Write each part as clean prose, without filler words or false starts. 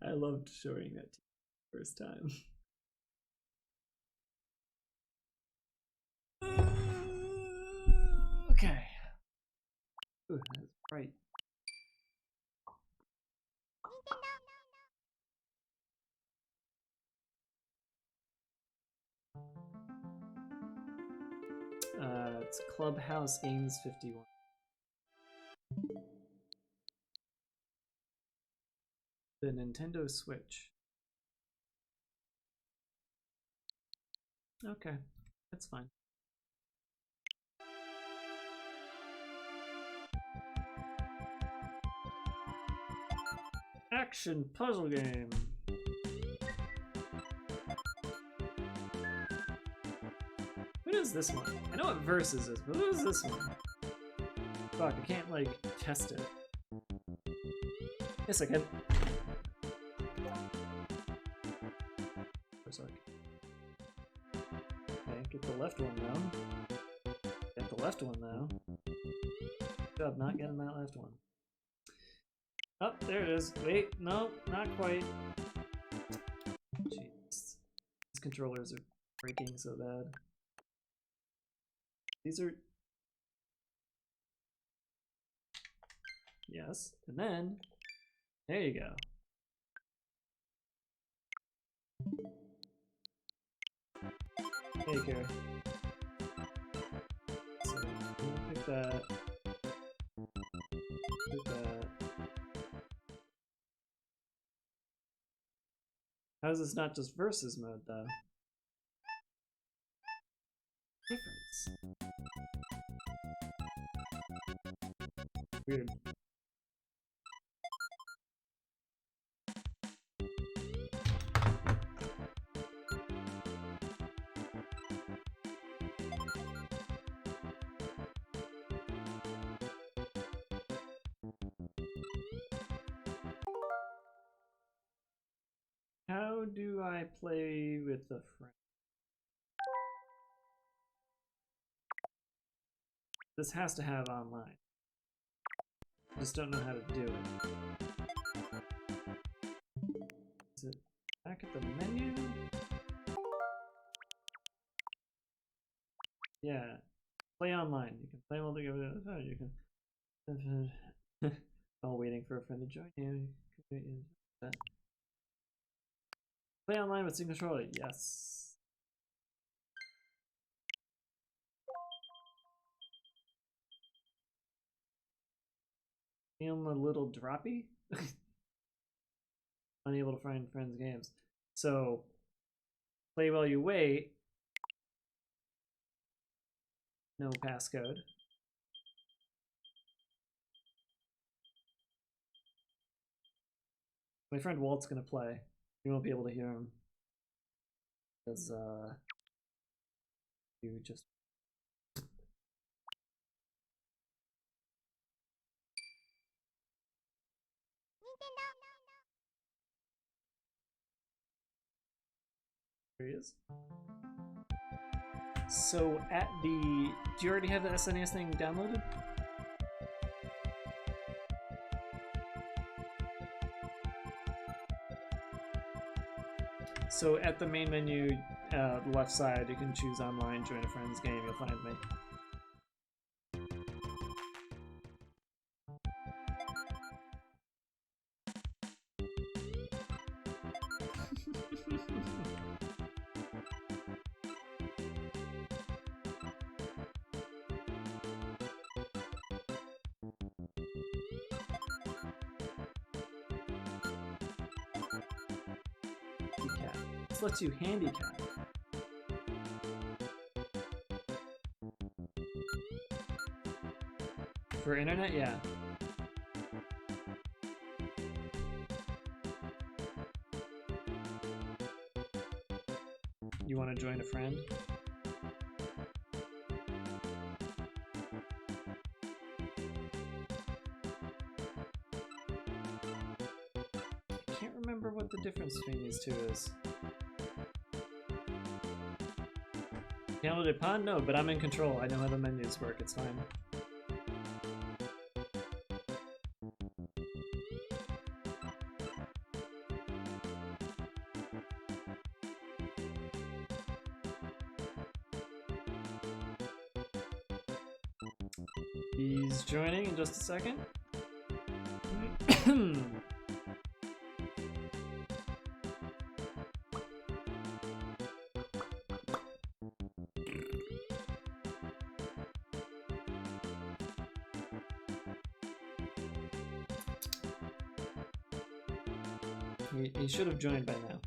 I loved showing that to you the first time. Okay. Ooh, that's bright. It's Clubhouse Games 51. The Nintendo Switch. Okay, that's fine. Action puzzle game. What is this one? I know what Versus is, but what is this one? Fuck, I can't, like, test it. Yes, I can. Okay, get the left one though. Get the left one though. Good job not getting that left one. Oh, there it is. Wait, no, not quite. Jeez. These controllers are breaking so bad. These are... Yes, and then... There you go. Hey, Kara. So, pick that. Pick that. How is this not just versus mode, though? Difference. Weird. How do I play with a friend? This has to have online. I just don't know how to do it. Is it back at the menu? Yeah. Play online. You can play multiplayer. You can. While waiting for a friend to join you. Play online with single controller. Yes. Feeling a little droppy. Unable to find friends' games. So, play while you wait. No passcode. My friend Walt's gonna play. You won't be able to hear him. Because, you just... There he is. So at the... Do you already have the SNES thing downloaded? So at the main menu, left side, you can choose online, join a friend's game, you'll find me. This lets you handicap. For internet, yeah. You want to join a friend? I can't remember what the difference between these two is. Downloaded Pond? No, but I'm in control. I know how the menus work. It's fine. He's joining in just a second. He should have joined by now.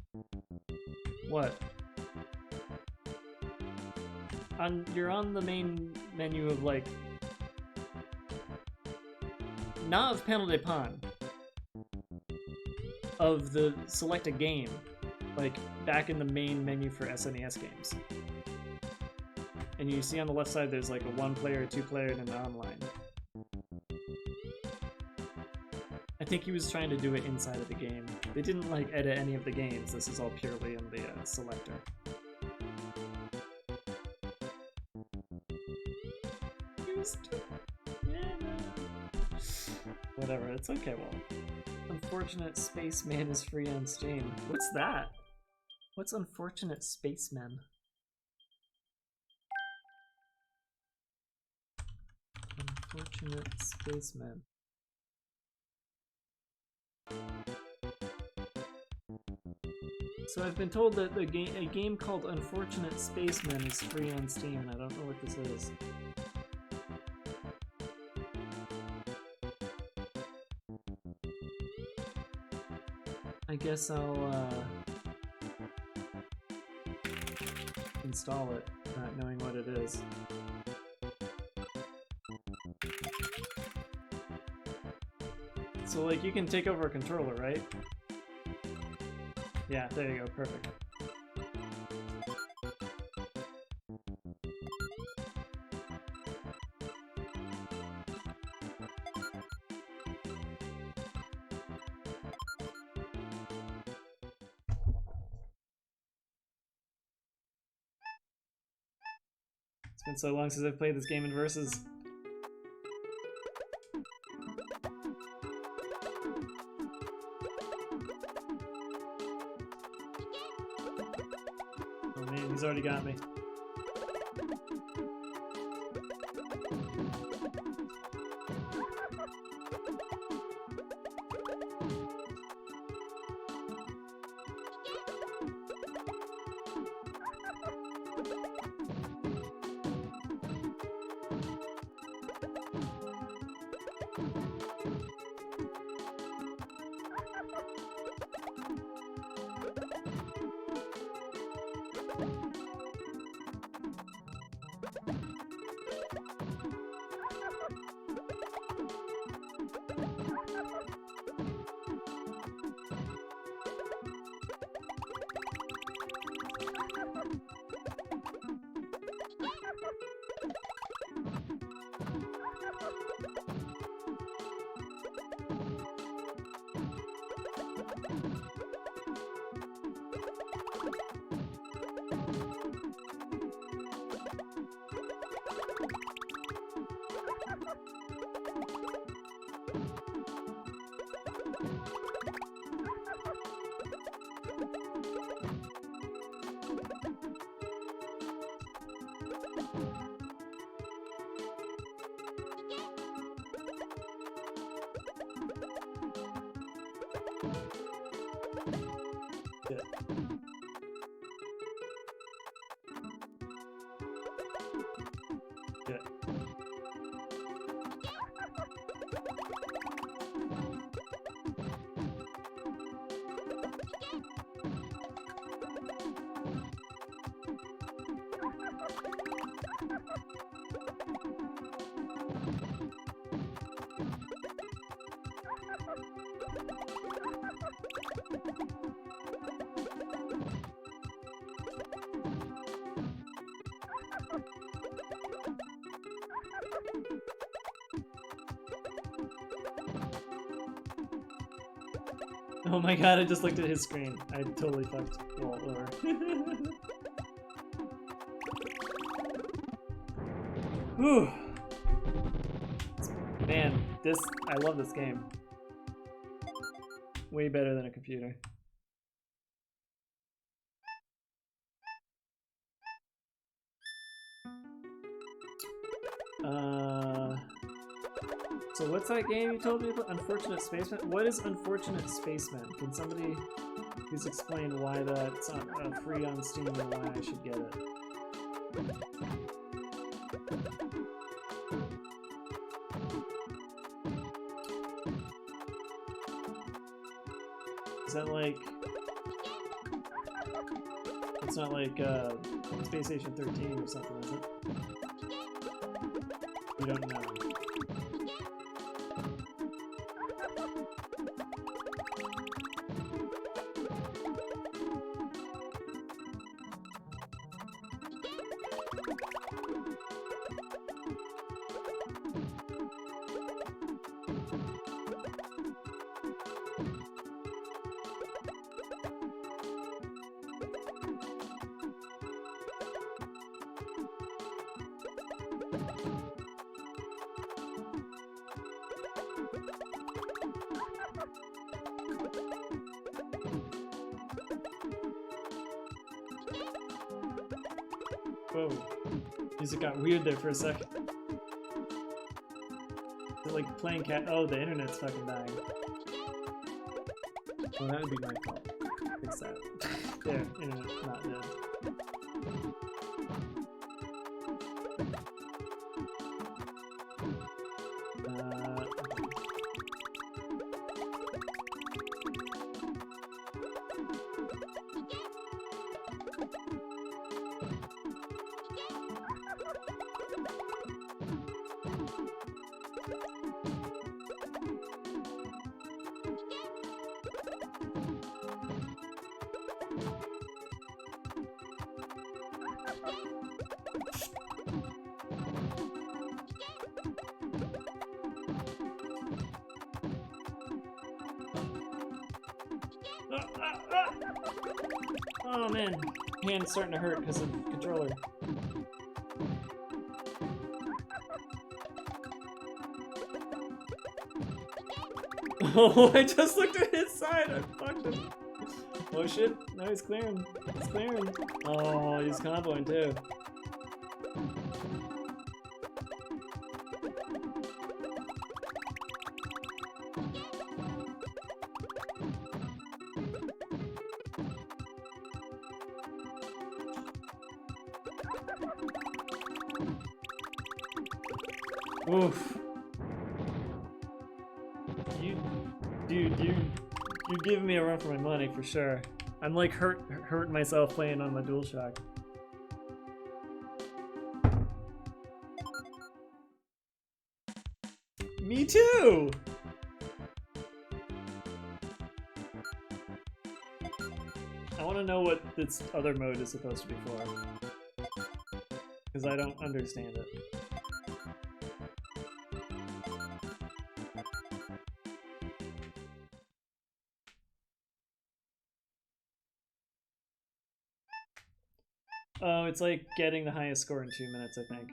What? You're on the main menu of, like, not of Panel de Pan, of the select a game, like back in the main menu for SNES games. And you see on the left side there's like a 1-player, 2-player, and an online. I think he was trying to do it inside of the game. They didn't like edit any of the games. This is all purely in the selector. Whatever, it's okay, well. Unfortunate Spaceman is free on Steam. What's that? What's Unfortunate Spaceman? Unfortunate Spaceman. So I've been told that a game called Unfortunate Spaceman is free on Steam, and I don't know what this is. I guess I'll install it, not knowing what it is. So like you can take over a controller, right? Yeah, there you go, perfect. It's been so long since I've played this game in Versus. Oh man, he's already got me. Oh my god, I just looked at his screen. I totally fucked Walt over. Whew. Man, I love this game. Way better than a computer. So what's that game you told me about? Unfortunate Spaceman? What is Unfortunate Spaceman? Can somebody please explain why that's free on Steam and why I should get it? Is that like... It's not like Space Station 13 or something, is it? You don't know. Whoa. Music got weird there for a second. Is it like playing cat? Oh, the internet's fucking dying. Well, that would be my fault. Fix that. There, internet's not dead. Oh man, hand's starting to hurt because of the controller. Oh, I just looked at his side. I fucked him. Oh shit, no, he's clearing. He's clearing. Oh, he's comboing too. Oof. You're giving me a run for my money for sure. I'm like hurting myself playing on my DualShock. Me too! I want to know what this other mode is supposed to be for. Because I don't understand it. Oh, it's like getting the highest score in 2 minutes, I think.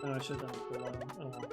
Oh, I should have done it below. Oh well.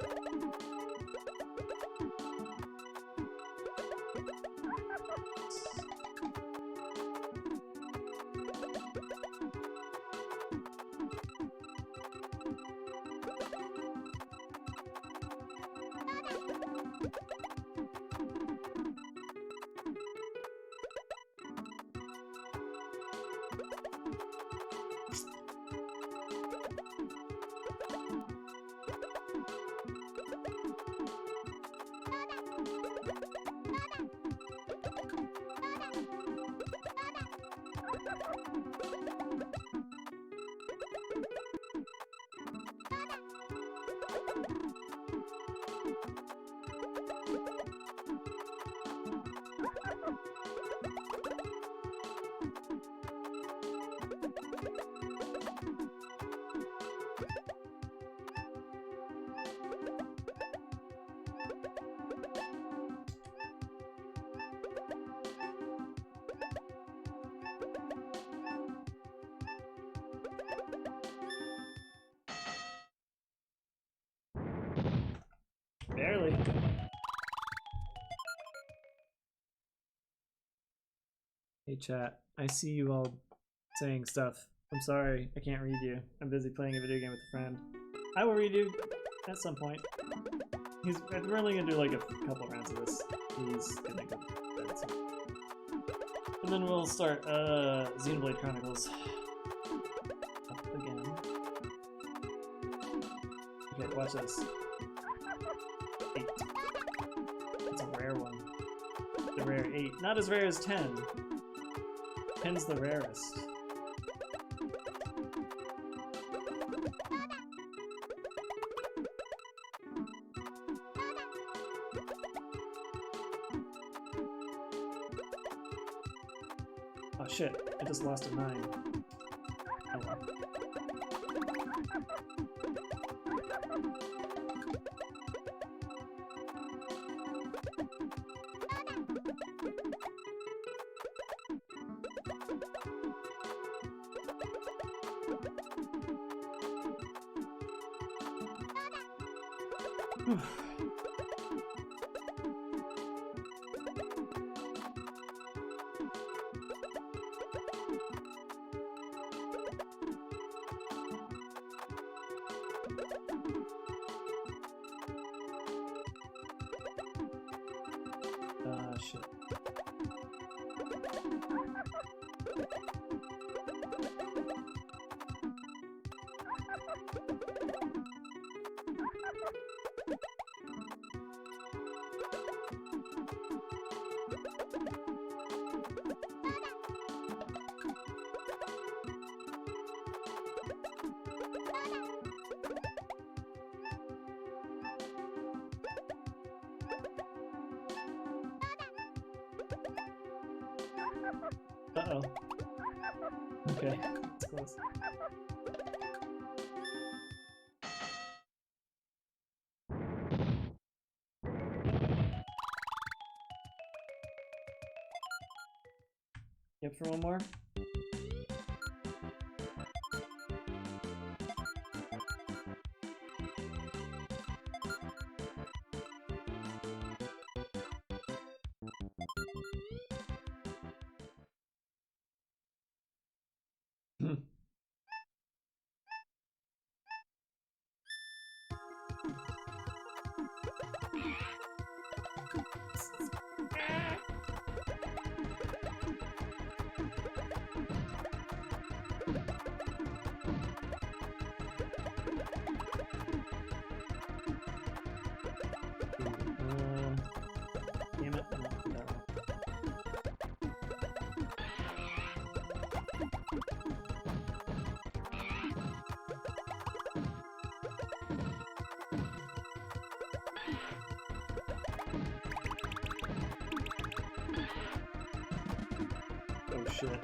Barely. Hey chat, I see you all saying stuff. I'm sorry, I can't read you. I'm busy playing a video game with a friend. I will read you at some point. We're only gonna do like a couple rounds of this. He's gonna go to bed soon. And then we'll start Xenoblade Chronicles. Up again. Okay, watch this. 8. That's a rare one. The rare 8. Not as rare as 10. 10's the rarest. Oh shit, I just lost a 9. Oh well. Shit. Uh-oh. Okay, it's close. Yep, for one more. Damn it. No. Oh shit.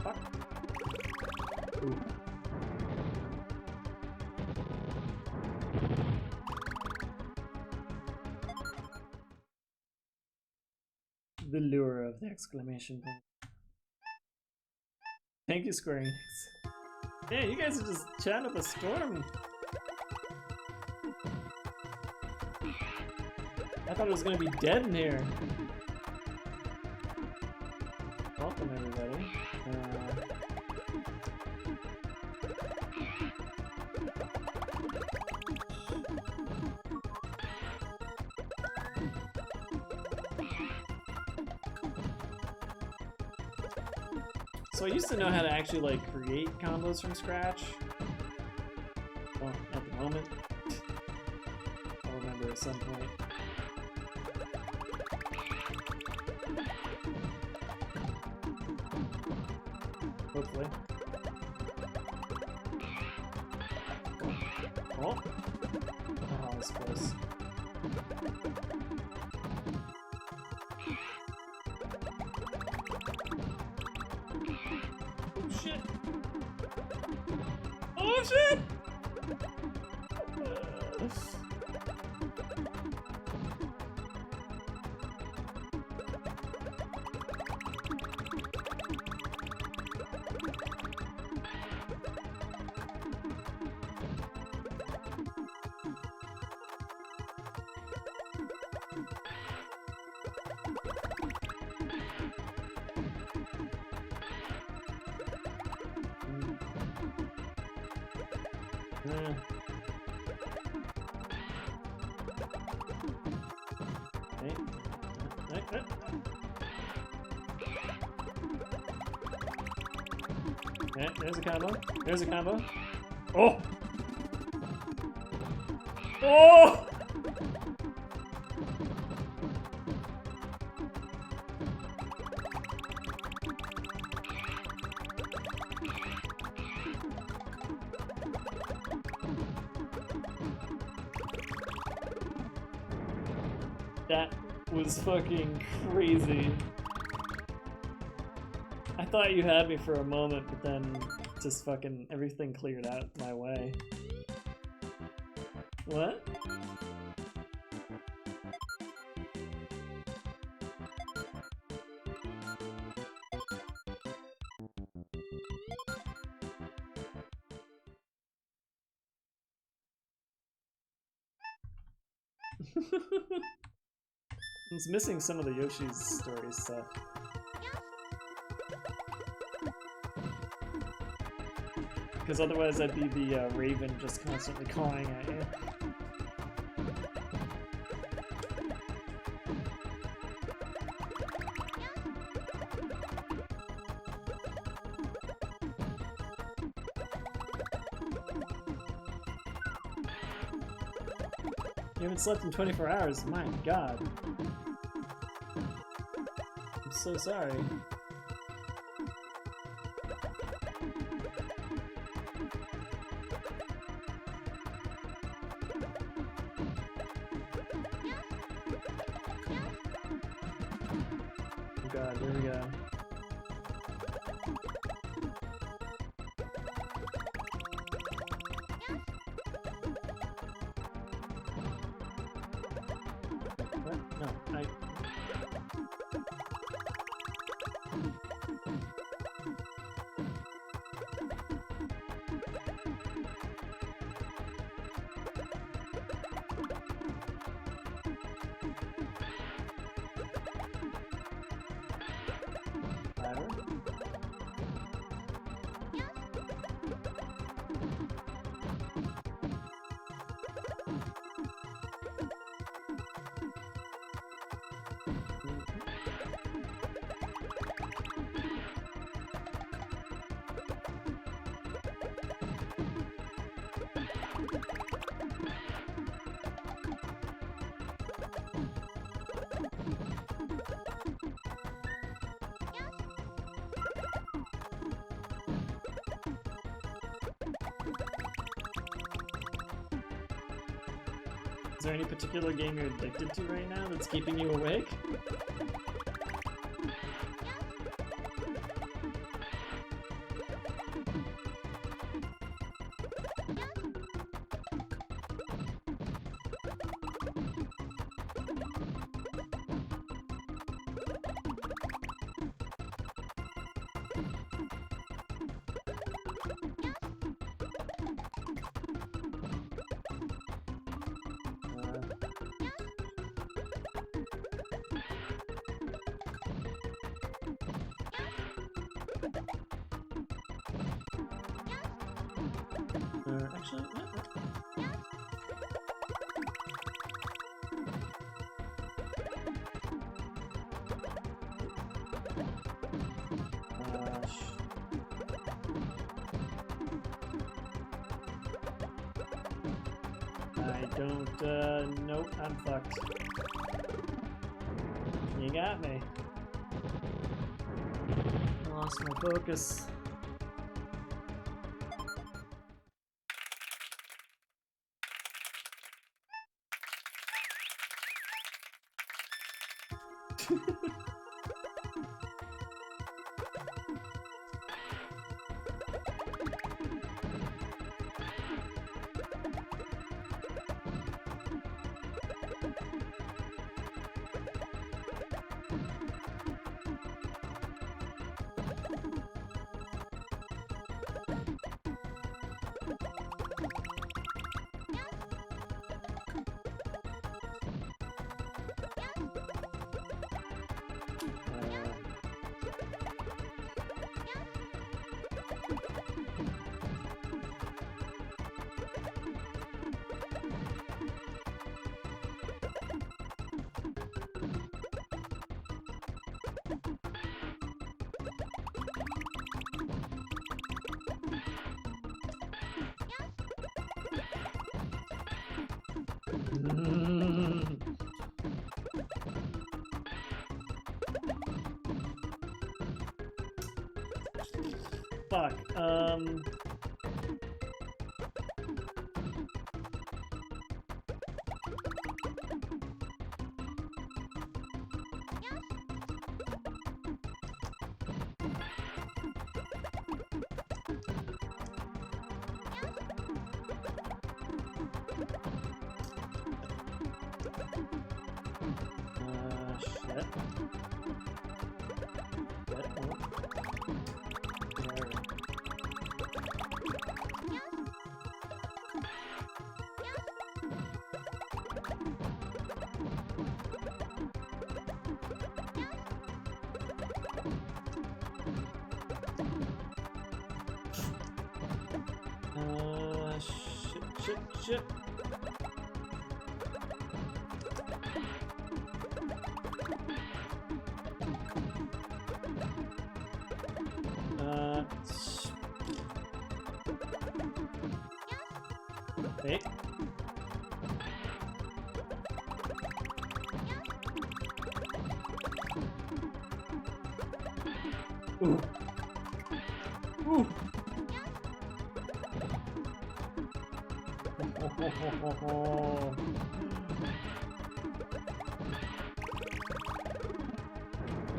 Fuck. Ooh. The lure of the exclamation point. Thank you, Square Enix. Yeah, you guys are just chatting up a storm. I thought it was gonna be dead in here. Welcome everybody. So I used to know how to actually like create combos from scratch. Well, at the moment. I'll remember at some point. Hopefully. Oh! Oh, that's close. Oh shit! Oh shit! Yeah, there's a combo. There's a combo. Oh! Oh! That was fucking crazy. I thought you had me for a moment, but then just fucking everything cleared out my way. What? I was missing some of the Yoshi's story stuff. Because otherwise I'd be the Raven just constantly clawing at you. You haven't slept in 24 hours, my god. I'm so sorry. Oh god, here we go. What? No, I... Is there any particular game you're addicted to right now that's keeping you awake? actually? What? I don't, nope, I'm fucked. You got me. I lost my focus. Fuck, shit. Shit. Wait. Ooh. Ooh.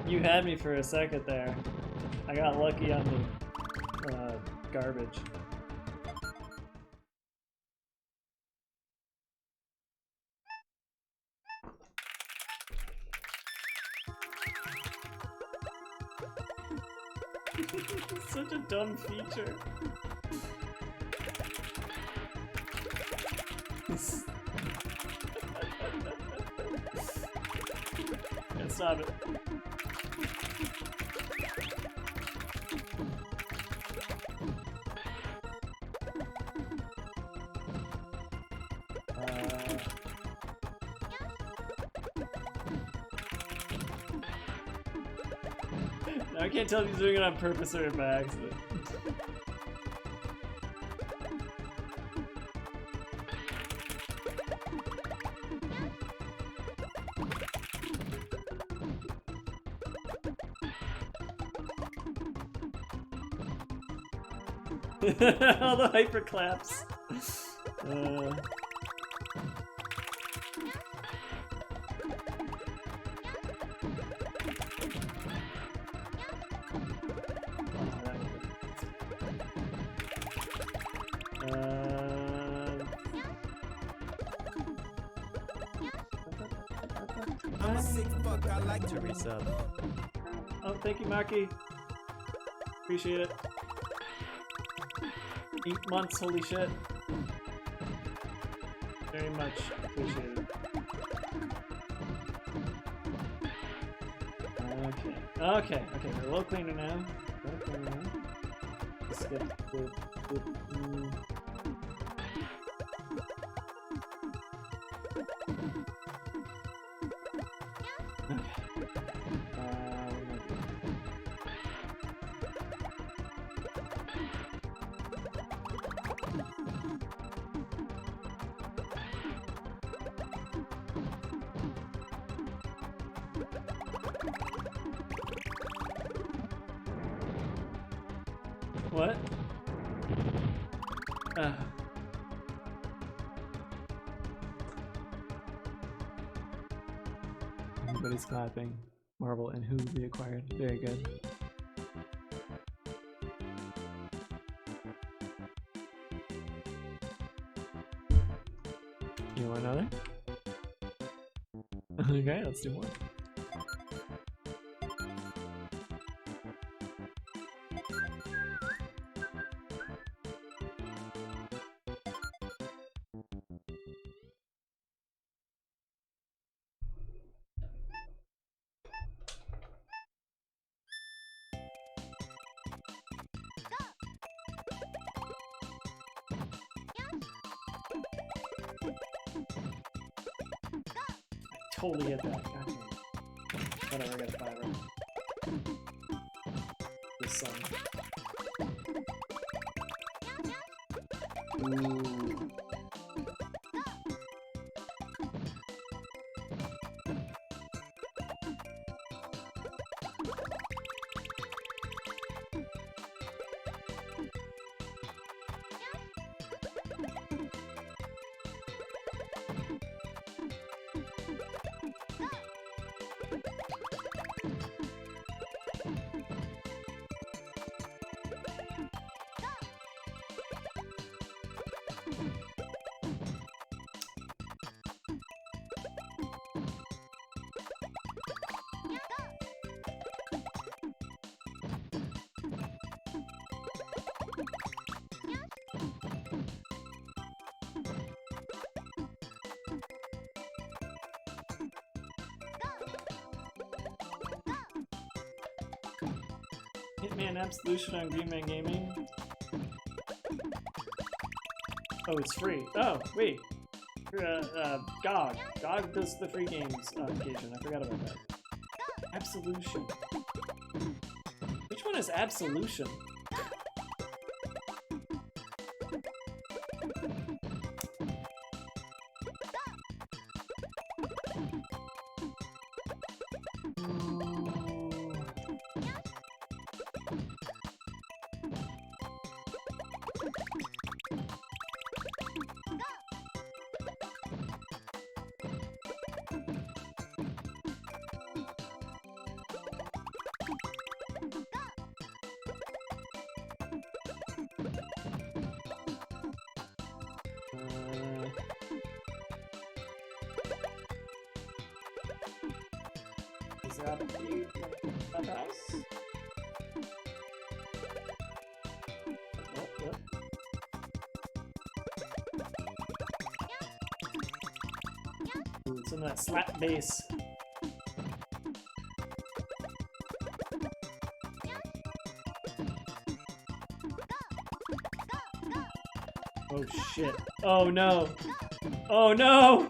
You had me for a second there. I got lucky on the garbage. Such a dumb feature. Can't stop it. I can't tell if he's doing it on purpose or by accident. All the hyper claps. I'm a sick fuck, I like to resub. Oh, thank you, Maki. Appreciate it. 8 months, holy shit. Very much appreciated. Okay, we're a little cleaner now. Let's get the What? Everybody's clapping. Marble and who we acquired. Very good. You want another? Okay, let's do more. Totally hit that. God damn it. Whatever, I got a 5 right. The sun. Ooh. Hitman Absolution on Green Man Gaming. Oh, it's free. Oh, wait. GOG. GOG does the free games on occasion. I forgot about that. Absolution. Which one is Absolution? Is that the house? What? Ooh, some of that slap bass. Oh shit. Oh no. Oh no!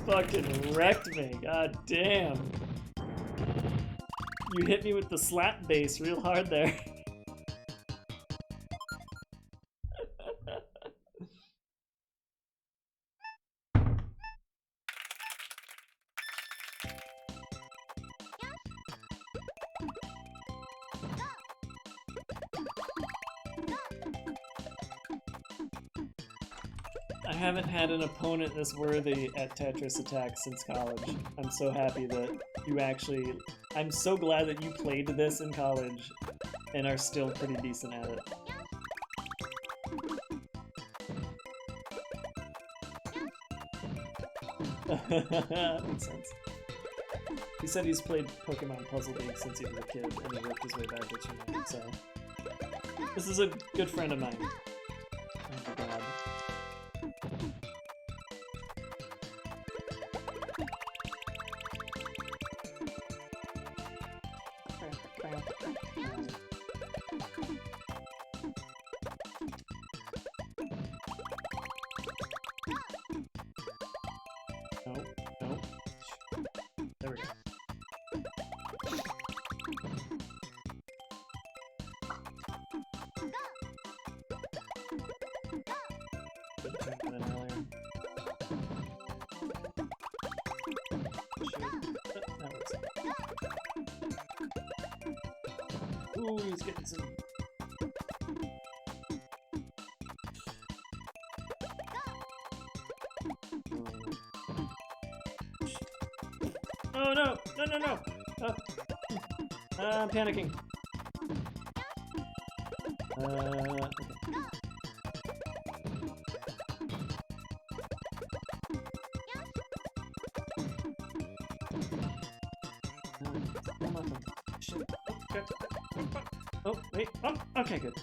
Fucking wrecked me, god damn. You hit me with the slap bass real hard there. I haven't had an opponent this worthy at Tetris Attack since college. I'm so happy that you actually... I'm so glad that you played this in college and are still pretty decent at it. Makes sense. He said he's played Pokemon Puzzle League since he was a kid and he worked his way backwards from it, so... This is a good friend of mine. Oh my god. quicker than earlier. That works. Ooh, he's getting some. Oh no! No, no, no! I'm panicking. Okay. One more thing. Shit. Oh, wait. Oh, okay, good.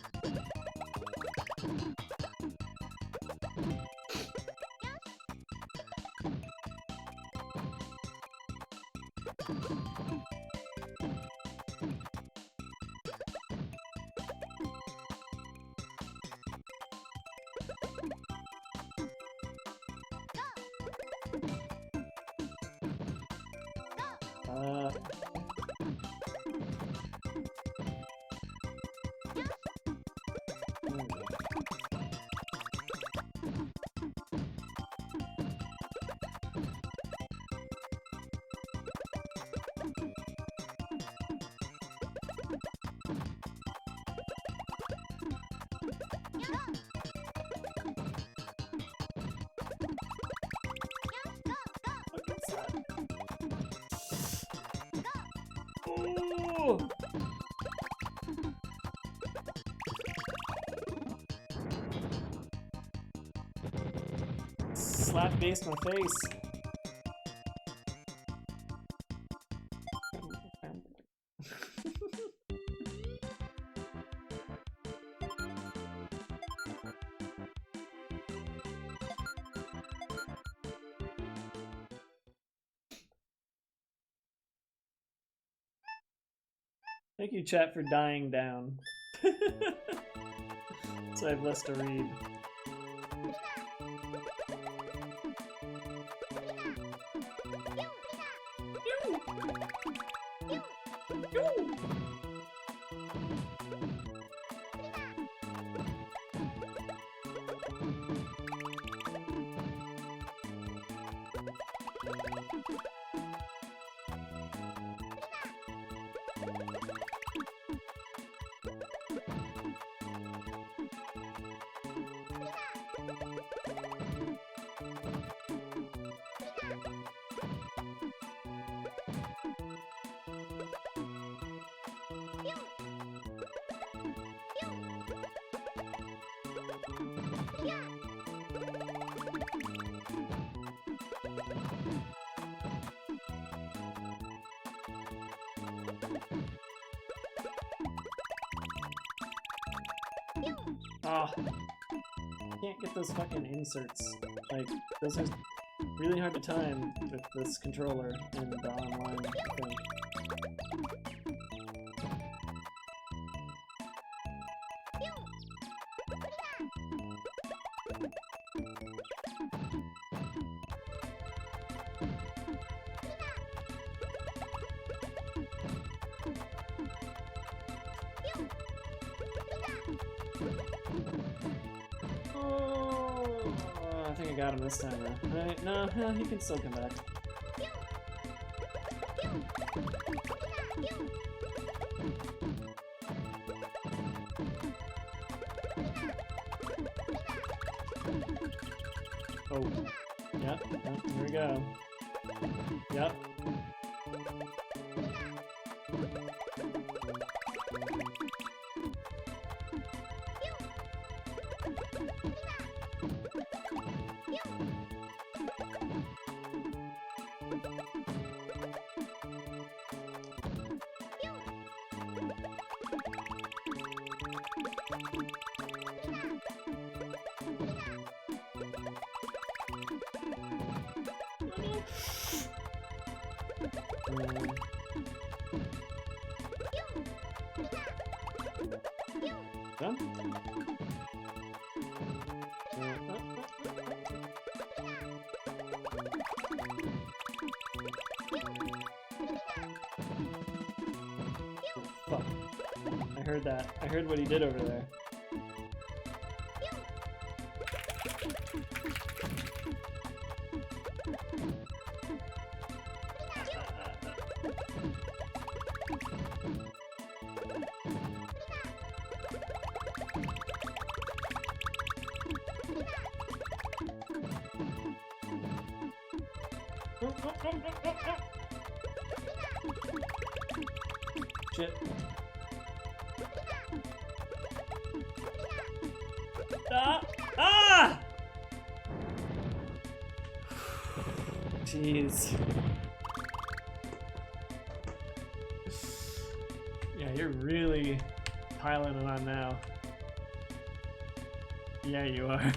Ooh. Slap base my face. Thank you, chat, for dying down. So I have less to read. Ah, can't get those fucking inserts. Like, those are really hard to time with this controller and the online thing. I think I got him this time though. Right? No, he can still come back. Oh. Yep, here we go. Yep. Done? Fuck. I heard that. I heard what he did over there. Shit. Ah! Ah! Jeez. Yeah, you're really piling it on now. Yeah, you are.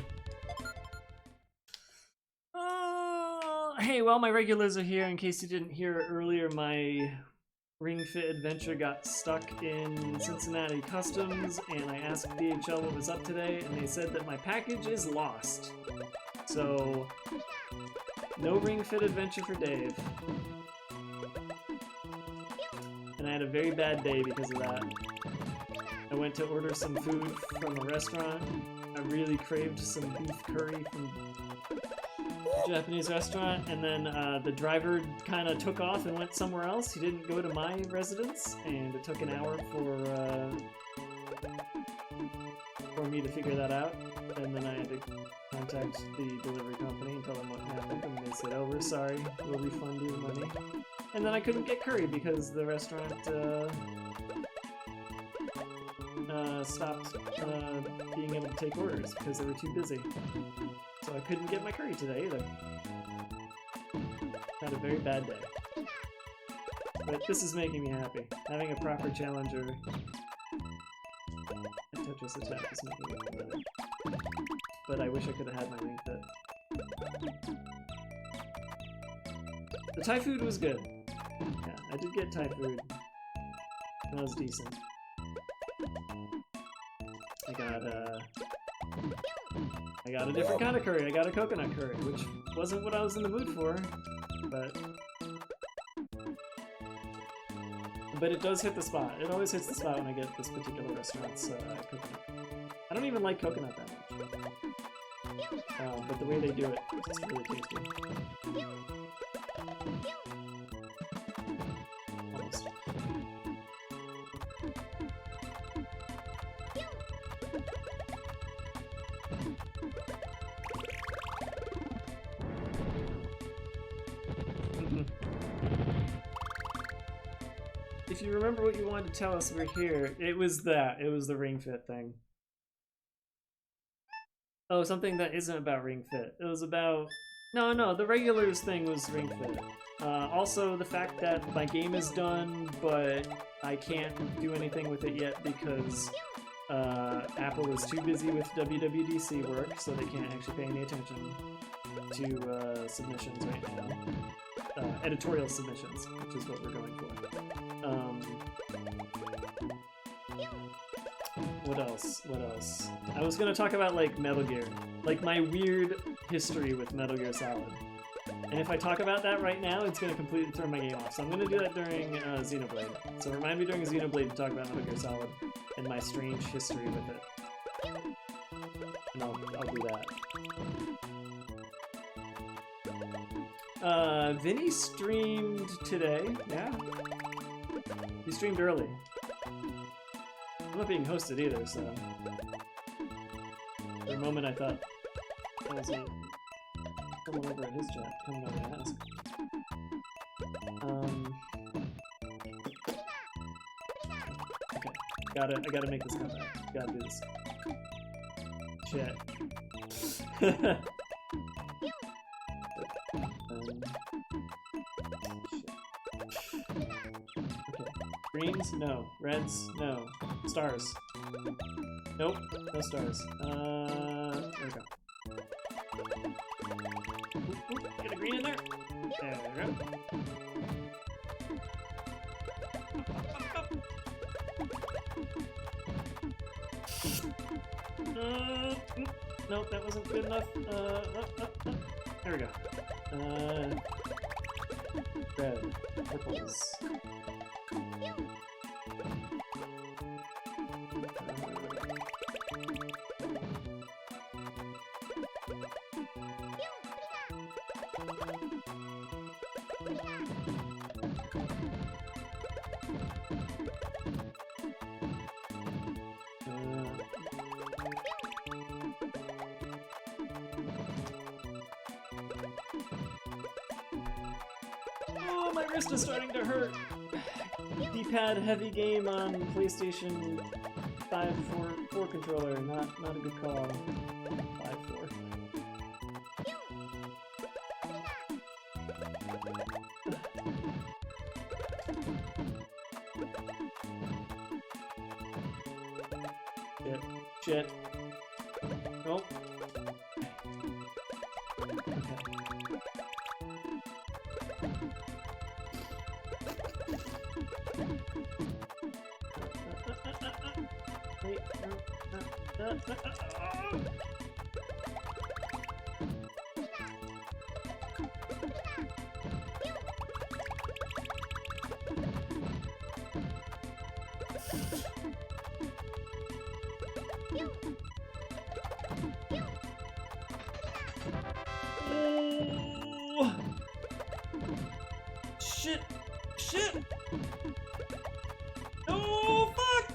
Oh, hey, well, my regulars are here. In case you didn't hear earlier, my Ring Fit adventure got stuck in Cincinnati Customs, and I asked DHL what was up today, and they said that my package is lost. So, no Ring Fit adventure for Dave. And I had a very bad day because of that. I went to order some food from a restaurant. I really craved some beef curry from a Japanese restaurant, and then the driver kind of took off and went somewhere else. He didn't go to my residence, and it took an hour for me to figure that out. And then I had to contact the delivery company and tell them what happened, and they said, "Oh, we're sorry, we'll refund you the money." And then I couldn't get curry because the restaurant stopped being able to take orders because they were too busy. So I couldn't get my curry today either. Had a very bad day. But this is making me happy. Having a proper challenger at Tetris Attack is making me feel better. But I wish I could have had my Ring Fit. The Thai food was good. Yeah, I did get Thai food. That was decent. I got a different kind of curry. I got a coconut curry, which wasn't what I was in the mood for, but it does hit the spot. It always hits the spot when I get this particular restaurant's coconut. I don't even like coconut that much, but the way they do it, it's really tasty. Almost. If you remember what you wanted to tell us, we're here. It was that. It was the Ring Fit thing. Oh, something that isn't about Ring Fit. It was about... No, the regulars thing was Ring Fit. Also, the fact that my game is done, but I can't do anything with it yet because Apple is too busy with WWDC work, so they can't actually pay any attention to submissions right now. Editorial submissions, which is what we're going for. What else? I was gonna talk about, like, Metal Gear. Like, my weird history with Metal Gear Solid. And if I talk about that right now, it's gonna completely throw my game off. So I'm gonna do that during Xenoblade. So remind me during Xenoblade to talk about Metal Gear Solid and my strange history with it. And I'll do that. Vinny streamed today, yeah. He streamed early. I'm not being hosted either, so... For a moment I thought that was someone over at his chat coming over to ask. Okay, I gotta make this comeback. Gotta do this. Shit. Shit. Okay. Greens? No. Reds? No. Stars? Nope. No stars. There we go. Oop, get a green in there. There we go. Nope, that wasn't good enough. There we go. Red. Purples. wrist is starting to hurt. D-pad heavy game on PlayStation 5 4 controller. Not a good call. 5-4. Shit. Nope. Oh. Shit! Shit! Oh fuck!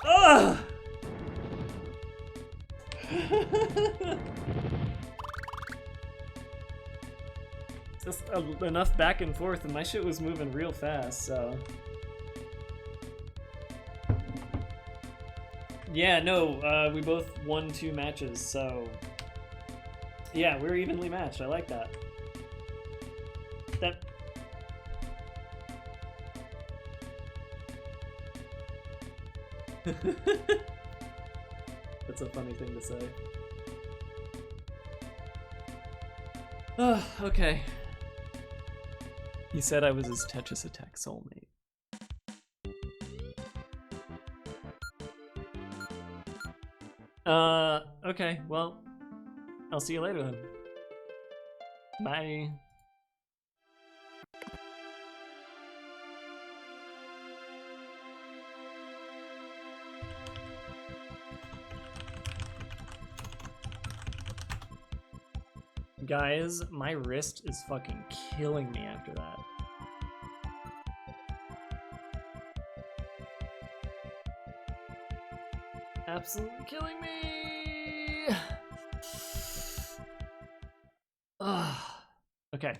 Ugh! Just enough back and forth, and my shit was moving real fast, so. Yeah, no, we both won 2 matches, so. Yeah, we're evenly matched. I like that. That. That's a funny thing to say. Oh, okay. He said I was his Tetris Attack soulmate. Okay, well, I'll see you later then. Bye. Guys, my wrist is fucking killing me after that. Absolutely killing me! Ugh. Okay.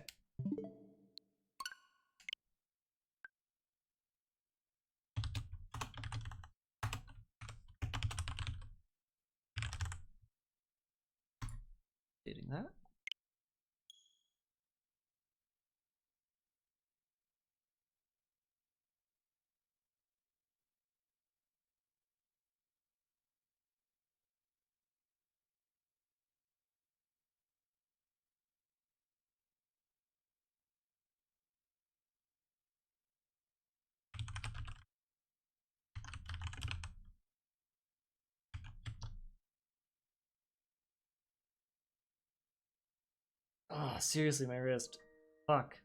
Dating that. Oh, seriously, my wrist. Fuck.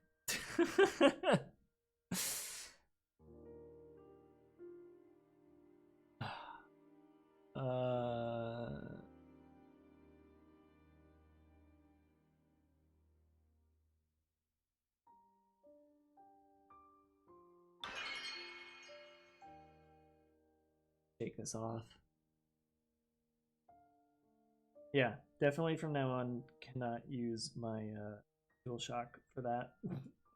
Take this off. Yeah, definitely from now on cannot use my DualShock for that.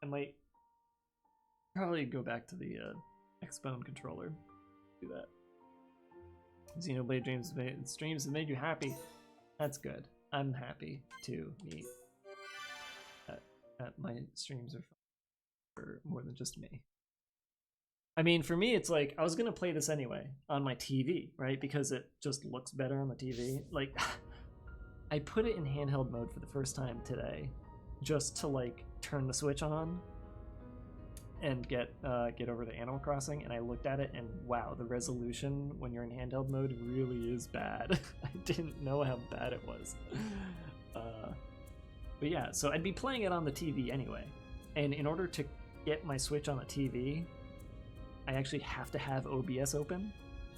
I might probably go back to the Xbone controller. Do that. Xenoblade streams have made you happy. That's good. I'm happy to meet that my streams are fun for more than just me. I mean, for me, it's like I was gonna play this anyway on my TV, right? Because it just looks better on the TV. Like, I put it in handheld mode for the first time today, just to like turn the Switch on and get over to Animal Crossing, and I looked at it and wow, the resolution when you're in handheld mode really is bad. I didn't know how bad it was. But yeah, so I'd be playing it on the TV anyway, and in order to get my Switch on the TV, I actually have to have OBS open,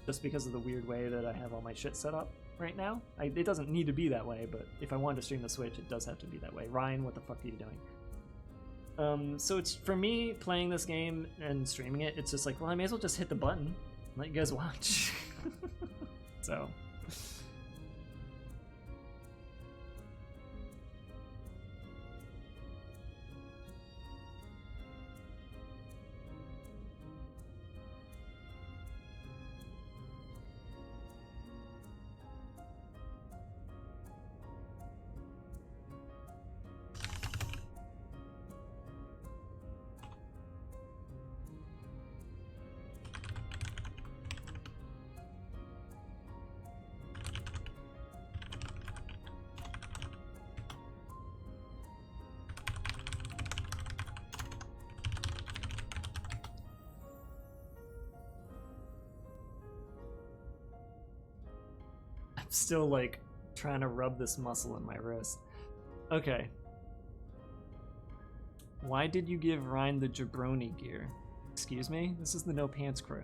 just because of the weird way that I have all my shit set up right now. It doesn't need to be that way, but if I wanted to stream the Switch, it does have to be that way. Ryan, what the fuck are you doing? So it's, for me, playing this game and streaming it, it's just like, well, I may as well just hit the button and let you guys watch. So. I'm still like trying to rub this muscle in my wrist. Okay. Why did you give Ryan the jabroni gear? Excuse me? This is the No Pants crew.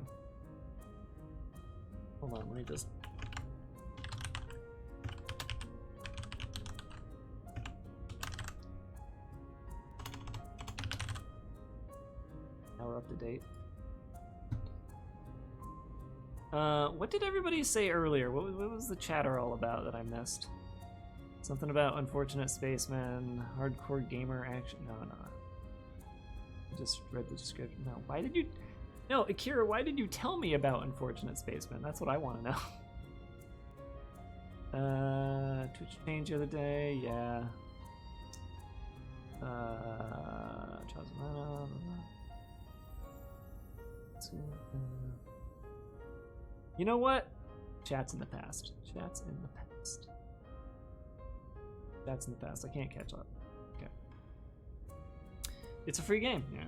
Hold on, let me just... Now we're up to date. What did everybody say earlier? What was the chatter all about that I missed? Something about Unfortunate Spaceman, Hardcore Gamer Action... No. I just read the description. No, why did you... No, Akira, why did you tell me about Unfortunate Spaceman? That's what I want to know. Twitch change the other day, yeah. You know what? Chat's in the past. Chat's in the past. Chat's in the past. I can't catch up. Okay. It's a free game, yeah.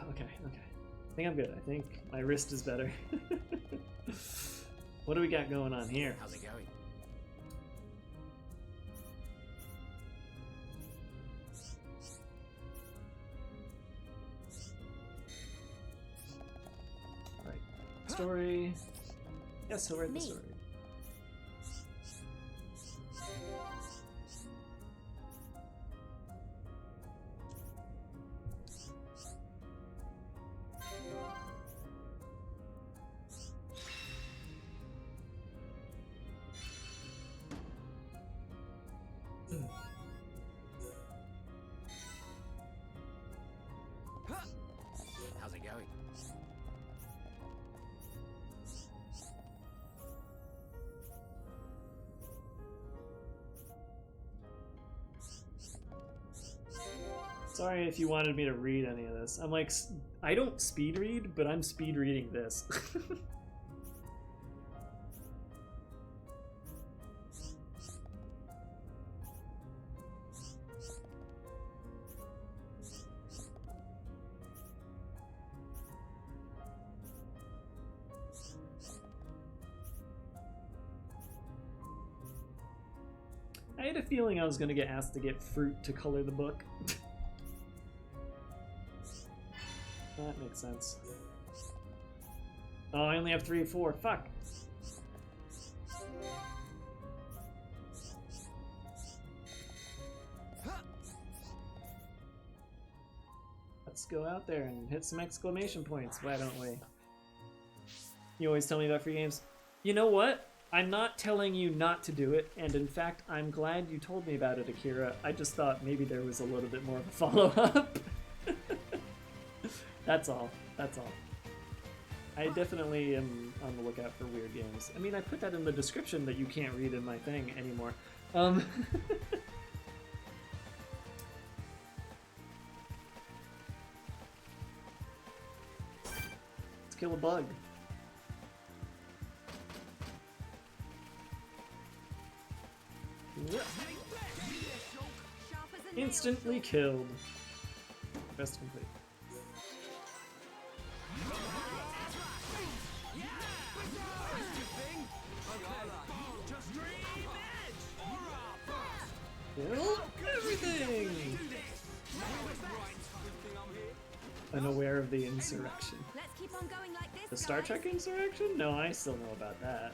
Okay. I think I'm good. I think my wrist is better. What do we got going on here? How's it going? Alright. Story. Yes, he'll write the story. How's it going? Sorry if you wanted me to read any of this. I'm like, I don't speed read, but I'm speed reading this. I had a feeling I was going to get asked to get fruit to color the book. That makes sense. Oh, I only have 3 or 4. Fuck. Let's go out there and hit some exclamation points, why don't we? You always tell me about free games. You know what? I'm not telling you not to do it, and in fact, I'm glad you told me about it, Akira. I just thought maybe there was a little bit more of a follow-up. That's all. That's all. I definitely am on the lookout for weird games. I mean, I put that in the description that you can't read in my thing anymore. Let's kill a bug. Instantly killed. Quest complete. Kill everything! Unaware of the insurrection. Let's keep on going like this, The Star guys. Trek insurrection? No, I still know about that.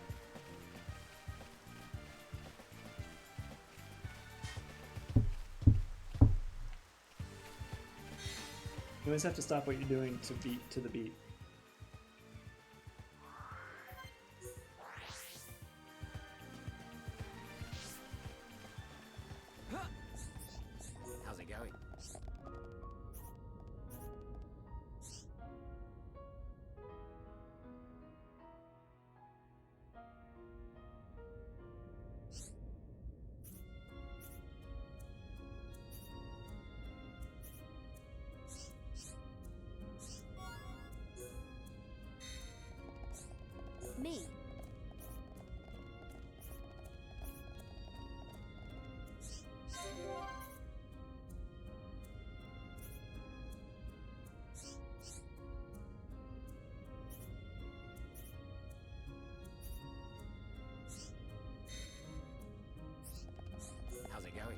You always have to stop what you're doing to beat to the beat. How's it going? Me. How's it going?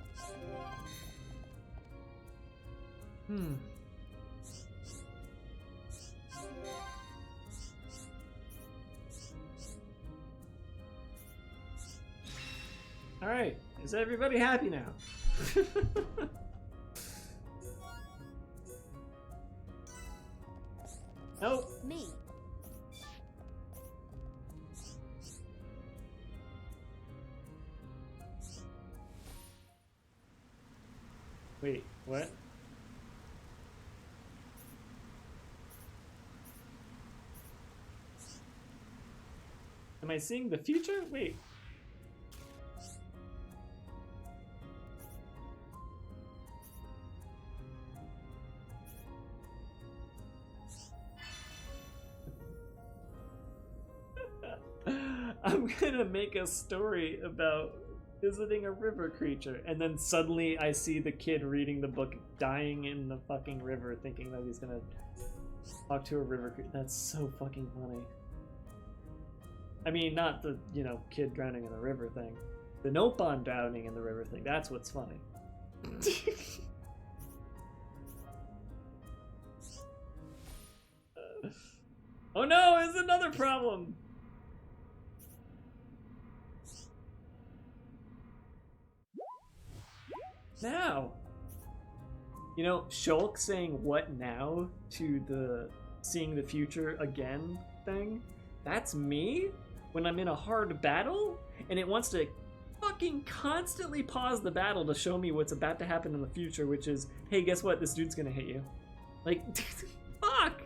Hmm. All right, is everybody happy now? Nope. Me. Wait, what? Am I seeing the future? Wait. I'm gonna make a story about visiting a river creature, and then suddenly I see the kid reading the book dying in the fucking river, thinking that he's gonna talk to a river creature. That's so fucking funny. I mean, not the, you know, kid drowning in the river thing. The Nopon drowning in the river thing. That's what's funny. Oh no, it's another problem! Now! You know, Shulk saying what now to the seeing the future again thing, that's me when I'm in a hard battle and it wants to fucking constantly pause the battle to show me what's about to happen in the future, which is, hey, guess what? This dude's gonna hit you. Like, fuck!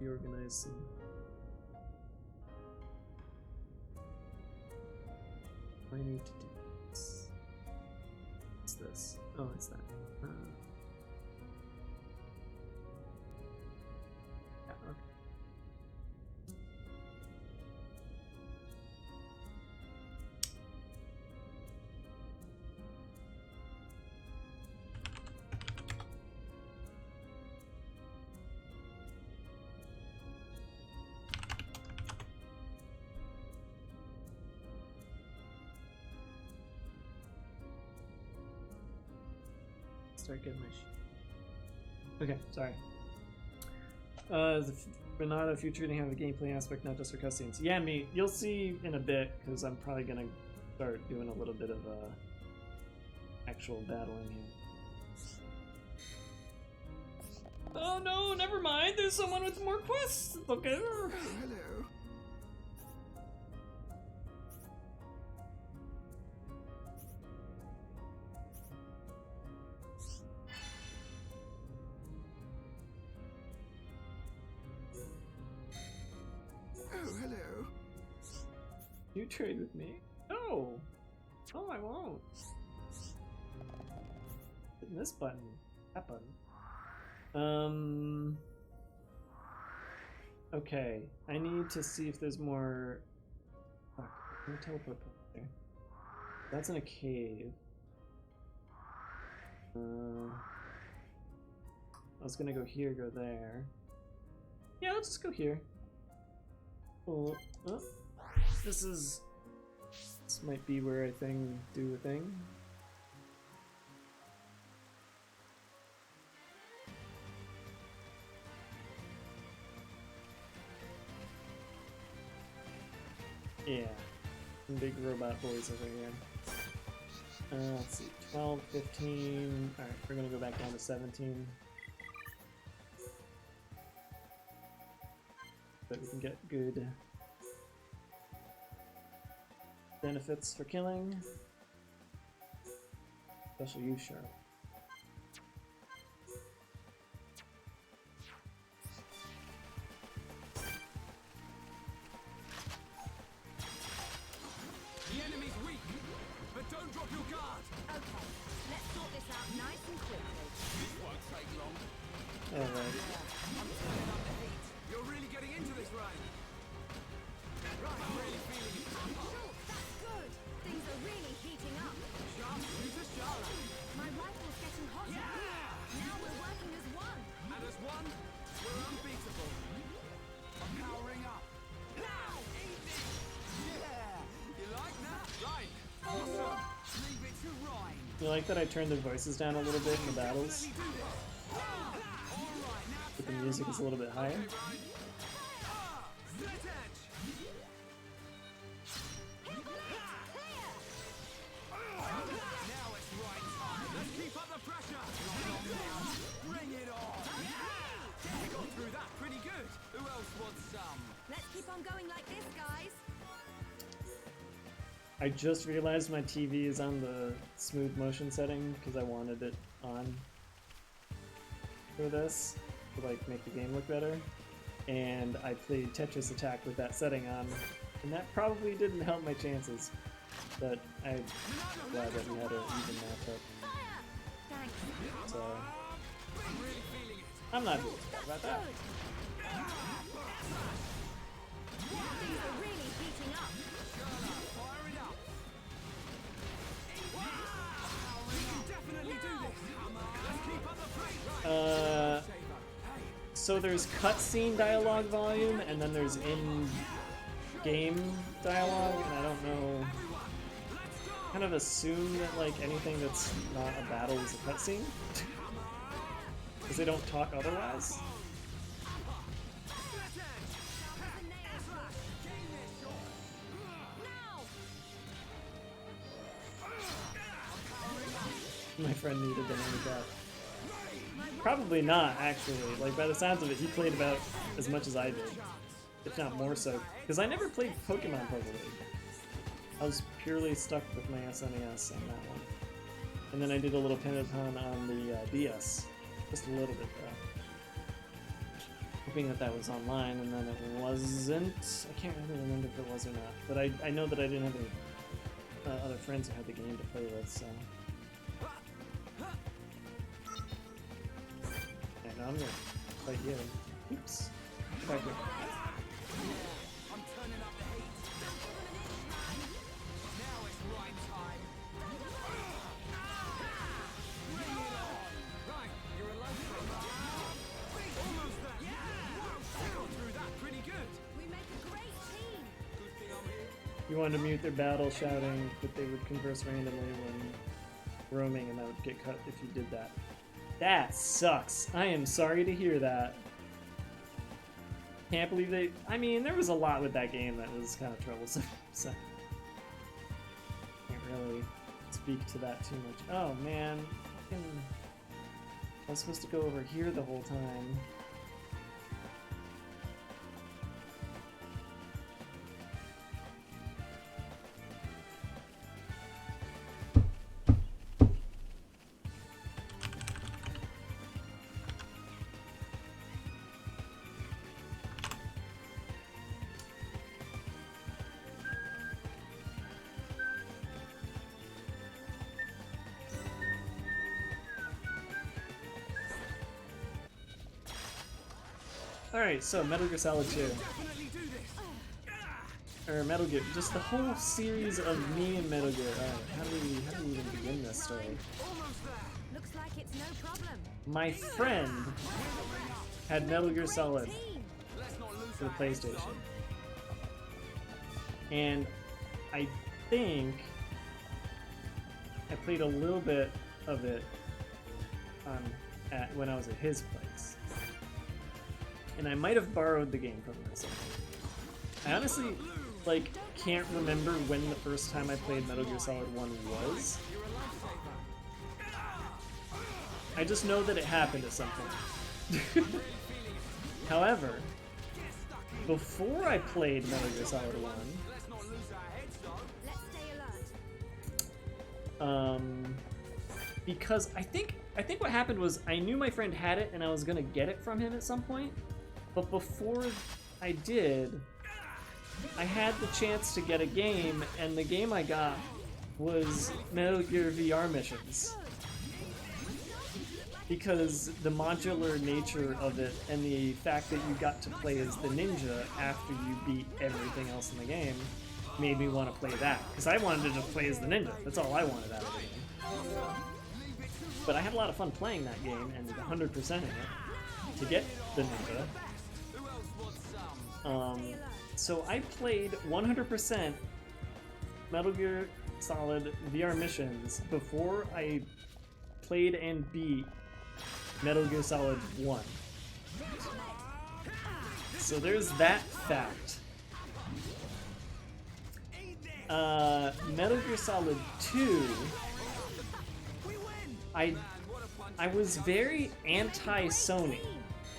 Reorganize some. I need to do this. What's this? Oh, it's that. Yeah, okay. Start getting my okay, sorry. Renata Future didn't have a gameplay aspect, not just for cutscenes. Yeah, me. You'll see in a bit, because I'm probably gonna start doing a little bit of actual battling here. Oh no, never mind. There's someone with more quests. Okay. Oh, hello. Oh, hello. You trade with me? No. Oh, I won't. Hitting this button. That button. Okay. I need to see if there's more. Fuck. I'm gonna teleport there. That's in a cave. I was gonna go here, go there. Yeah, let's just go here. Oh, oh. This might be where I do a thing. Yeah, some big robot boys over here. Let's see, 12, 15. Alright, we're gonna go back down to 17. But we can get good benefits for killing. Especially you, Charlotte. nice and quickly. This won't take long. Alright. I'm turning up the heat. You're really getting into this, Ryan. Right, I'm really feeling it. Sure, that's good. Things are really heating up. Sharp, use a sharp. My rifle's getting hotter. Yeah! Now we're working as one. And as one, we're unbeatable. I'm powering up. Now, easy. Yeah, you like that? Right, awesome. Leave it to Ryan. You like that I turned the voices down a little bit in the battles? Do this. All right, now But the music is a little bit higher. Ryan. Split edge. Now it's right time. Let's keep up the pressure. Bring it on. Yeah! You got through that pretty good. Who else wants some? Let's keep on going like this, guys. I just realized my TV is on the smooth motion setting because I wanted it on for this to like make the game look better. And I played Tetris Attack with that setting on, and that probably didn't help my chances. But I'm glad that we had an even matchup. Fire! Thanks. So Really feeling it. I'm not really sad about that. Good. Things are really heating up. Fire it up. We can definitely do this. Let's keep up the pace. Right. So there's cutscene dialogue volume, and then there's in-game dialogue, and I don't know. Kind of assume that like anything that's not a battle is a cutscene, because they don't talk otherwise. My friend needed an death. Probably not, actually. Like, by the sounds of it, he played about as much as I did. If not more so. Because I never played Pokemon Puzzle League. I was purely stuck with my SNES on that one. And then I did a little Pinaton on the DS. Just a little bit, though. Hoping that that was online, and then it wasn't. I can't really remember if it was or not. But I know that I didn't have any other friends who had the game to play with, so... I'm gonna fight you. Oops. Get back here. I'm turning up the heat. Now it's right time. Bring it on. Right, you're a lifesaver. Almost there. Yeah! You got through that pretty good. We make a great team. Good thing I'm here. You wanted to mute their battle shouting that they would converse randomly when roaming, and that would get cut if you did that. That sucks. I am sorry to hear that. Can't believe they... I mean, there was a lot with that game that was kind of troublesome, so... Can't really speak to that too much. Oh, man. I was supposed to go over here the whole time. Alright, so Metal Gear Solid 2. Definitely do this. Or Metal Gear, just the whole series of me and Metal Gear. Alright, how do we even begin this story? Almost there. Looks like it's no problem. My friend had Metal Gear Solid Team. Let's not lose for the our heads, though. PlayStation. And I think I played a little bit of it when I was at his place. And I might have borrowed the game from him or something. I honestly, like, can't remember when the first time I played Metal Gear Solid 1 was. I just know that it happened at some point. However, before I played Metal Gear Solid 1, Let's not lose our heads, though. Let's stay alert. because I think what happened was I knew my friend had it and I was gonna get it from him at some point, but before I did, I had the chance to get a game, and the game I got was Metal Gear VR Missions. because the modular nature of it and the fact that you got to play as the ninja after you beat everything else in the game made me want to play that. Because I wanted to just play as the ninja. That's all I wanted out of the game. But I had a lot of fun playing that game and 100%ing it to get the ninja. So I played 100% Metal Gear Solid VR missions before I played and beat Metal Gear Solid 1. So there's that fact. Metal Gear Solid 2, I was very anti-Sony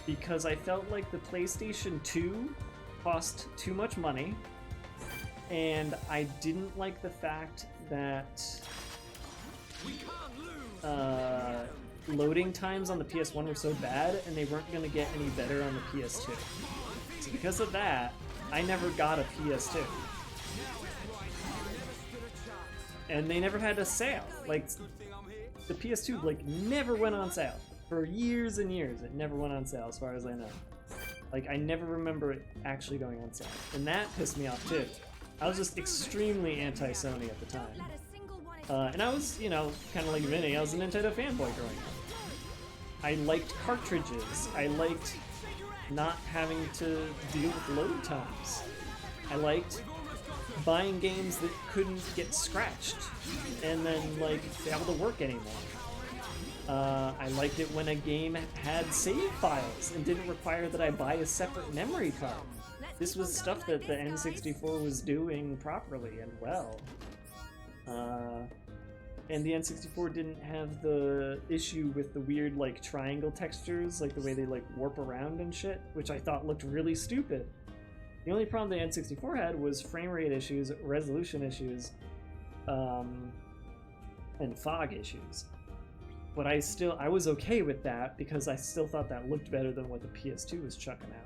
because I felt like the PlayStation 2 cost too much money, and I didn't like the fact that loading times on the PS1 were so bad and they weren't going to get any better on the PS2. So because of that, I never got a PS2. And they never had a sale. Like, the PS2 like never went on sale. For years and years, it never went on sale as far as I know. Like, I never remember it actually going on sale. And that pissed me off too. I was just extremely anti-Sony at the time. And I was, you know, kind of like Vinny, I was a Nintendo fanboy growing up. I liked cartridges. I liked not having to deal with load times. I liked buying games that couldn't get scratched and then, like, be able to work anymore. I liked it when a game had save files and didn't require that I buy a separate memory card. This was stuff that the N64 was doing properly and well. And the N64 didn't have the issue with the weird, like, triangle textures, like the way they, like, warp around and shit, which I thought looked really stupid. The only problem the N64 had was frame rate issues, resolution issues, and fog issues. But I was okay with that because I still thought that looked better than what the PS2 was chucking out.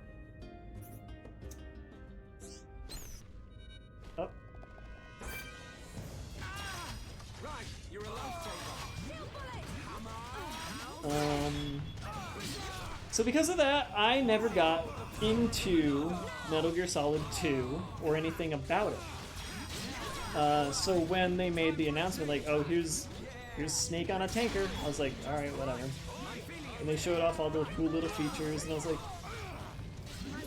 So because of that, I never got into Metal Gear Solid 2 or anything about it. So when they made the announcement, like, oh, here's Snake on a tanker, I was like, alright, whatever. And they showed off all the cool little features, and I was like,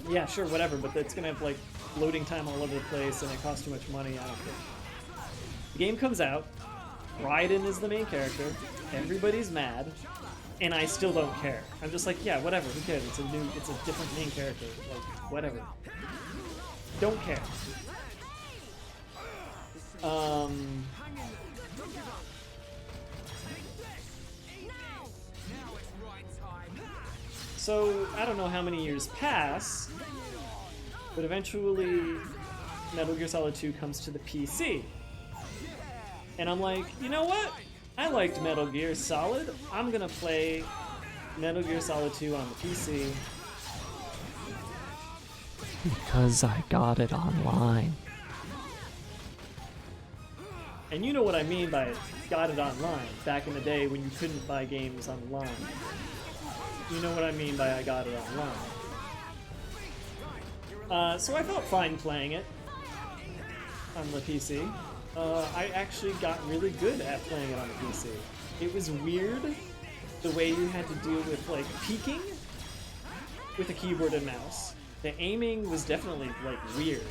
yeah, sure, whatever, but it's gonna have, like, loading time all over the place, and it costs too much money, I don't care. The game comes out, Raiden is the main character, everybody's mad, and I still don't care. I'm just like, yeah, whatever, who cares? It's a different main character, like, whatever. Don't care. So, I don't know how many years pass, but eventually Metal Gear Solid 2 comes to the PC. And I'm like, you know what? I liked Metal Gear Solid. I'm gonna play Metal Gear Solid 2 on the PC. Because I got it online. And you know what I mean by got it online, back in the day when you couldn't buy games online. You know what I mean by I got it online. So I felt fine playing it on the PC. I actually got really good at playing it on the PC. It was weird the way you had to deal with, like, peeking with a keyboard and mouse. The aiming was definitely, like, weird.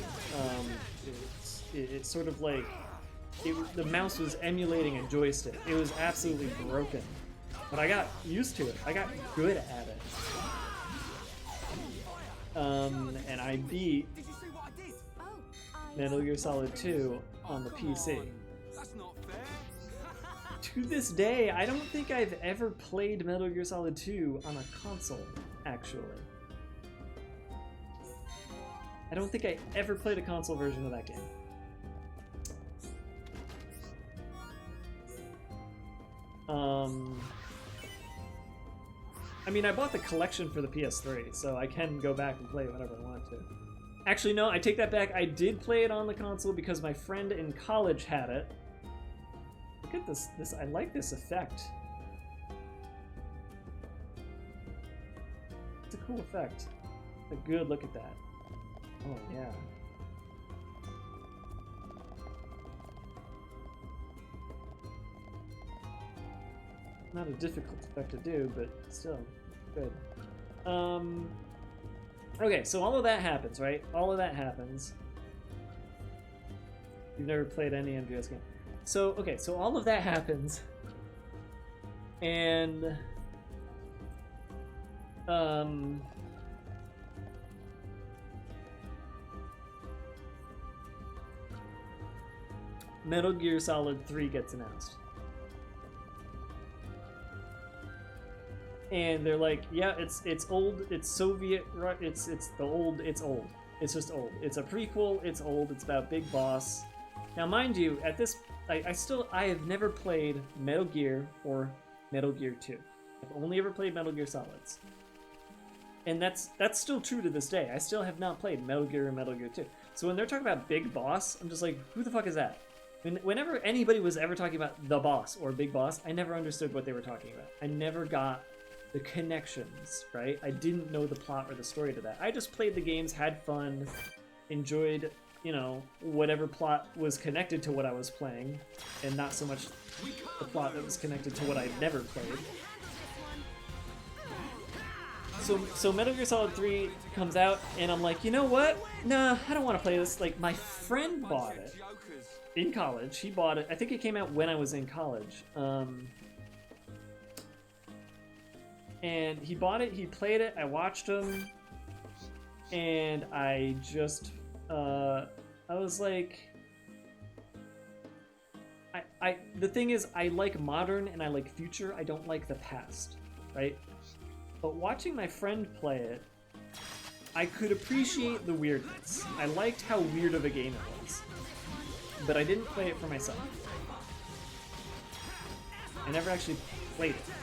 It's sort of like the mouse was emulating a joystick. It was absolutely broken. But I got used to it. I got good at it. And I beat Metal Gear Solid 2 on the PC. That's not fair. To this day, I don't think I've ever played Metal Gear Solid 2 on a console, actually. I don't think I ever played a console version of that game. I mean, I bought the collection for the PS3, so I can go back and play it whenever I want to. Actually, no, I take that back. I did play it on the console because my friend in college had it. Look at this. I like this effect. cool effect. A good look at that. Oh yeah. Not a difficult effect to do, but still good. Okay, so all of that happens, right? All of that happens. You've never played any MGS game. So, okay, so all of that happens. And Metal Gear Solid 3 gets announced. And they're like, yeah, it's old, it's Soviet, it's old, it's just old. It's a prequel, it's old, it's about Big Boss. Now, mind you, at this, I have never played Metal Gear or Metal Gear 2. I've only ever played Metal Gear Solids. And that's still true to this day. I still have not played Metal Gear or Metal Gear 2. So when they're talking about Big Boss, I'm just like, who the fuck is that? Whenever anybody was ever talking about the boss or Big Boss, I never understood what they were talking about. I never got the connections, right? I didn't know the plot or the story to that. I just played the games, had fun, enjoyed, you know, whatever plot was connected to what I was playing, and not so much the plot that was connected to what I'd never played. So Metal Gear Solid 3 comes out, and I'm like, you know what? Nah, I don't want to play this. Like, my friend bought it in college. He bought it. I think it came out when I was in college. And he bought it, he played it, I watched him, and I just, I was like, the thing is, I like modern and I like future, I don't like the past, right? But watching my friend play it, I could appreciate the weirdness. I liked how weird of a game it was, but I didn't play it for myself. I never actually played it.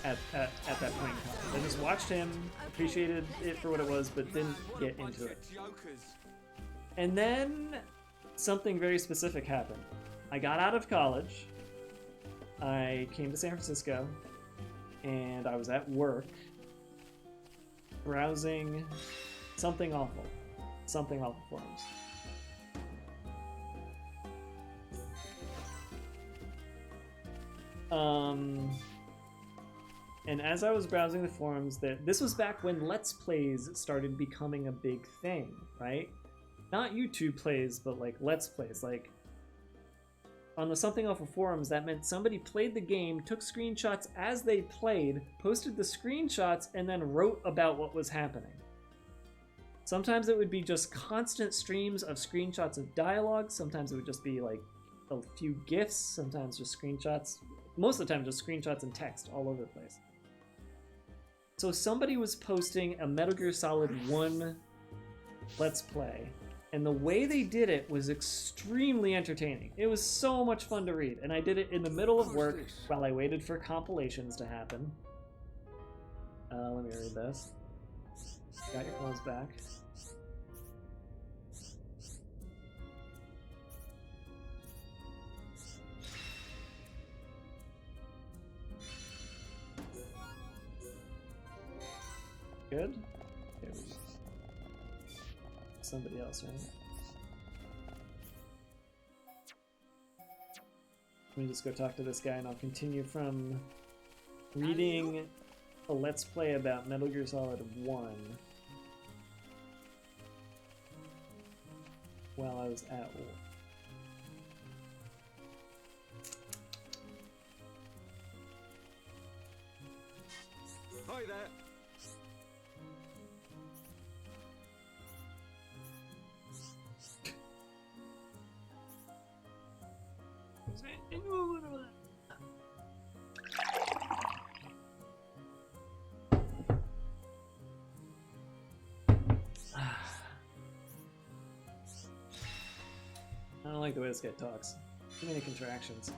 At that point in time. I just watched him, appreciated it for what it was, but didn't get into it. And then something very specific happened. I got out of college, I came to San Francisco, and I was at work browsing something awful forums. And as I was browsing the forums, this was back when Let's Plays started becoming a big thing, right? Not YouTube plays, but like Let's Plays. Like, on the Something Awful forums, that meant somebody played the game, took screenshots as they played, posted the screenshots, and then wrote about what was happening. Sometimes it would be just constant streams of screenshots of dialogue, sometimes it would just be like a few GIFs, sometimes just screenshots. Most of the time just screenshots and text all over the place. So somebody was posting a Metal Gear Solid 1 Let's Play, and the way they did it was extremely entertaining. It was so much fun to read, and I did it in the middle of work while I waited for compilations to happen. Let me read this. Got your clothes back. Good. Okay. Somebody else, right? Let me just go talk to this guy and I'll continue from reading a Let's Play about Metal Gear Solid 1 while I was at work. Hi there. I don't like the way this guy talks. Too many contractions.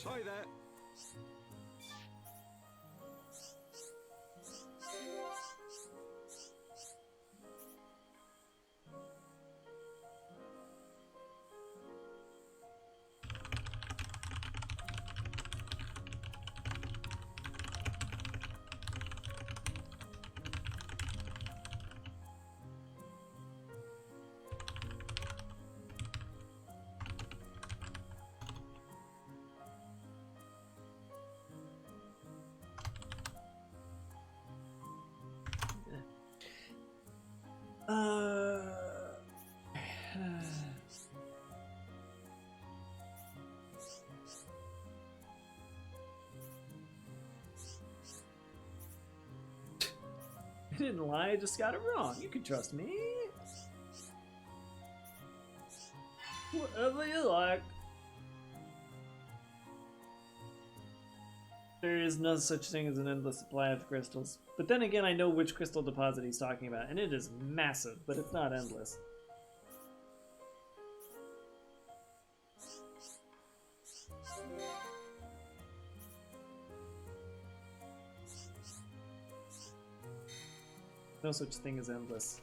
Hi there. I didn't lie, I just got it wrong. You can trust me. Whatever you like. There is no such thing as an endless supply of crystals. But then again, I know which crystal deposit he's talking about, and it is massive, but it's not endless. No such thing as endless.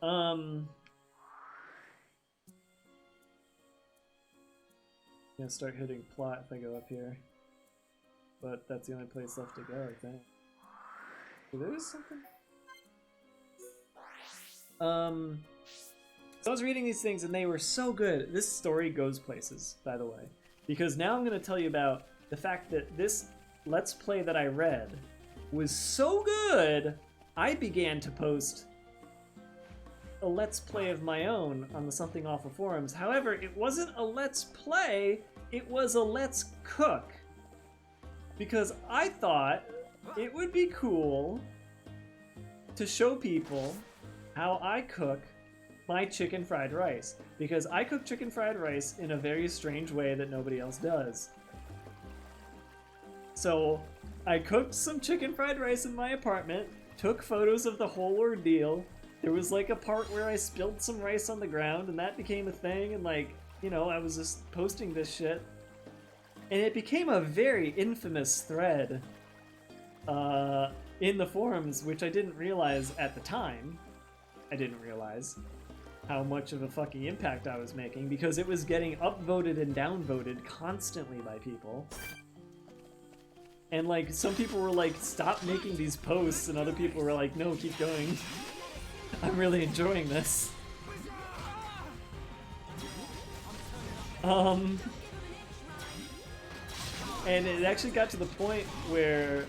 Gonna start hitting plot if I go up here. But that's the only place left to go, I think. So there is something? So I was reading these things and they were so good. This story goes places, by the way. Because now I'm gonna tell you about the fact that this Let's Play that I read was so good, I began to post a Let's Play of my own on the Something Awful forums. However, it wasn't a Let's Play, it was a Let's Cook. Because I thought it would be cool to show people how I cook my chicken fried rice. Because I cook chicken fried rice in a very strange way that nobody else does. So I cooked some chicken fried rice in my apartment, took photos of the whole ordeal. There was like a part where I spilled some rice on the ground and that became a thing, and like, you know, I was just posting this shit. And it became a very infamous thread in the forums, which I didn't realize at the time. I didn't realize how much of a fucking impact I was making because it was getting upvoted and downvoted constantly by people. And like, some people were like, stop making these posts, and other people were like, no, keep going. I'm really enjoying this. And it actually got to the point where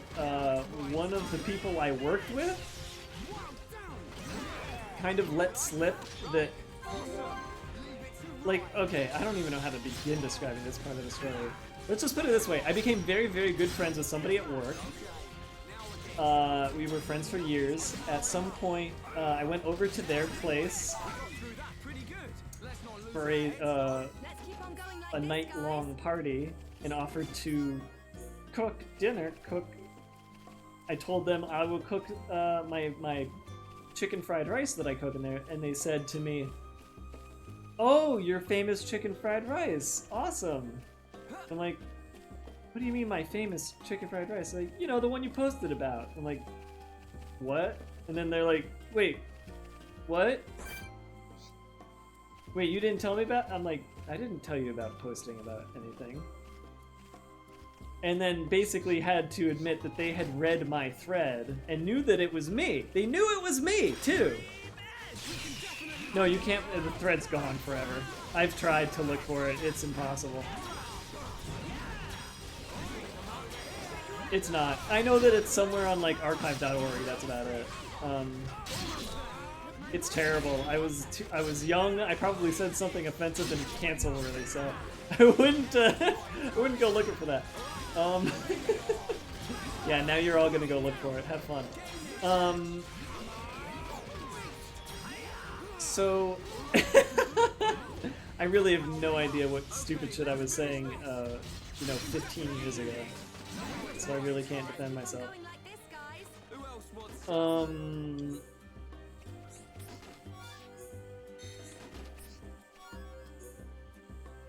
one of the people I worked with kind of let slip that, like, okay, I don't even know how to begin describing this part of the story. Let's just put it this way. I became very, very good friends with somebody at work. We were friends for years. At some point, I went over to their place for a night-long party and offered to cook dinner. I told them I would cook my chicken fried rice that I cook in there, and they said to me, "Oh, your famous chicken fried rice! Awesome!" I'm like, "What do you mean my famous chicken fried rice?" Like, you know, the one you posted about. I'm like, "What?" And then they're like, "Wait, what? Wait, you didn't tell me about?" I'm like, "I didn't tell you about posting about anything." And then basically had to admit that they had read my thread and knew that it was me. They knew it was me, too. No, you can't. The thread's gone forever. I've tried to look for it. It's impossible. It's not. I know that it's somewhere on like archive.org. That's about it. It's terrible. I was young. I probably said something offensive and cancel worthy, so I wouldn't go looking for that. Yeah, now you're all gonna go look for it. Have fun. So I really have no idea what stupid shit I was saying, 15 years ago. So I really can't defend myself.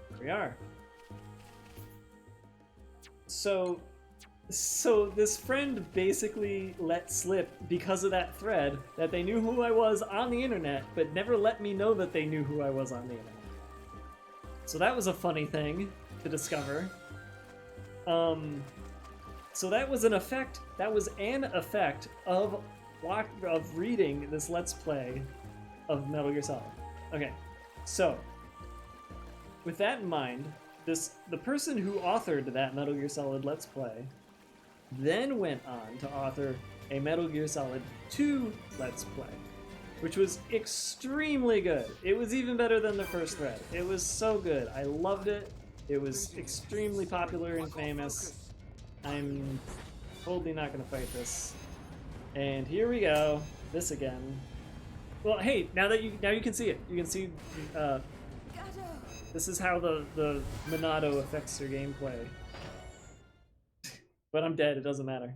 Here we are. So this friend basically let slip because of that thread that they knew who I was on the internet, but never let me know that they knew who I was on the internet. So that was a funny thing to discover. So that was an effect. That was an effect of reading this Let's Play of Metal Gear Solid. Okay, so with that in mind, the person who authored that Metal Gear Solid Let's Play then went on to author a Metal Gear Solid 2 Let's Play. which was extremely good. It was even better than the first thread. It was so good. I loved it. It was extremely popular and famous. I'm totally not gonna fight this. And here we go. This again. Well, hey, now you can see it. You can see Gato. this is how the Monado affects your gameplay. But I'm dead, it doesn't matter.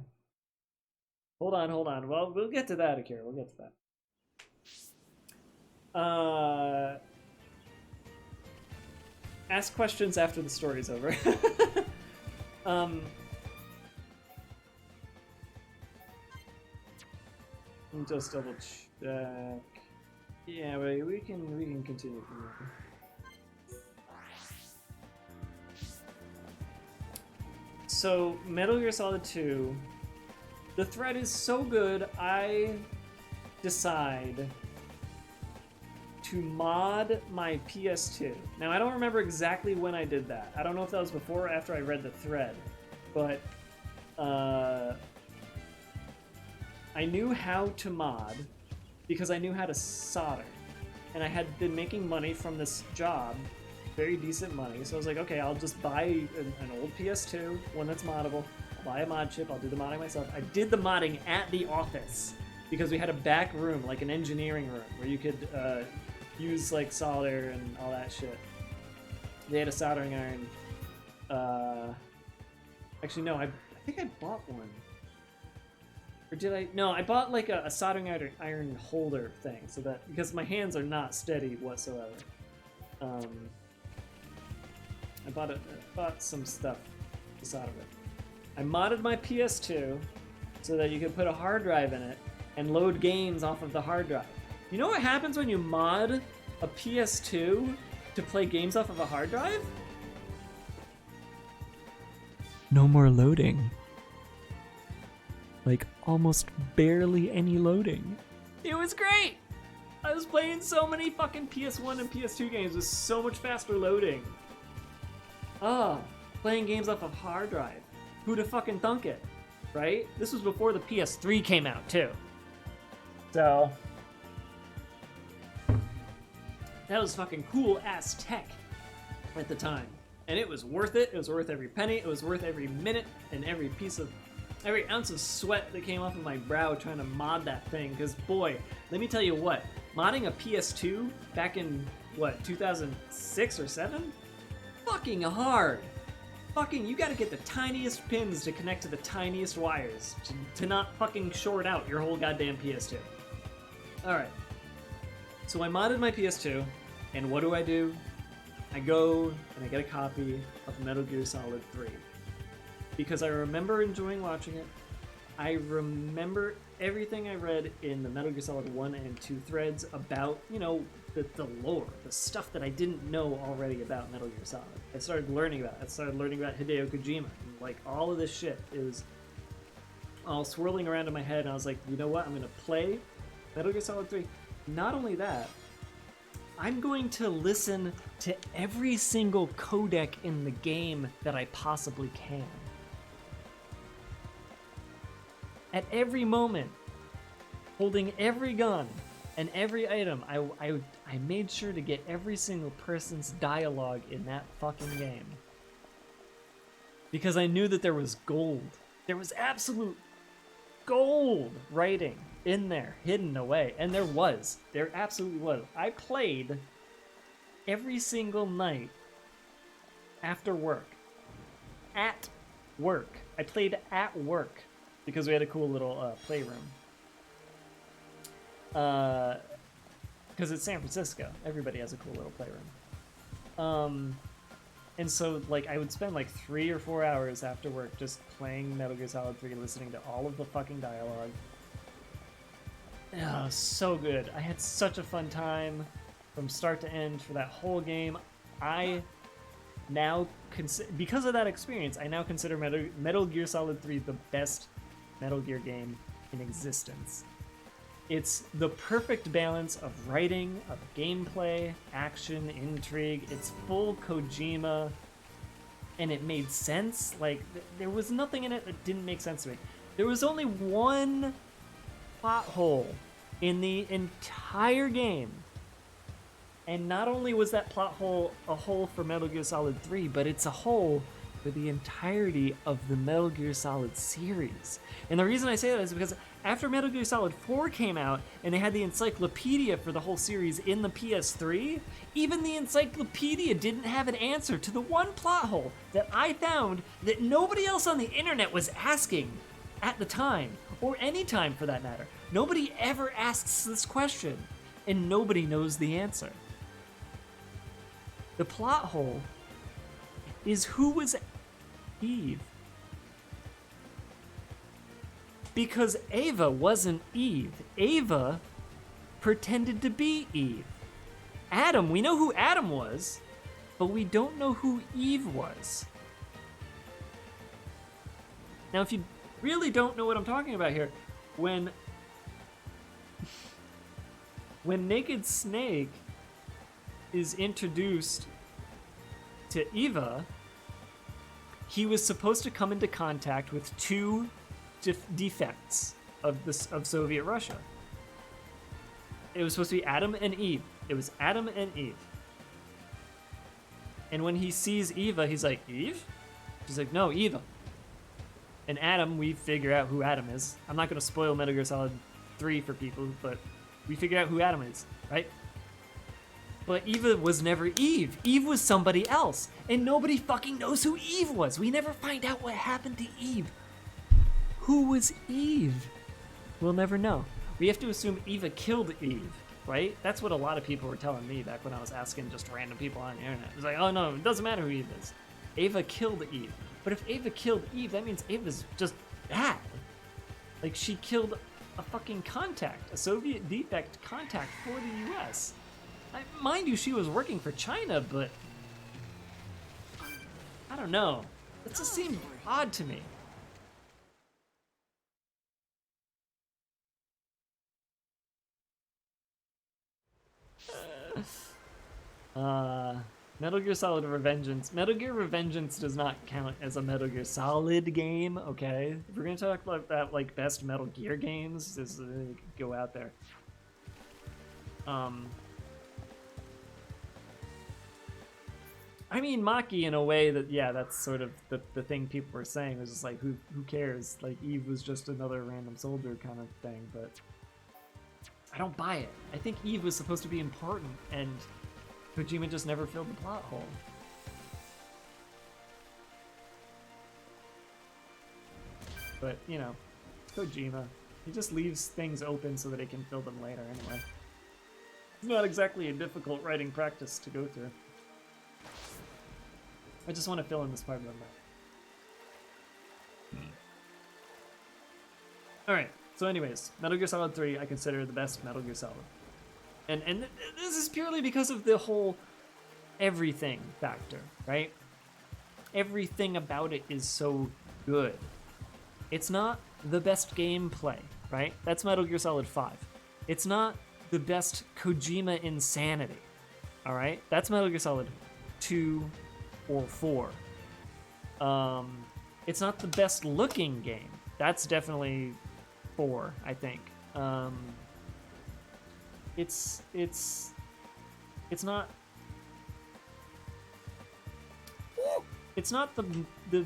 Hold on. Well, we'll get to that, Akira. We'll get to that. Ask questions after the story's over. Let me just double check. Yeah, we can continue from there. So, Metal Gear Solid 2, the thread is so good, I decide to mod my PS2. Now, I don't remember exactly when I did that. I don't know if that was before or after I read the thread, but I knew how to mod because I knew how to solder. And I had been making money from this job, very decent money. So I was like, okay, I'll just buy an old PS2, one that's moddable. I'll buy a mod chip, I'll do the modding myself. I did the modding at the office because we had a back room, like an engineering room, where you could use like solder and all that shit. They had a soldering iron. Actually, no, I think I bought one. Or did I? No, I bought like a soldering iron holder thing, so that because my hands are not steady whatsoever. I bought some stuff to solder it. I modded my PS2 so that you could put a hard drive in it and load games off of the hard drive. You know what happens when you mod a PS2 to play games off of a hard drive? No more loading. Like, almost barely any loading. It was great! I was playing so many fucking PS1 and PS2 games with so much faster loading. Playing games off of hard drive. Who'd have fucking thunk it, right? This was before the PS3 came out, too. So, that was fucking cool-ass tech at the time. And it was worth it. It was worth every penny. It was worth every minute and every ounce of sweat that came off of my brow trying to mod that thing. Because, boy, let me tell you what. Modding a PS2 back in, 2006 or 7? Fucking hard. Fucking, you gotta get the tiniest pins to connect to the tiniest wires to not fucking short out your whole goddamn PS2. Alright. So I modded my PS2, and what do? I go and I get a copy of Metal Gear Solid 3. Because I remember enjoying watching it. I remember everything I read in the Metal Gear Solid 1 and 2 threads about, the lore, the stuff that I didn't know already about Metal Gear Solid. I started learning about Hideo Kojima. And, like, all of this shit is all swirling around in my head, and I was like, you know what? I'm going to play Metal Gear Solid 3. Not only that, I'm going to listen to every single codec in the game that I possibly can. At every moment, holding every gun and every item, I made sure to get every single person's dialogue in that fucking game. Because I knew that there was gold. There was absolute gold writing in there, hidden away. And there was. There absolutely was. I played every single night after work. At work. I played at work because we had a cool little playroom. Because it's San Francisco. Everybody has a cool little playroom. And so, like, I would spend like 3 or 4 hours after work just playing Metal Gear Solid 3, listening to all of the fucking dialogue. Oh, so good. I had such a fun time from start to end for that whole game. I now because of that experience, I now consider Metal Gear Solid 3 the best Metal Gear game in existence. It's the perfect balance of writing, of gameplay, action, intrigue. It's full Kojima, and it made sense. Like, there was nothing in it that didn't make sense to me. There was only one plot hole in the entire game. And not only was that plot hole a hole for Metal Gear Solid 3, but it's a hole for the entirety of the Metal Gear Solid series. And the reason I say that is because after Metal Gear Solid 4 came out and they had the encyclopedia for the whole series in the PS3, even the encyclopedia didn't have an answer to the one plot hole that I found that nobody else on the internet was asking at the time, or any time for that matter. Nobody ever asks this question, and nobody knows the answer. The plot hole is who was Eve. Because Ava wasn't Eve. Ava pretended to be Eve. Adam, we know who Adam was, but we don't know who Eve was. Now, if you really don't know what I'm talking about here, when Naked Snake is introduced to Eva, he was supposed to come into contact with two defects of Soviet Russia. It was supposed to be Adam and Eve. It was Adam and Eve. And when he sees Eva, he's like, Eve? She's like, no, Eva. And Adam, we figure out who Adam is. I'm not going to spoil Metal Gear Solid 3 for people, but we figure out who Adam is, right? But Eva was never Eve. Eve was somebody else. And nobody fucking knows who Eve was. We never find out what happened to Eve. Who was Eve? We'll never know. We have to assume Eva killed Eve, right? That's what a lot of people were telling me back when I was asking just random people on the internet. It was like, oh no, it doesn't matter who Eve is. Ava killed Eve. But if Ava killed Eve, that means Ava's just bad. Like, she killed a fucking contact, a Soviet defect contact for the US. Mind you, she was working for China, but I don't know. It just seemed odd to me. Metal Gear Solid Revengeance. Metal Gear Revengeance does not count as a Metal Gear Solid game, okay? If we're gonna talk about that, like, best Metal Gear games, just go out there. I mean, Maki in a way that, yeah, that's sort of the thing people were saying, was just like, who cares? Like, Eve was just another random soldier kind of thing, but I don't buy it. I think Eve was supposed to be important, and Kojima just never filled the plot hole. But, you know, Kojima. He just leaves things open so that he can fill them later anyway. It's not exactly a difficult writing practice to go through. I just want to fill in this part of the map. Alright, so anyways, Metal Gear Solid 3 I consider the best Metal Gear Solid. And this is purely because of the whole everything factor, right? Everything about it is so good. It's not the best gameplay, right? That's Metal Gear Solid 5. It's not the best Kojima insanity, all right? That's Metal Gear Solid 2 or 4. It's not the best looking game. That's definitely 4, I think. It's not the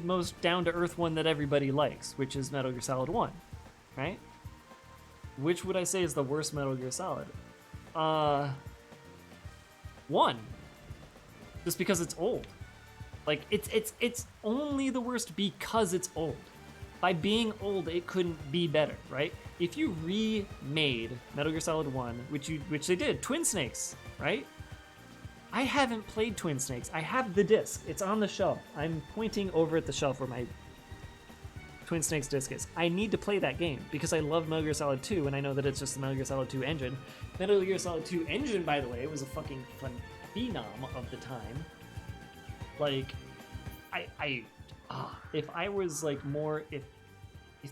most down-to-earth one that everybody likes, which is Metal Gear Solid 1, right? Which would I say is the worst Metal Gear Solid? 1. Just because it's old. Like, it's only the worst because it's old. By being old, it couldn't be better, right? If you remade Metal Gear Solid 1, which they did, Twin Snakes, right? I haven't played Twin Snakes. I have the disc. It's on the shelf. I'm pointing over at the shelf where my Twin Snakes disc is. I need to play that game because I love Metal Gear Solid 2, and I know that it's just the Metal Gear Solid 2 engine. Metal Gear Solid 2 engine, by the way, was a fucking phenom of the time. Like, if I was like more, if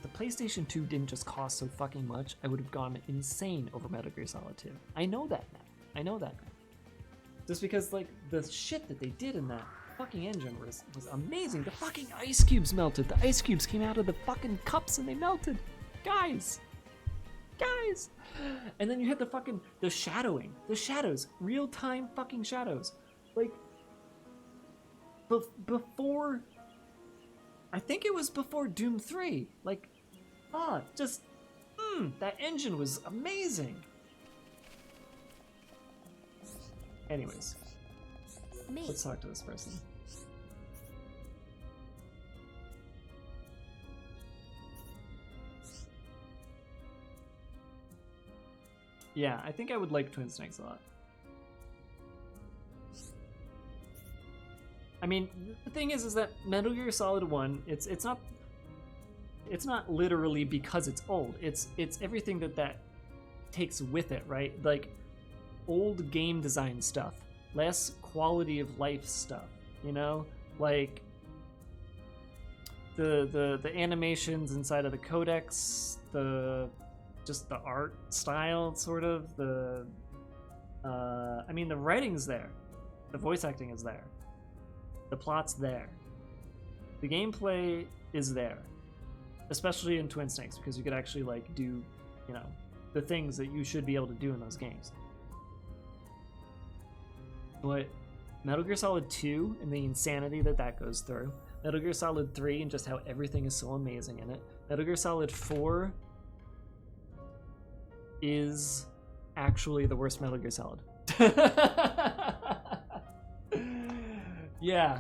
the PlayStation 2 didn't just cost so fucking much, I would have gone insane over Metal Gear Solid 2. I know that now. I know that now. Just because, like, the shit that they did in that fucking engine was amazing. The fucking ice cubes melted. The ice cubes came out of the fucking cups and they melted. Guys, guys. And then you hit the shadowing, the shadows, real-time fucking shadows. Like, before, I think it was before Doom 3. Like, that engine was amazing. Anyways, Me. let's talk to this person. Yeah, I think I would like Twin Snakes a lot. I mean, the thing is that Metal Gear Solid 1, it's not literally because it's old. It's everything that takes with it, right? Like old game design stuff, less quality of life stuff, you know? Like the animations inside of the codex, just the art style, sort of, I mean, the writing's there, the voice acting is there, the plot's there, the gameplay is there, especially in Twin Snakes, because you could actually like do, you know, the things that you should be able to do in those games. But Metal Gear Solid 2 and the insanity that goes through, Metal Gear Solid 3 and just how everything is so amazing in it, Metal Gear Solid 4 is actually the worst Metal Gear Solid. Yeah,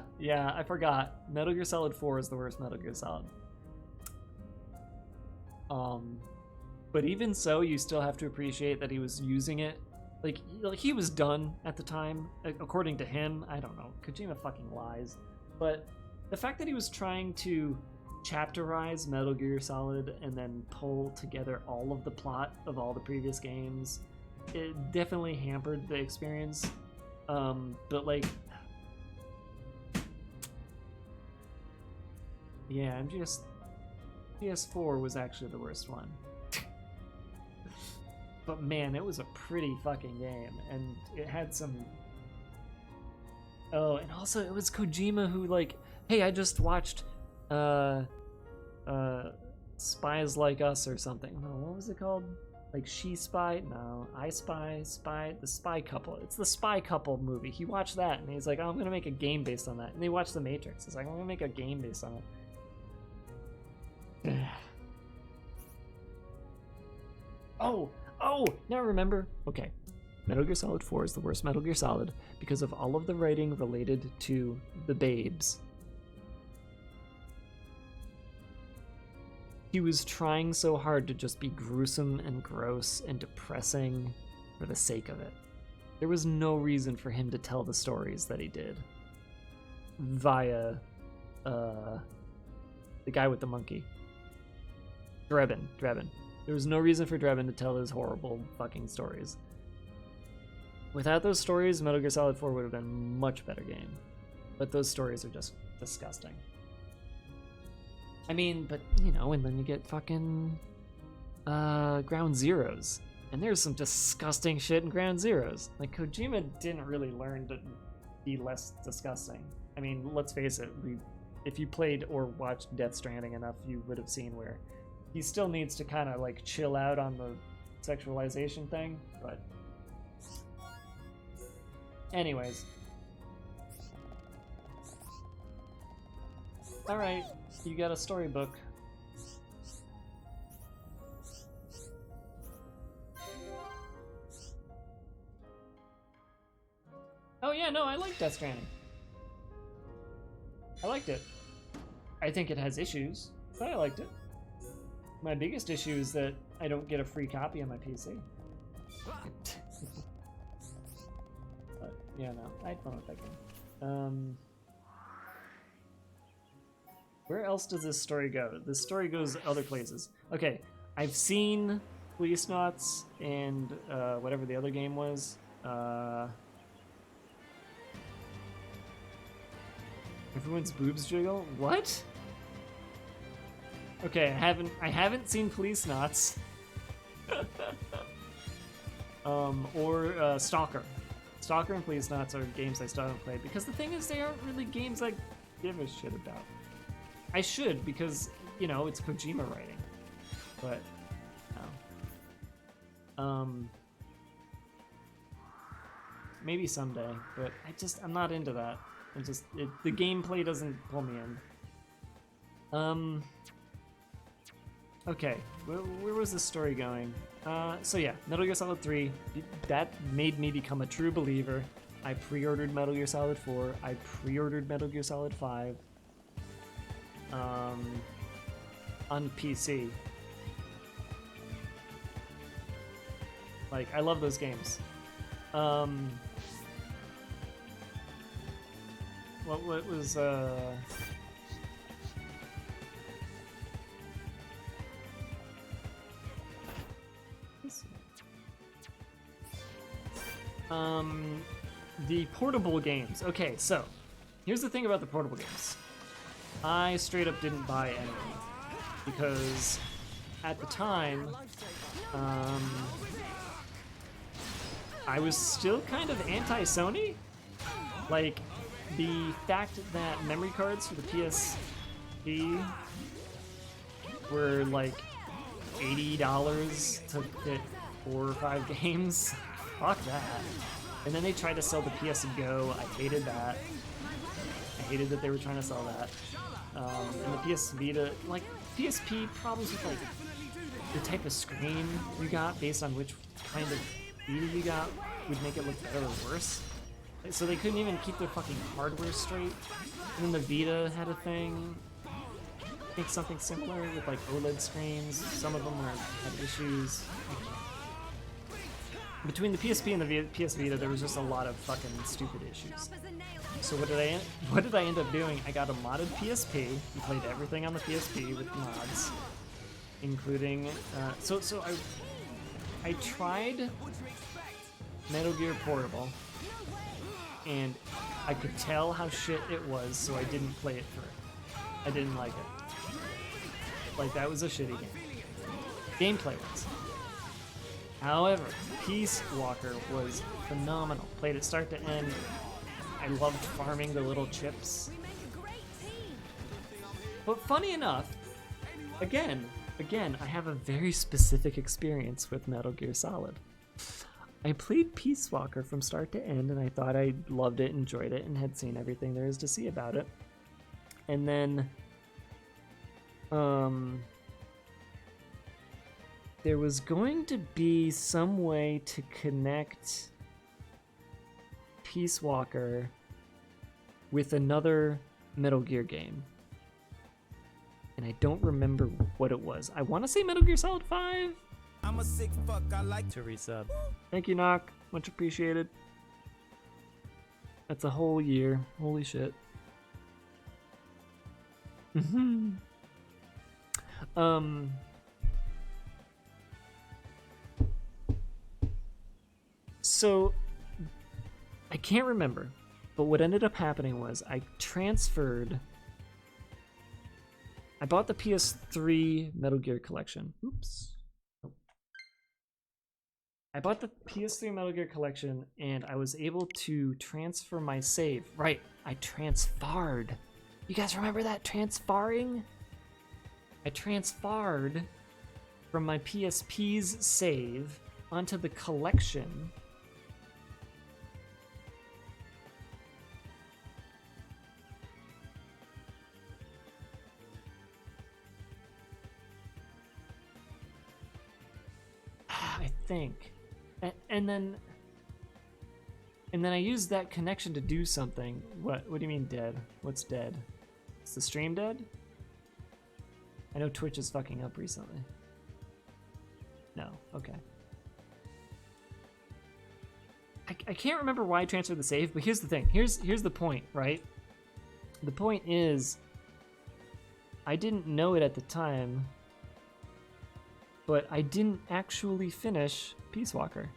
I forgot. Metal Gear Solid 4 is the worst Metal Gear Solid. But even so, you still have to appreciate that he was using it. Like he was done at the time, according to him. I don't know. Kojima fucking lies. But the fact that he was trying to chapterize Metal Gear Solid and then pull together all of the plot of all the previous games, it definitely hampered the experience. But like, yeah, PS4 was actually the worst one. But man, it was a pretty fucking game, and it had some... Oh, and also it was Kojima who, like, hey, I just watched Spies Like Us or something. No, what was it called? Like She Spy? No, I Spy, The Spy Couple. It's the Spy Couple movie. He watched that, and he's like, oh, I'm gonna make a game based on that. And he watched The Matrix. He's like, I'm gonna make a game based on it. Oh, now I remember. Okay, Metal Gear Solid 4 is the worst Metal Gear Solid because of all of the writing related to the babes. He was trying so hard to just be gruesome and gross and depressing for the sake of it. There was no reason for him to tell the stories that he did via the guy with the monkey. Drebin. There was no reason for Drebin to tell those horrible fucking stories. Without those stories, Metal Gear Solid 4 would have been a much better game. But those stories are just disgusting. I mean, but, you know, and then you get fucking Ground Zeroes. And there's some disgusting shit in Ground Zeroes. Like, Kojima didn't really learn to be less disgusting. I mean, let's face it, if you played or watched Death Stranding enough, you would have seen where he still needs to kind of like chill out on the sexualization thing, but anyways. All right, you got a storybook. Oh yeah, no, I like Death Stranding. I liked it. I think it has issues, but I liked it. My biggest issue is that I don't get a free copy on my PC. But yeah, no, I had fun with that game. Where else does this story go? This story goes other places. Okay, I've seen Police Knots and whatever the other game was. Everyone's boobs jiggle? What? Okay, I haven't seen Police Knots. Or Stalker. Stalker and Police Knots are games I still haven't played, because the thing is, they aren't really games I give a shit about. I should, because, you know, it's Kojima writing. But, no. Maybe someday, but I'm not into that. The gameplay doesn't pull me in. Okay, where was this story going? So yeah, Metal Gear Solid 3, that made me become a true believer. I pre-ordered Metal Gear Solid 4, I pre-ordered Metal Gear Solid 5, on PC. Like, I love those games. What was, the portable games. Okay, so here's the thing about the portable games. I straight up didn't buy any because at the time, I was still kind of anti-Sony. Like, the fact that memory cards for the PSP were like $80 to fit 4 or 5 games. Fuck that. And then they tried to sell the PS Go. I hated that. I hated that they were trying to sell that. And the PS Vita, like, PSP problems with like the type of screen you got based on which kind of Vita you got would make it look better or worse. So they couldn't even keep their fucking hardware straight. And then the Vita had a thing. I think something similar with like OLED screens. Some of them had issues. Between the PSP and the PS Vita, there was just a lot of fucking stupid issues. So what did I end up doing? I got a modded PSP and played everything on the PSP with mods, including so I tried Metal Gear Portable, and I could tell how shit it was, so I didn't play it through. I didn't like it. Like, that was a shitty game. Gameplay-wise. However, Peace Walker was phenomenal. Played it start to end. I loved farming the little chips. We make a great team. But funny enough, again, I have a very specific experience with Metal Gear Solid. I played Peace Walker from start to end, and I thought I loved it, enjoyed it, and had seen everything there is to see about it. And then, there was going to be some way to connect Peace Walker with another Metal Gear game. And I don't remember what it was. I want to say Metal Gear Solid 5? I'm a sick fuck, I like To resub. Thank you, Knock. Much appreciated. That's a whole year. Holy shit. So, I can't remember, but what ended up happening was I bought the PS3 Metal Gear Collection. Oops. I bought the PS3 Metal Gear Collection, and I was able to transfer my save. Right, I transfarred. You guys remember that? Transfarring? I transfarred from my PSP's save onto the collection. I think. And then I used that connection to do something. What do you mean dead? What's dead? Is the stream dead? I know Twitch is fucking up recently. No, okay. I can't remember why I transferred the save, but here's the thing. Here's the point, right? The point is, I didn't know it at the time, but I didn't actually finish Peace Walker.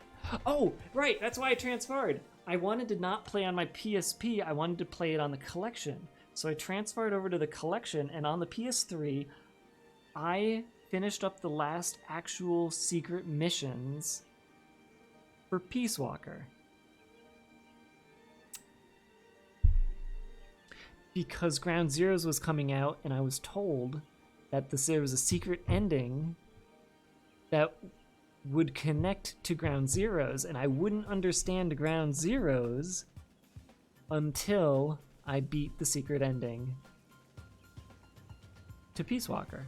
Oh, right, that's why I transferred. I wanted to not play on my PSP, I wanted to play it on the collection. So I transferred over to the collection, and on the PS3, I finished up the last actual secret missions for Peace Walker. Because Ground Zeroes was coming out, and I was told that there was a secret ending that would connect to Ground Zeroes, and I wouldn't understand Ground Zeroes until I beat the secret ending to Peace Walker.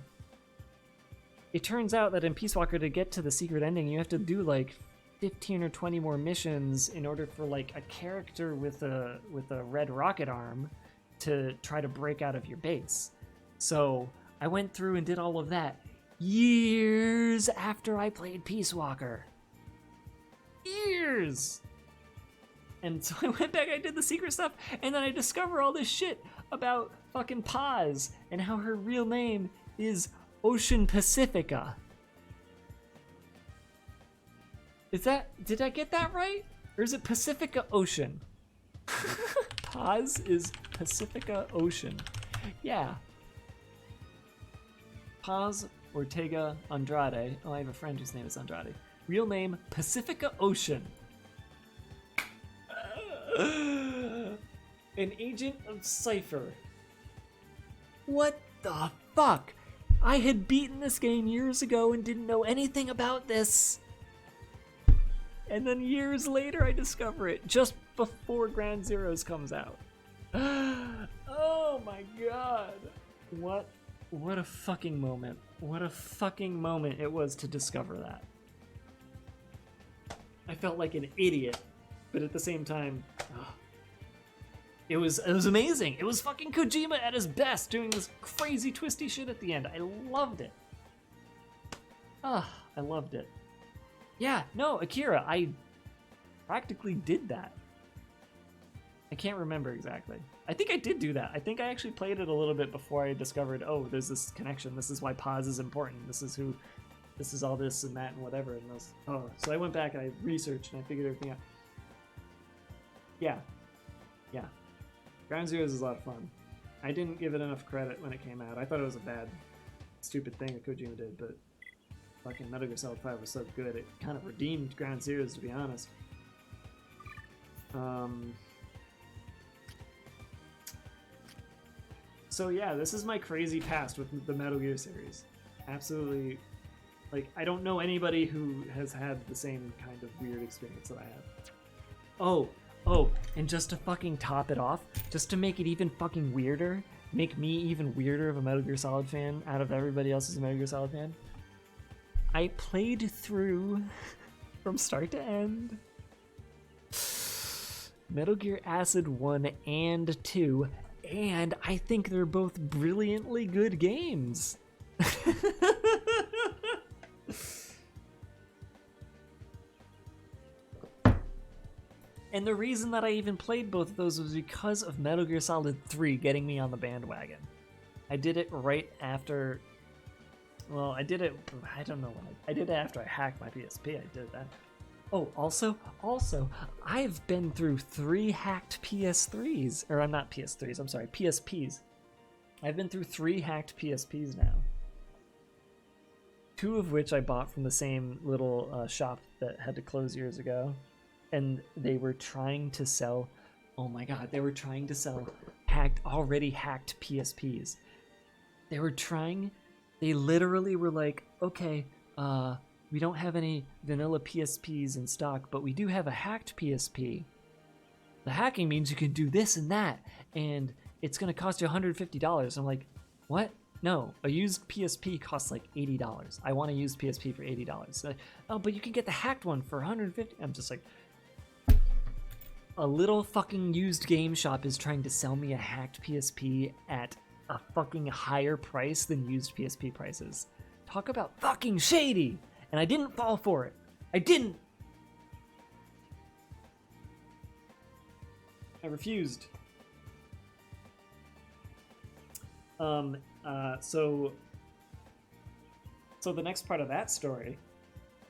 It turns out that in Peace Walker, to get to the secret ending, you have to do like 15 or 20 more missions in order for like a character with a red rocket arm to try to break out of your base. So I went through and did all of that years after I played Peace Walker. Years! And so I went back, I did the secret stuff, and then I discover all this shit about fucking Paz and how her real name is Ocean Pacifica. Did I get that right? Or is it Pacifica Ocean? Paz is Pacifica Ocean. Yeah. Paz Ortega Andrade. Oh, I have a friend whose name is Andrade. Real name, Pacifica Ocean. An agent of Cypher. What the fuck? I had beaten this game years ago and didn't know anything about this. And then years later I discover it, just before Ground Zeroes comes out. Oh my god. What a fucking moment. What a fucking moment it was to discover that. I felt like an idiot, but at the same time, it was amazing. It was fucking Kojima at his best, doing this crazy twisty shit at the end. I loved it. I loved it. Yeah, no, Akira, I practically did that. I can't remember exactly. I think I did do that. I think I actually played it a little bit before I discovered, oh, there's this connection. This is why Paz is important. This is all this and that and whatever. And so I went back and I researched and I figured everything out. Yeah. Ground Zeroes is a lot of fun. I didn't give it enough credit when it came out. I thought it was a bad, stupid thing that Kojima did, but fucking Metal Gear Solid 5 was so good, it kind of redeemed Ground Zeroes, to be honest. So yeah, this is my crazy past with the Metal Gear series. Absolutely, like, I don't know anybody who has had the same kind of weird experience that I have. Oh, and just to fucking top it off, just to make it even fucking weirder, make me even weirder of a Metal Gear Solid fan out of everybody else who's a Metal Gear Solid fan, I played through, from start to end, Metal Gear Acid 1 and 2, and I think they're both brilliantly good games. And the reason that I even played both of those was because of Metal Gear Solid 3 getting me on the bandwagon. I did it right after... Well, I did it... I don't know when I did it after I hacked my PSP. I did that. Oh, also, I've been through 3 hacked PS3s. Or, I'm not PS3s, I'm sorry, PSPs. I've been through 3 hacked PSPs now. 2 of which I bought from the same little shop that had to close years ago. And they were trying to sell, oh my god, they were trying to sell already hacked PSPs. They literally were like, okay, we don't have any vanilla PSPs in stock, but we do have a hacked PSP. The hacking means you can do this and that, and it's gonna cost you $150. I'm like, what? No, a used PSP costs like $80. I want a used PSP for $80. Like, oh, but you can get the hacked one for $150. I'm just like, a little fucking used game shop is trying to sell me a hacked PSP at a fucking higher price than used PSP prices. Talk about fucking shady! And I didn't fall for it. I didn't! I refused. So the next part of that story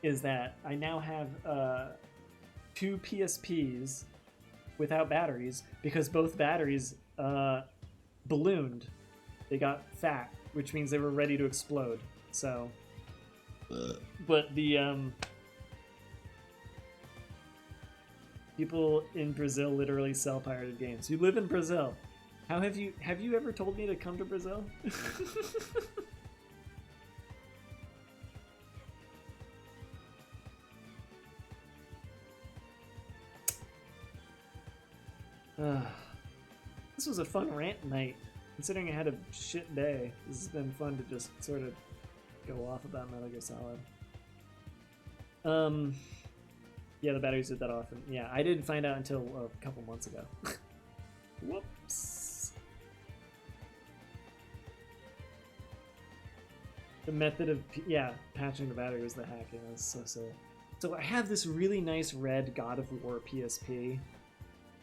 is that I now have 2 PSPs without batteries because both batteries ballooned. They got fat, which means they were ready to explode. So, but the people in Brazil literally sell pirated games. You live in Brazil. Have you ever told me to come to Brazil? This was a fun rant night. Considering I had a shit day, this has been fun to just sort of go off about Metal Gear Solid. Yeah, the batteries did that often. Yeah, I didn't find out until a couple months ago. Whoops. The method of, patching the battery was the hacking. It was so silly. So I have this really nice red God of War PSP.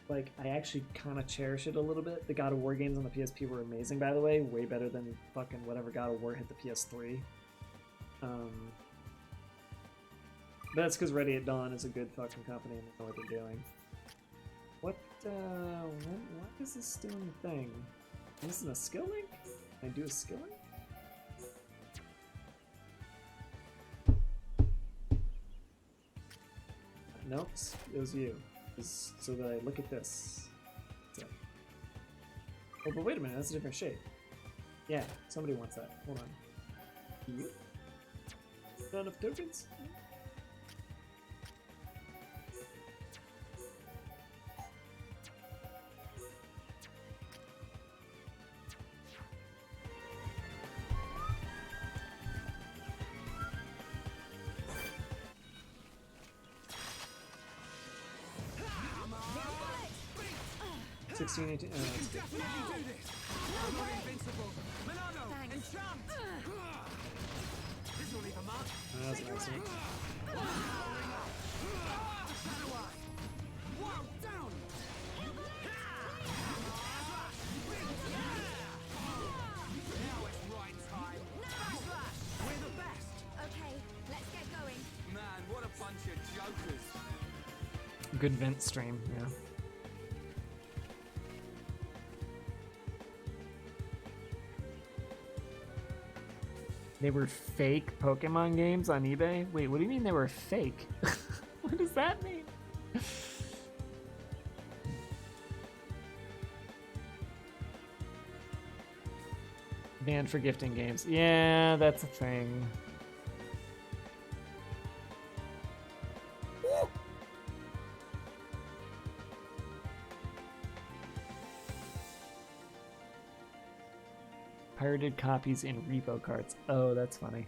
Like, I actually kind of cherish it a little bit. The God of War games on the PSP were amazing, by the way. Way better than fucking whatever God of War hit the PS3. But that's because Ready at Dawn is a good fucking company and they know what they're doing. What is this doing thing? Is this a skill link? Can I do a skill link? Nope, it was you. So that I look at this. Oh, but wait a minute, that's a different shape. Yeah, somebody wants that. Hold on. You? Not enough tokens? Oh, Definitely do this. You're invincible. Milano, enchant. This will leave a mark. that was an accident. Shadow Eye. Wow, down. Now it's right time. Backslash. We're the best. Okay, let's get going. Man, what a bunch of jokers. Good vent stream, yeah. They were fake Pokemon games on eBay? Wait, what do you mean they were fake? What does that mean? Banned for gifting games. Yeah, that's a thing. Pirated copies in repo carts. Oh, that's funny.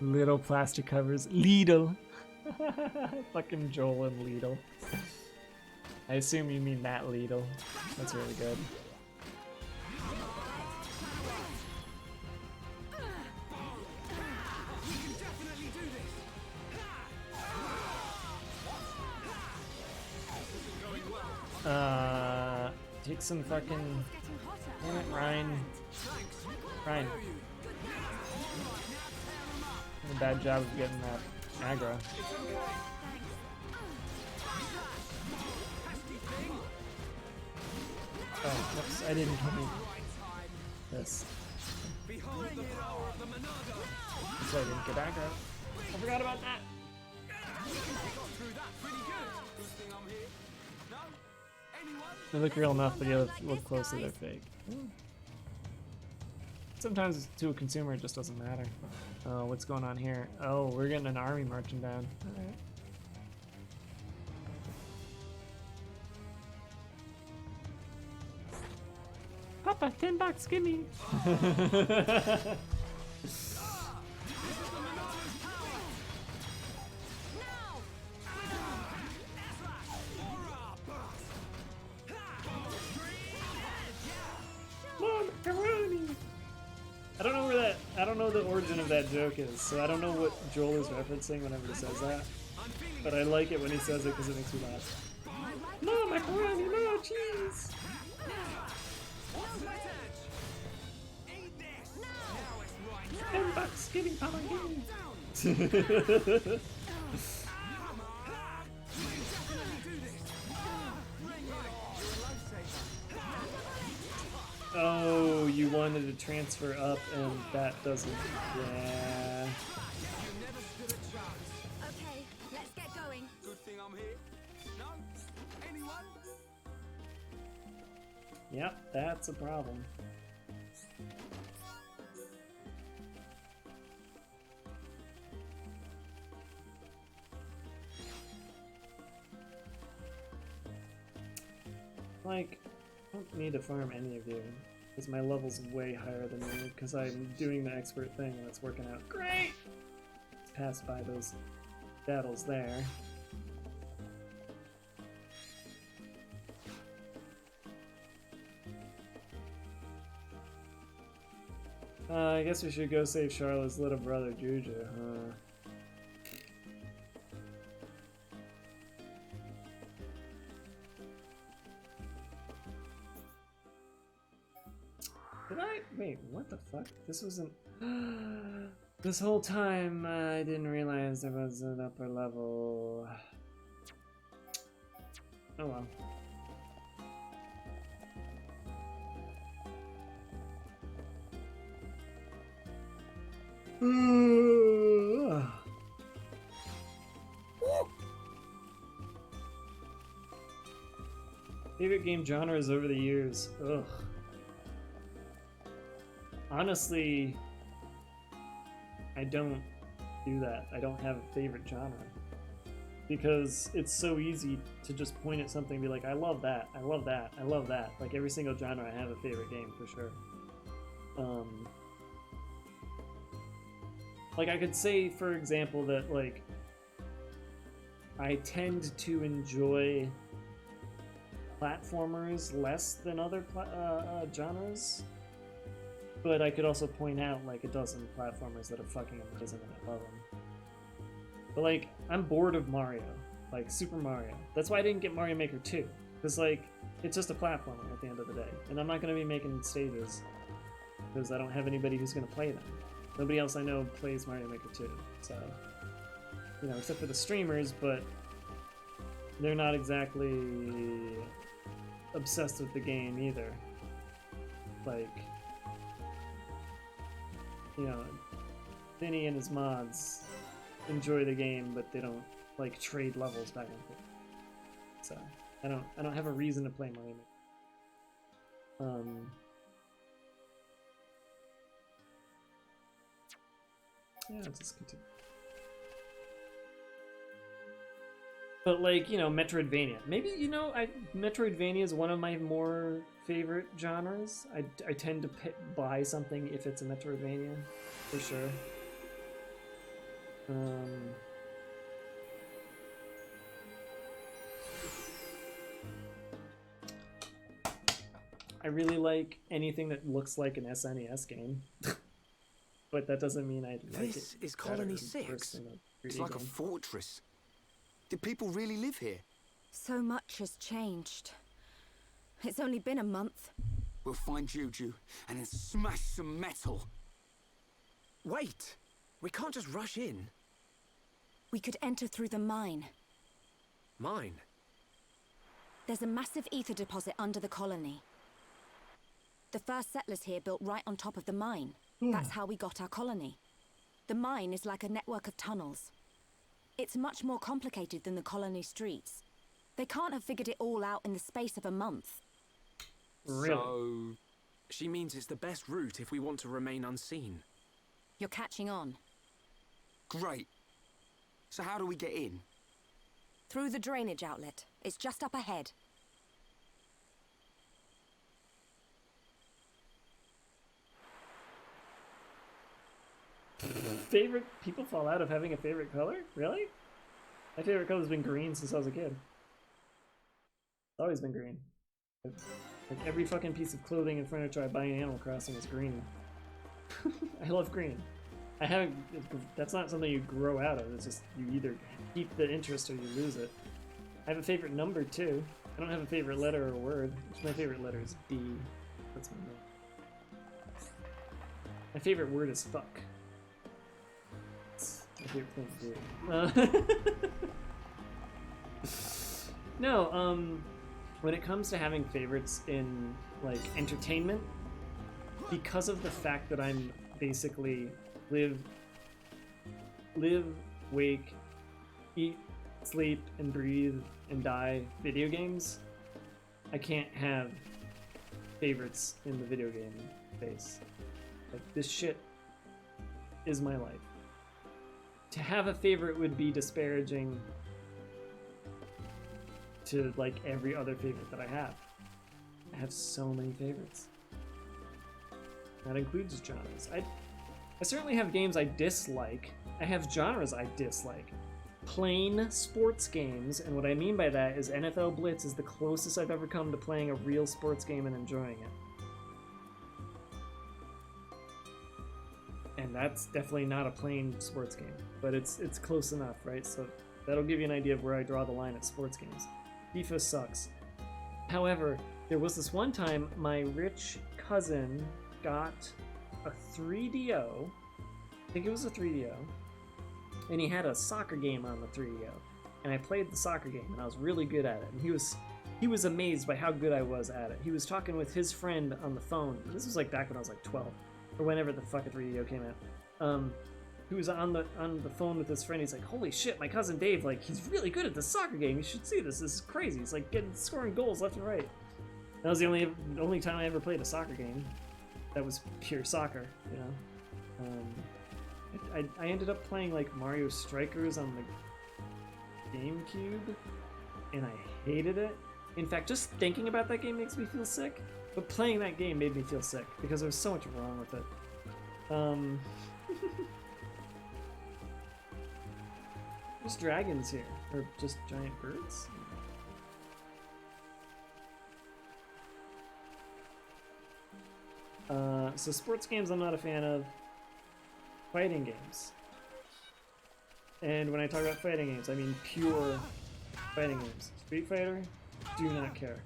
Little plastic covers. Lidl. Fucking Joel and Lidl. I assume you mean that Lidl. That's really good. Take some fucking... Damn it, Ryan. Ryan. Did a bad job of getting that aggro. Oh, whoops, I didn't hit this. So I didn't get aggro. I forgot about that. They look real enough, but you look closely, they're fake. Sometimes to a consumer it just doesn't matter. Oh, what's going on here? Oh, we're getting an army marching down. Alright. Papa, $10, give me! I don't know the origin of that joke is, so I don't know what Joel is referencing whenever he says that. But I like it when he says it because it makes me laugh. No macaroni, no cheese! $10, give me Papa, give me! Oh, you wanted to transfer up and that doesn't... Yeah. Okay, let's get going. Good thing I'm here. No? Anyone? Yep, that's a problem. Like, I don't need to farm any of you, because my level's way higher than you, because I'm doing the expert thing and it's working out great! Let's pass by those battles there. I guess we should go save Charlotte's little brother, Juju, huh? Did I? Wait, what the fuck? This wasn't... This whole time, I didn't realize there was an upper level. Oh well. Favorite game genres over the years. Ugh. Honestly, I don't do that. I don't have a favorite genre. Because it's so easy to just point at something and be like, I love that, I love that, I love that. Like every single genre I have a favorite game for sure. Like I could say, for example, that like I tend to enjoy platformers less than other genres, but I could also point out like a dozen platformers that are fucking amazing and I love them. But like, I'm bored of Mario, like Super Mario. That's why I didn't get Mario Maker 2, because like, it's just a platformer at the end of the day, and I'm not going to be making stages, because I don't have anybody who's going to play them. Nobody else I know plays Mario Maker 2, so, you know, except for the streamers, but they're not exactly obsessed with the game either. Like, you know, Vinny and his mods enjoy the game, but they don't like trade levels back and forth. So I don't have a reason to play Mario Maker. Yeah, I'll just continue. But like, you know, Metroidvania. Maybe, you know, Metroidvania is one of my more favorite genres. I tend to buy something if it's a Metroidvania, for sure. I really like anything that looks like an SNES game. But that doesn't mean I like it. This is Colony 6. It's like a fortress. Did people really live here? So much has changed. It's only been a month. We'll find Juju and then smash some metal. Wait! We can't just rush in. We could enter through the mine. Mine? There's a massive ether deposit under the colony. The first settlers here built right on top of the mine. That's how we got our colony. The mine is like a network of tunnels. It's much more complicated than the colony streets. They can't have figured it all out in the space of a month. Really? So, she means it's the best route if we want to remain unseen. You're catching on. Great. So how do we get in? Through the drainage outlet. It's just up ahead. Favorite? People fall out of having a favorite color? Really? My favorite color's been green since I was a kid. It's always been green. Like every fucking piece of clothing and furniture I buy in Animal Crossing is green. I love green. I haven't. That's not something you grow out of. It's just you either keep the interest or you lose it. I have a favorite number too. I don't have a favorite letter or word. My favorite letter is D. That's my name. My favorite word is fuck. It's my favorite thing to do. No, when it comes to having favorites in like entertainment, because of the fact that I'm basically live, wake, eat, sleep, and breathe and die video games, I can't have favorites in the video game space. Like, this shit is my life. To have a favorite would be disparaging to like every other favorite that I have. I have so many favorites. That includes genres. I certainly have games I dislike. I have genres I dislike. Plain sports games, and what I mean by that is NFL Blitz is the closest I've ever come to playing a real sports game and enjoying it. And that's definitely not a plain sports game, but it's close enough, right? So that'll give you an idea of where I draw the line at sports games. FIFA sucks. However, there was this one time my rich cousin got a 3DO, I think it was a 3DO, and he had a soccer game on the 3DO, and I played the soccer game, and I was really good at it, and he was amazed by how good I was at it. He was talking with his friend on the phone. This was like back when I was like 12, or whenever the fuck a 3DO came out. He was on the phone with his friend. He's like, "Holy shit, my cousin Dave, like, he's really good at the soccer game. You should see this. This is crazy. He's like scoring goals left and right." That was the only time I ever played a soccer game. That was pure soccer, you know. I ended up playing like Mario Strikers on the GameCube, and I hated it. In fact, just thinking about that game makes me feel sick. But playing that game made me feel sick because there was so much wrong with it. There's dragons here, or just giant birds. So sports games I'm not a fan of. Fighting games. And when I talk about fighting games, I mean pure fighting games. Street Fighter, do not care.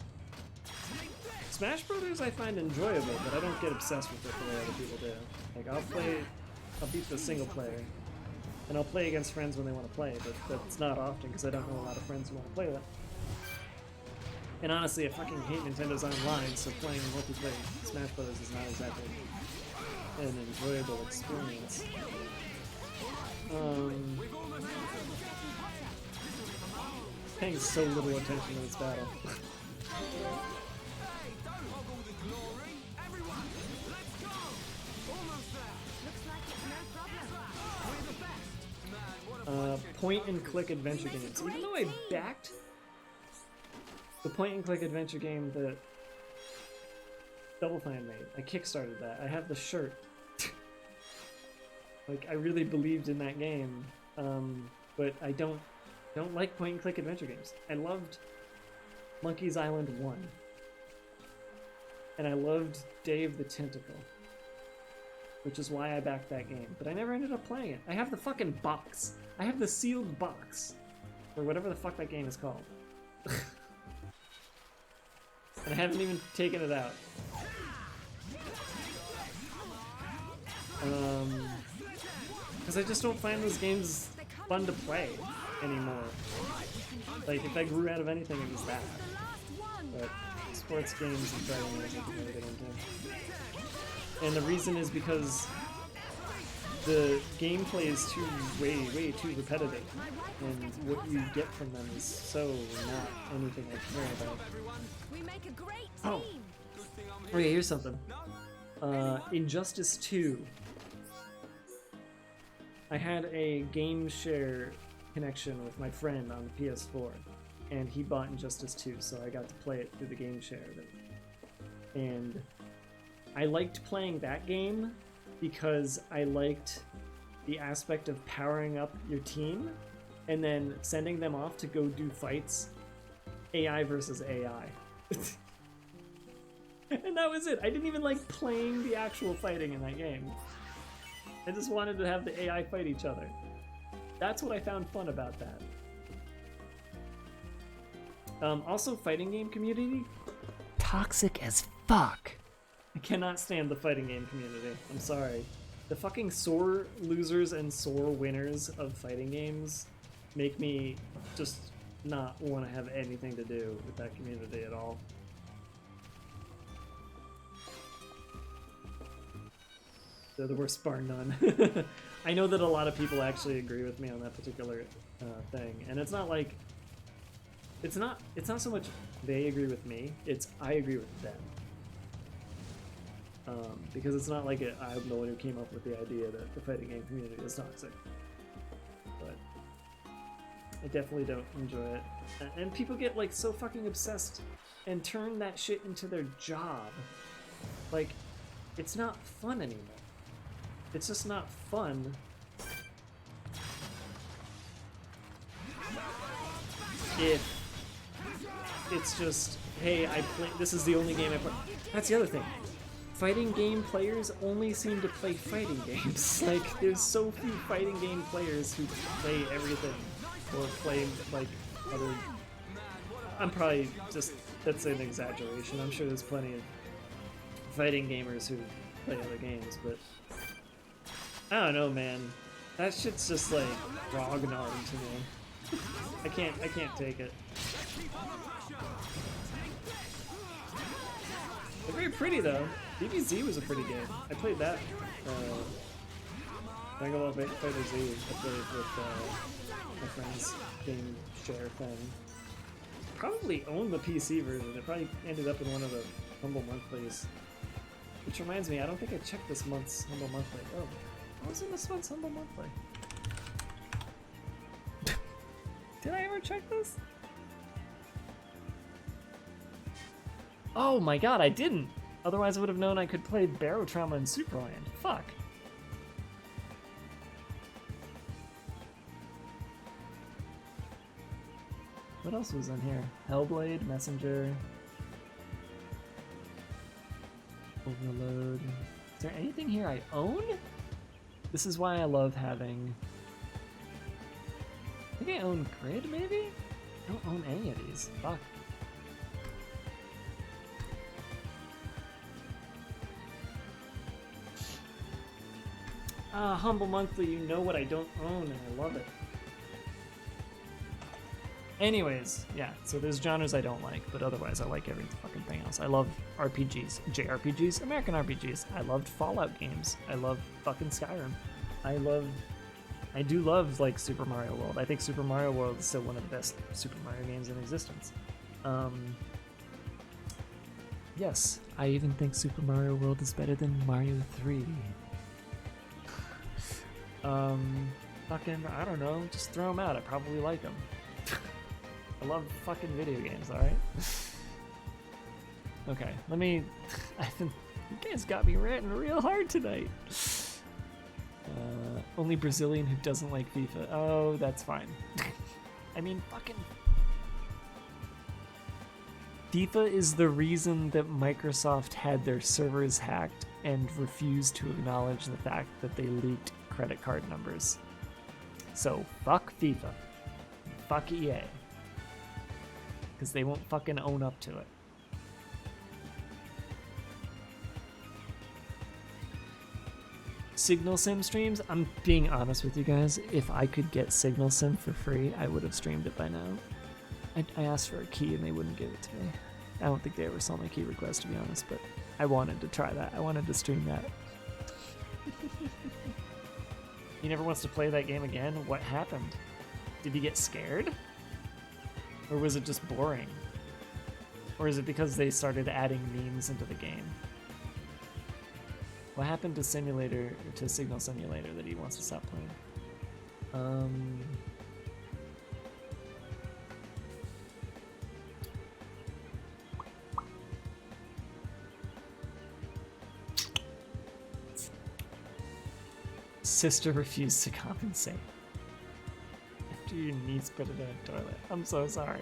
Smash Brothers I find enjoyable, but I don't get obsessed with it the way other people do. Like I'll beat the single player, and I'll play against friends when they want to play, but that's not often because I don't know a lot of friends who want to play that. And honestly, I fucking hate Nintendo's online, so playing multiplayer Smash Brothers is not exactly an enjoyable experience. Paying so little attention to this battle. Point and click adventure games. Even though I backed the point and click adventure game that Double Fine made, I kickstarted that. I have the shirt. Like, I really believed in that game, but I don't like point and click adventure games. I loved Monkey's Island 1, and I loved Dave the Tentacle, which is why I backed that game, but I never ended up playing it. I have the fucking box. I have the sealed box, or whatever the fuck that game is called. And I haven't even taken it out. Because I just don't find those games fun to play anymore. Like, if I grew out of anything, it was that. But sports games and fighting games I can never get into. And the reason is because the gameplay is way too repetitive, and what you get from them is so not anything I care about. Oh, okay, here's something. Injustice 2. I had a game share connection with my friend on the PS4, and he bought Injustice 2, so I got to play it through the game share. And I liked playing that game because I liked the aspect of powering up your team and then sending them off to go do fights, AI versus AI. And that was it. I didn't even like playing the actual fighting in that game. I just wanted to have the AI fight each other. That's what I found fun about that. Also, fighting game community, toxic as fuck. I cannot stand the fighting game community. I'm sorry. The fucking sore losers and sore winners of fighting games make me just not want to have anything to do with that community at all. They're the worst bar none. I know that a lot of people actually agree with me on that particular thing, and it's not like it's not so much they agree with me, it's I agree with them. Because it's not like I'm the one who came up with the idea that the fighting game community is toxic. But I definitely don't enjoy it. And people get like so fucking obsessed and turn that shit into their job. Like, it's not fun anymore. It's just not fun. If it's just, hey, I play, this is the only game I play. That's the other thing. Fighting game players only seem to play fighting games. Like, there's so few fighting game players who play everything or play like other. I'm probably just, that's an exaggeration. I'm sure there's plenty of fighting gamers who play other games, but I don't know, man. That shit's just like grognard to me. I can't take it. They're very pretty though. DBZ was a pretty game. I played that. Dragon Ball Fighter Z. I played with my friend's game share thing. Probably owned the PC version. It probably ended up in one of the Humble Monthlies. Which reminds me, I don't think I checked this month's Humble Monthly. Oh, what was in this month's Humble Monthly? Did I ever check this? Oh my god, I didn't! Otherwise I would have known I could play Barotrauma and Superland. Fuck. What else was in here? Hellblade, Messenger, Overload. Is there anything here I own? This is why I love having... I think I own Grid, maybe? I don't own any of these. Fuck. Humble Monthly, you know what I don't own, and I love it. Anyways, yeah, so there's genres I don't like, but otherwise I like every fucking thing else. I love RPGs, JRPGs, American RPGs. I loved Fallout games. I love fucking Skyrim. I do love, like, Super Mario World. I think Super Mario World is still one of the best Super Mario games in existence. Yes, I even think Super Mario World is better than Mario 3. Fucking, I don't know, just throw them out. I probably like them. I love fucking video games, alright? Okay, let me... you guys got me ranting real hard tonight. Only Brazilian who doesn't like FIFA. Oh, that's fine. I mean, fucking... FIFA is the reason that Microsoft had their servers hacked and refused to acknowledge the fact that they leaked credit card numbers. So, fuck FIFA. Fuck EA. Because they won't fucking own up to it. Signal Sim streams? I'm being honest with you guys. If I could get Signal Sim for free, I would have streamed it by now. I asked for a key and they wouldn't give it to me. I don't think they ever saw my key request, to be honest, but I wanted to try that. I wanted to stream that. He never wants to play that game again? What happened? Did he get scared? Or was it just boring? Or is it because they started adding memes into the game? What happened to Signal Simulator that he wants to stop playing? Sister refused to compensate. After your niece put it in a toilet. I'm so sorry.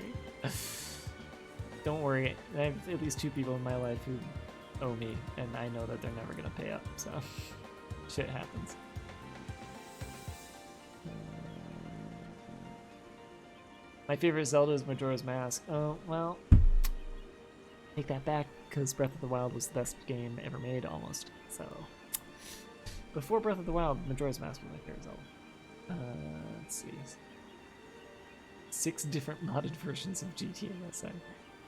Don't worry, I have at least 2 people in my life who owe me, and I know that they're never gonna pay up, so shit happens. My favorite Zelda is Majora's Mask. Oh, well, take that back, because Breath of the Wild was the best game ever made, almost, so... Before Breath of the Wild, Majora's Mask was my favorite Zelda. Let's see. 6 different modded versions of GTA SA.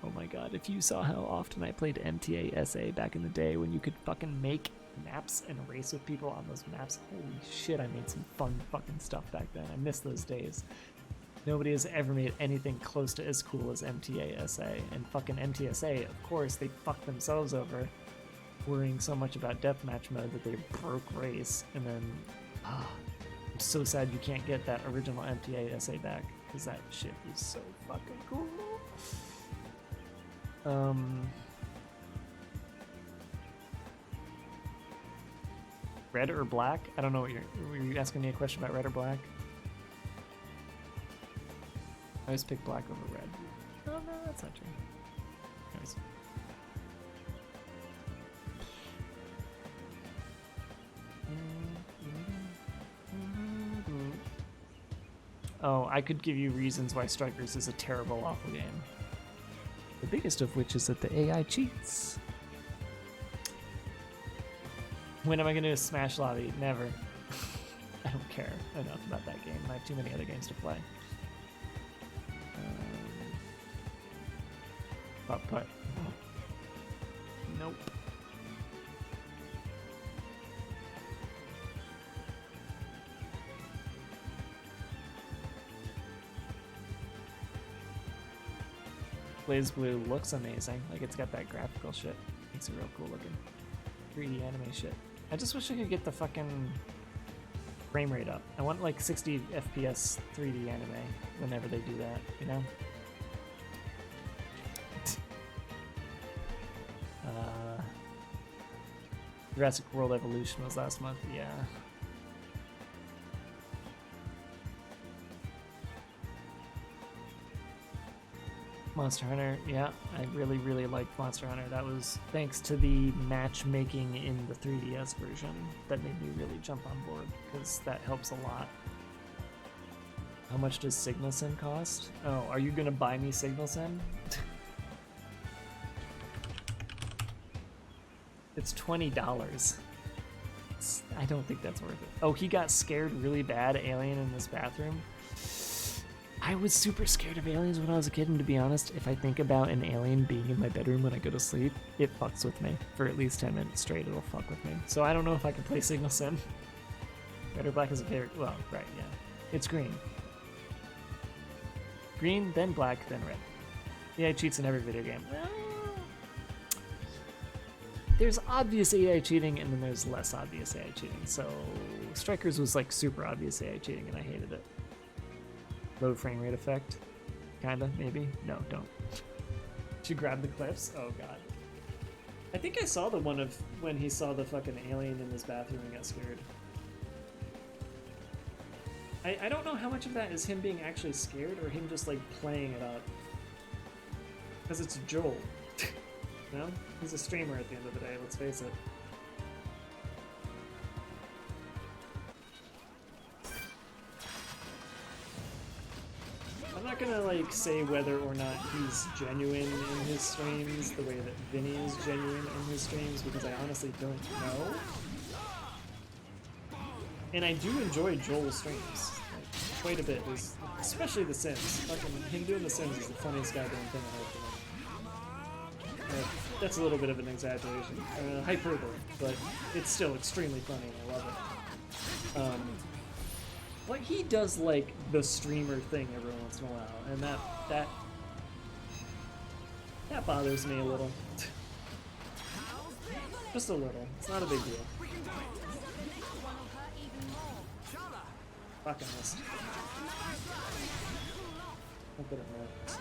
Oh my god, if you saw how often I played MTA SA back in the day when you could fucking make maps and race with people on those maps, holy shit, I made some fun fucking stuff back then. I miss those days. Nobody has ever made anything close to as cool as MTA SA. And fucking MTSA, of course, they fucked themselves over, worrying so much about deathmatch mode that they broke race, and then I'm so sad you can't get that original MTA SA back. because that shit is so fucking cool. Red or black? I don't know what were you asking me a question about red or black? I always pick black over red. Oh no, that's not true. Anyways. Oh, I could give you reasons why Strikers is a terrible, awful game. The biggest of which is that the AI cheats. When am I going to smash lobby? Never. I don't care enough about that game. I have too many other games to play. Putt. Nope. BlazBlue looks amazing. Like, it's got that graphical shit. It's real cool looking 3D anime shit. I just wish I could get the fucking frame rate up. I want like 60 FPS 3D anime whenever they do that, you know? Jurassic World Evolution was last month, yeah. Monster Hunter, yeah, I really, really liked Monster Hunter. That was thanks to the matchmaking in the 3DS version that made me really jump on board, because that helps a lot. How much does Signal Sin cost? Oh, are you gonna buy me Signal Sin? It's $20. I don't think that's worth it. Oh, he got scared really bad, alien in this bathroom. I was super scared of aliens when I was a kid, and to be honest, if I think about an alien being in my bedroom when I go to sleep, it fucks with me. For at least 10 minutes straight, it'll fuck with me. So I don't know if I can play Signal Sin. Red or black is a favorite. Well, right, yeah. It's green. Green, then black, then red. AI cheats in every video game. There's obvious AI cheating, and then there's less obvious AI cheating. So Strikers was like super obvious AI cheating, and I hated it. Low frame rate effect. Kinda, maybe. No, don't. Should grab the clips? Oh god. I think I saw the one of when he saw the fucking alien in his bathroom and got scared. I don't know how much of that is him being actually scared or him just like playing it up. Because it's Joel. You know? He's a streamer at the end of the day, let's face it. I'm not gonna like say whether or not he's genuine in his streams the way that Vinny is genuine in his streams, because I honestly don't know. And I do enjoy Joel's streams like, quite a bit, especially The Sims. Fucking him doing The Sims is the funniest goddamn thing I've ever done. That's a little bit of an exaggeration, hyperbole, but it's still extremely funny and I love it. But he does like the streamer thing every once in a while, and that bothers me a little. Just a little. It's not a big deal. Fucking missed. Not that it matters.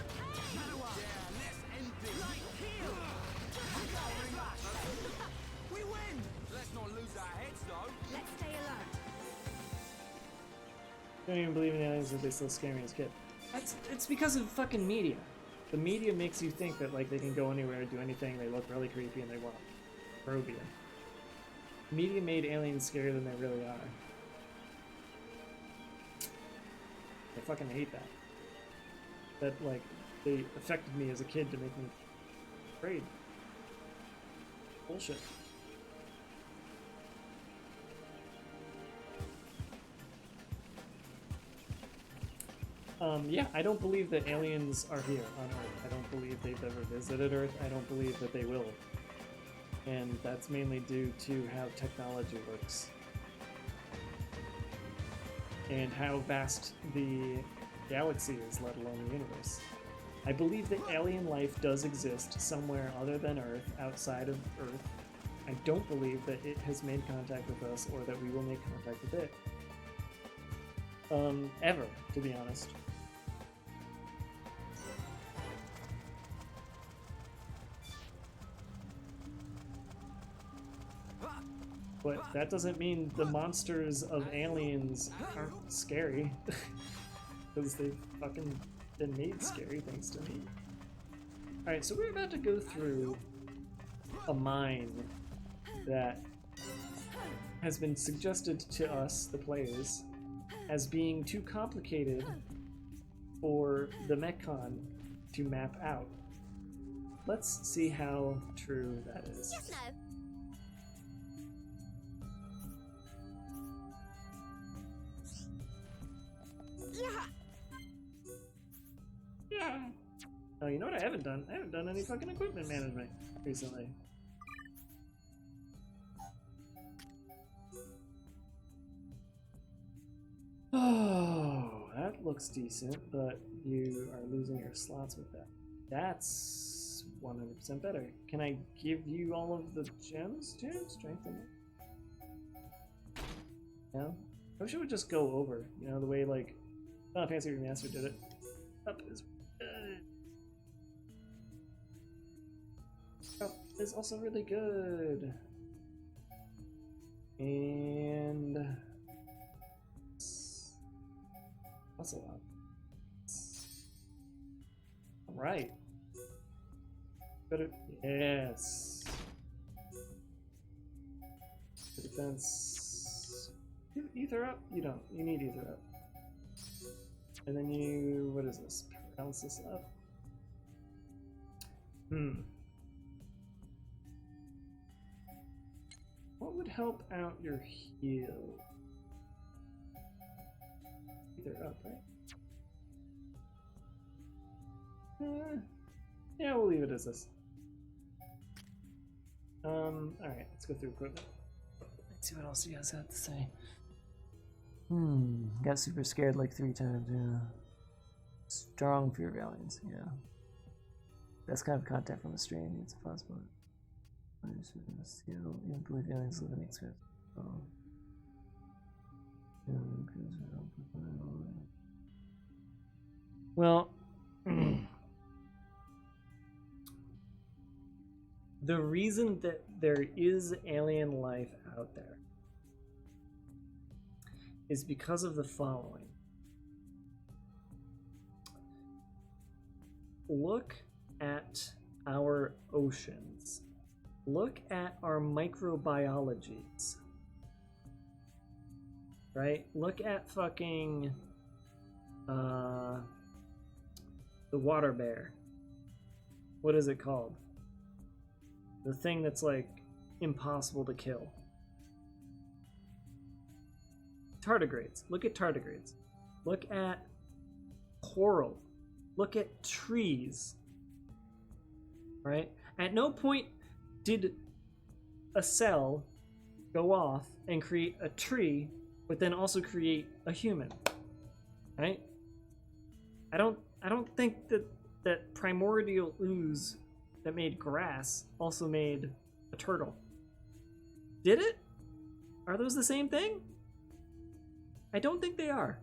I don't even believe in aliens if they still scare me as a kid. It's because of fucking media. The media makes you think that like they can go anywhere, do anything, they look really creepy, and they won't. Probe you. Media made aliens scarier than they really are. I fucking hate that. That like they affected me as a kid to make me afraid. Bullshit. Yeah, I don't believe that aliens are here on Earth. I don't believe they've ever visited Earth. I don't believe that they will. And that's mainly due to how technology works. And how vast the galaxy is, let alone the universe. I believe that alien life does exist somewhere other than Earth, outside of Earth. I don't believe that it has made contact with us or that we will make contact with it. Ever, to be honest. But that doesn't mean the monsters of aliens aren't scary. Because they've fucking been made scary thanks to me. Alright, so we're about to go through a mine that has been suggested to us, the players, as being too complicated for the Mechon to map out. Let's see how true that is. Yes, no. Yeah. Oh, you know what I haven't done? I haven't done any fucking equipment management recently. Oh, that looks decent, but you are losing your slots with that. That's 100% better. Can I give you all of the gems too? Strengthen it. Yeah? I wish it would just go over, you know, the way like Final Fantasy Remastered did it. Up is good. Up is also really good. And that's a lot. Alright. Better. Yes. Defense. You ether up? You don't. You need ether up. And then you. What is this? Paralysis up? What would help out your heal? Either up, right? Yeah, we'll leave it as this. Alright, let's go through equipment. Let's see what else you guys have to say. Got super scared like 3 times, yeah. Strong fear valiance, yeah. That's kind of contact from a strain, it's possible. Even believe aliens live in experience. Well, the reason that there is alien life out there is because of the following. Look at our oceans. Look at our microbiologies. Right? Look at fucking the water bear. What is it called? The thing that's like impossible to kill. Tardigrades. Look at tardigrades. Look at coral. Look at trees. Right? At no point did a cell go off and create a tree, but then also create a human. Right? I don't think that primordial ooze that made grass also made a turtle. Did it? Are those the same thing? I don't think they are.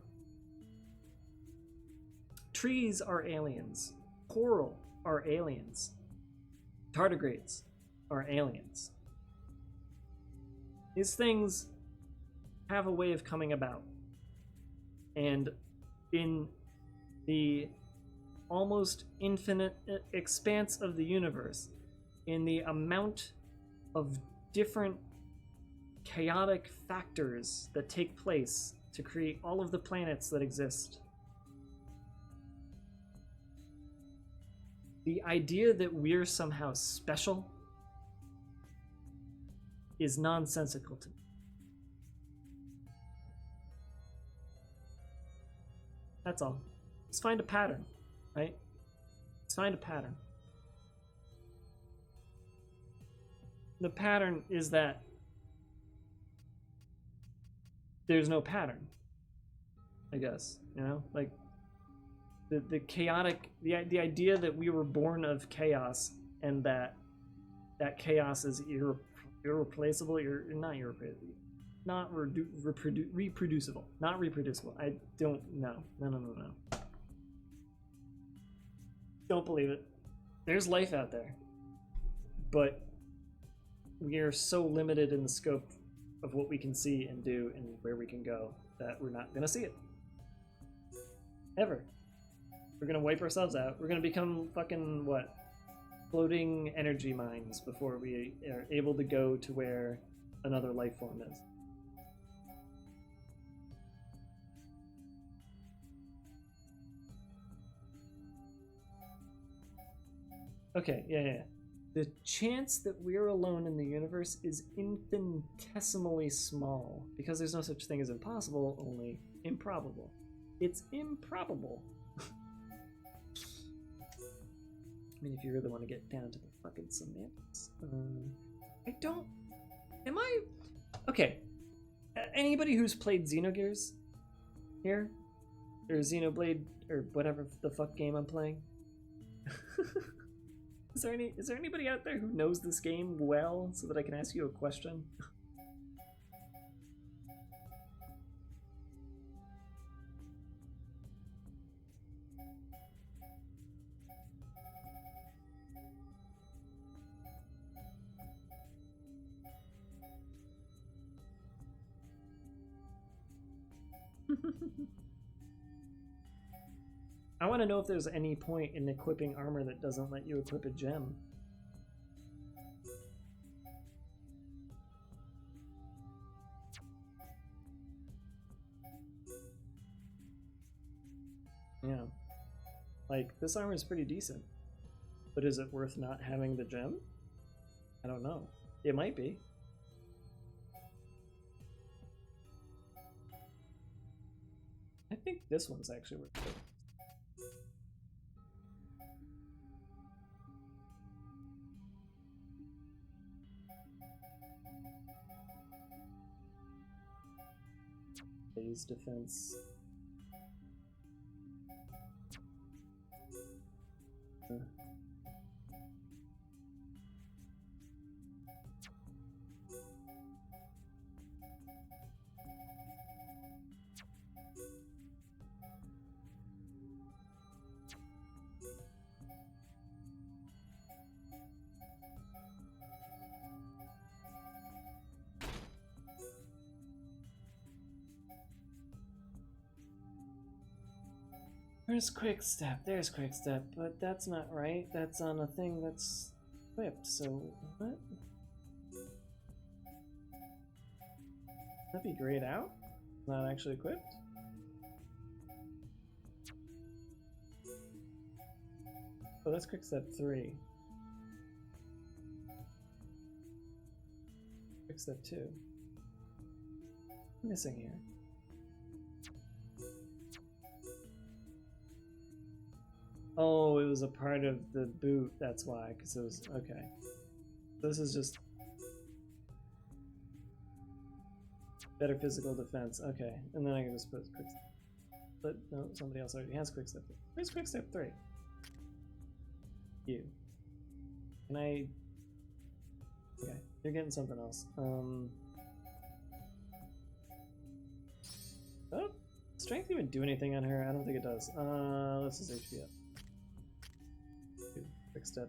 Trees are aliens. Coral are aliens. Tardigrades are aliens. These things have a way of coming about. And in the almost infinite expanse of the universe, in the amount of different chaotic factors that take place to create all of the planets that exist, the idea that we're somehow special is nonsensical to me. That's all. Let's find a pattern, right? Let's find a pattern. The pattern is that there's no pattern, I guess, you know? Like, the chaotic, the idea that we were born of chaos and that chaos is irreplaceable, not reproducible. Not reproducible. I don't know. No. Don't believe it. There's life out there. But we are so limited in the scope of what we can see and do and where we can go that we're not gonna see it. Ever. We're gonna wipe ourselves out. We're gonna become fucking what? Floating energy mines before we are able to go to where another life form is. Okay, yeah. The chance that we're alone in the universe is infinitesimally small because there's no such thing as impossible, only improbable. It's improbable. I mean, if you really want to get down to the fucking semantics. I don't... Am I... Okay. Anybody who's played Xenogears here? Or Xenoblade, or whatever the fuck game I'm playing? Is there anybody out there who knows this game well so that I can ask you a question? I want to know if there's any point in equipping armor that doesn't let you equip a gem. Yeah. Like, this armor is pretty decent. But is it worth not having the gem? I don't know. It might be. I think this one's actually worth it. Phase defense. Where's Quick Step? There's Quick Step, but that's not right. That's on a thing that's equipped, so what? That'd be grayed out? Not actually equipped? Oh, that's Quick Step 3. Quick Step 2. I'm missing here. Oh, it was a part of the boot, that's why, because it was, okay. This is just better physical defense, okay. And then I can just put quick step. But no, somebody else already has quick step. Where's quick step 3? You. Can I... Okay, you're getting something else. Oh, strength even do anything on her? I don't think it does. Let's just HP up. Quick step.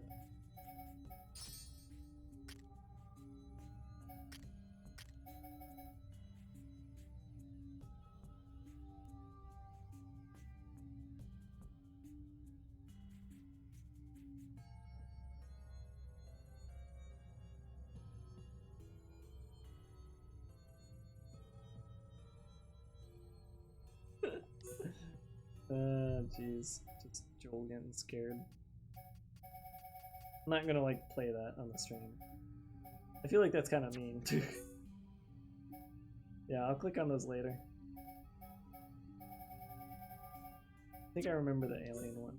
Jeez. Just Joel getting scared. I'm not gonna like play that on the stream. I feel like that's kind of mean too. Yeah, I'll click on those later. I think I remember the alien one.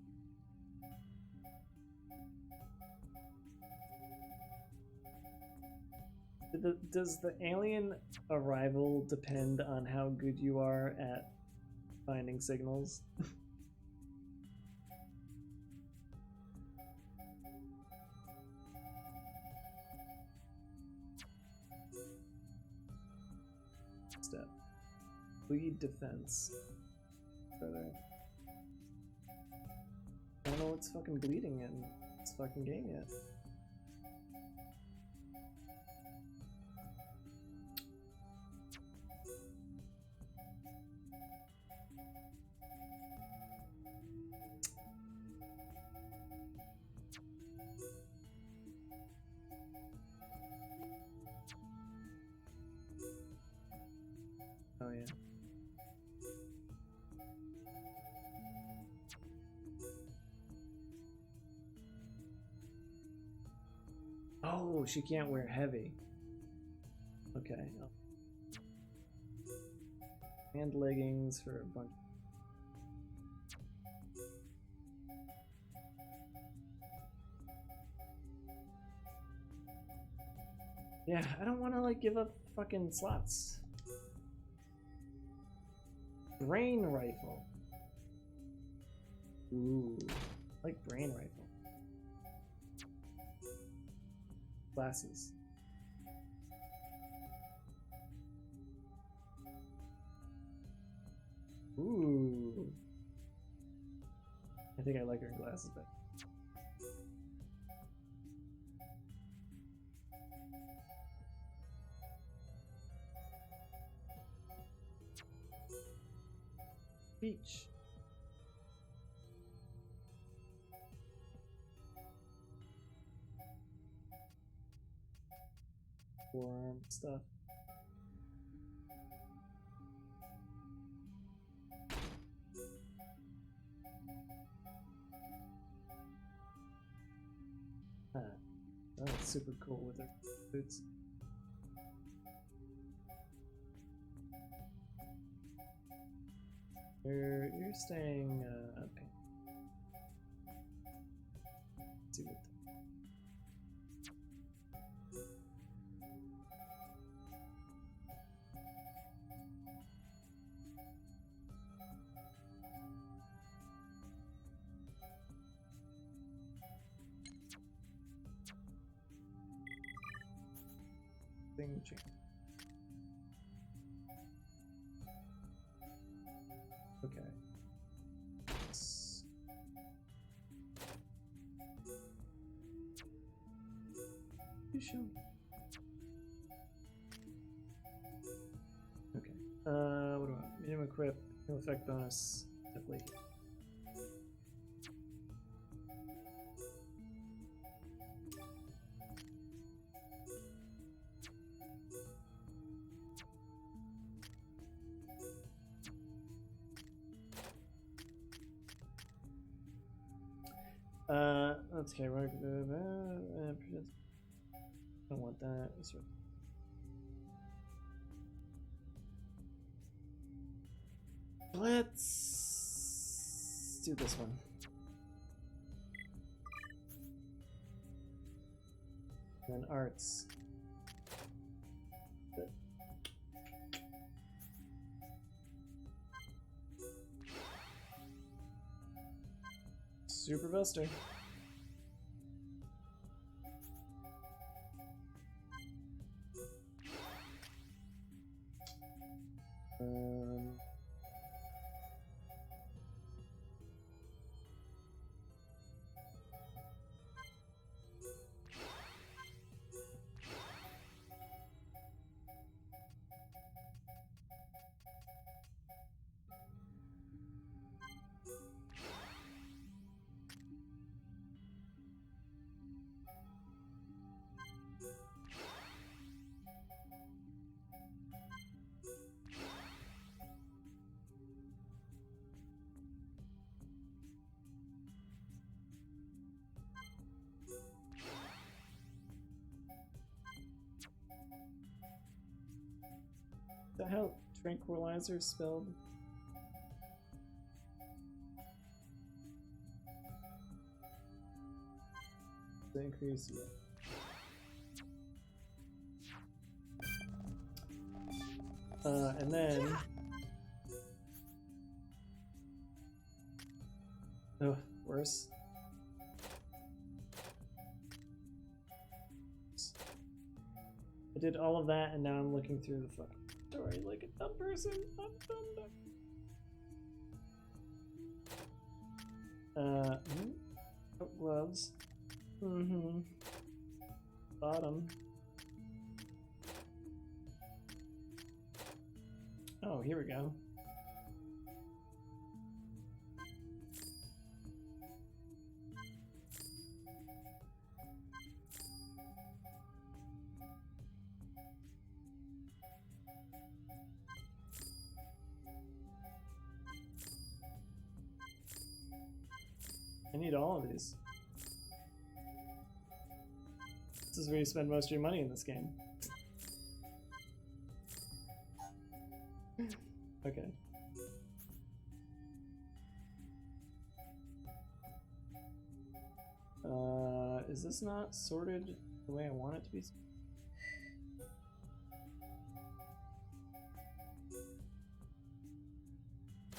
Does the alien arrival depend on how good you are at finding signals? Step. Bleed defense. Further. I don't know what's fucking bleeding in this fucking game yet. Oh yeah. Oh, she can't wear heavy. Okay. And leggings for a bunch. Yeah, I don't want to like give up fucking slots. Brain rifle. Ooh, I like brain rifle. Glasses. Ooh. I think I like her glasses better. Beach. Forearm stuff. Huh. Oh, that's super cool with her boots. You're staying okay. Let's see what thing change. Okay. You show me. Okay. What do I want? Medium equip, no effect bonus. Definitely. Okay, we're don't want that. Let's do this one. And then arts. Super Buster. Is that how tranquilizer is spelled? The increase, yeah. And then oh, worse. I did all of that, and now I'm looking through the fucking story like a dumb person. I'm dumb. Oh, gloves. Bottom. Oh, here we go. I need all of these. This is where you spend most of your money in this game. Okay. Is this not sorted the way I want it to be?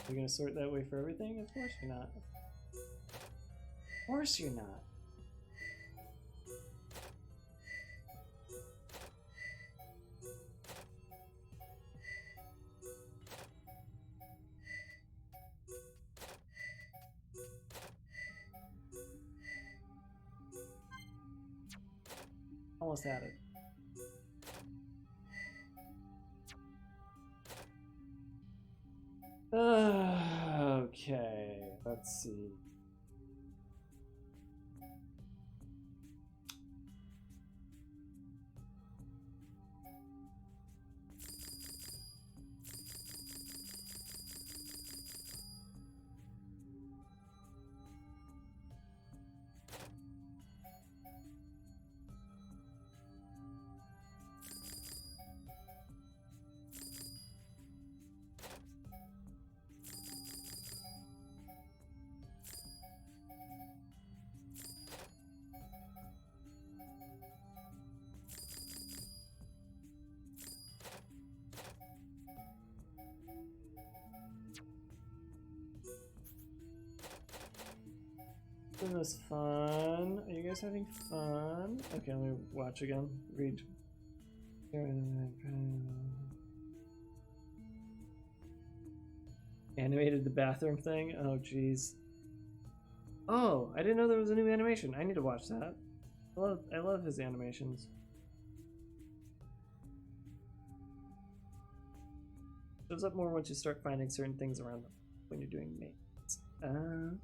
You're gonna sort that way for everything? Of course you're not. Of course you're not. Almost had it. Okay, let's see. This was fun. Are you guys having fun? Okay, let me watch again. Read. Animated the bathroom thing? Oh, jeez. Oh, I didn't know there was a new animation. I need to watch that. I love his animations. Shows up more once you start finding certain things around them when you're doing maintenance. Okay.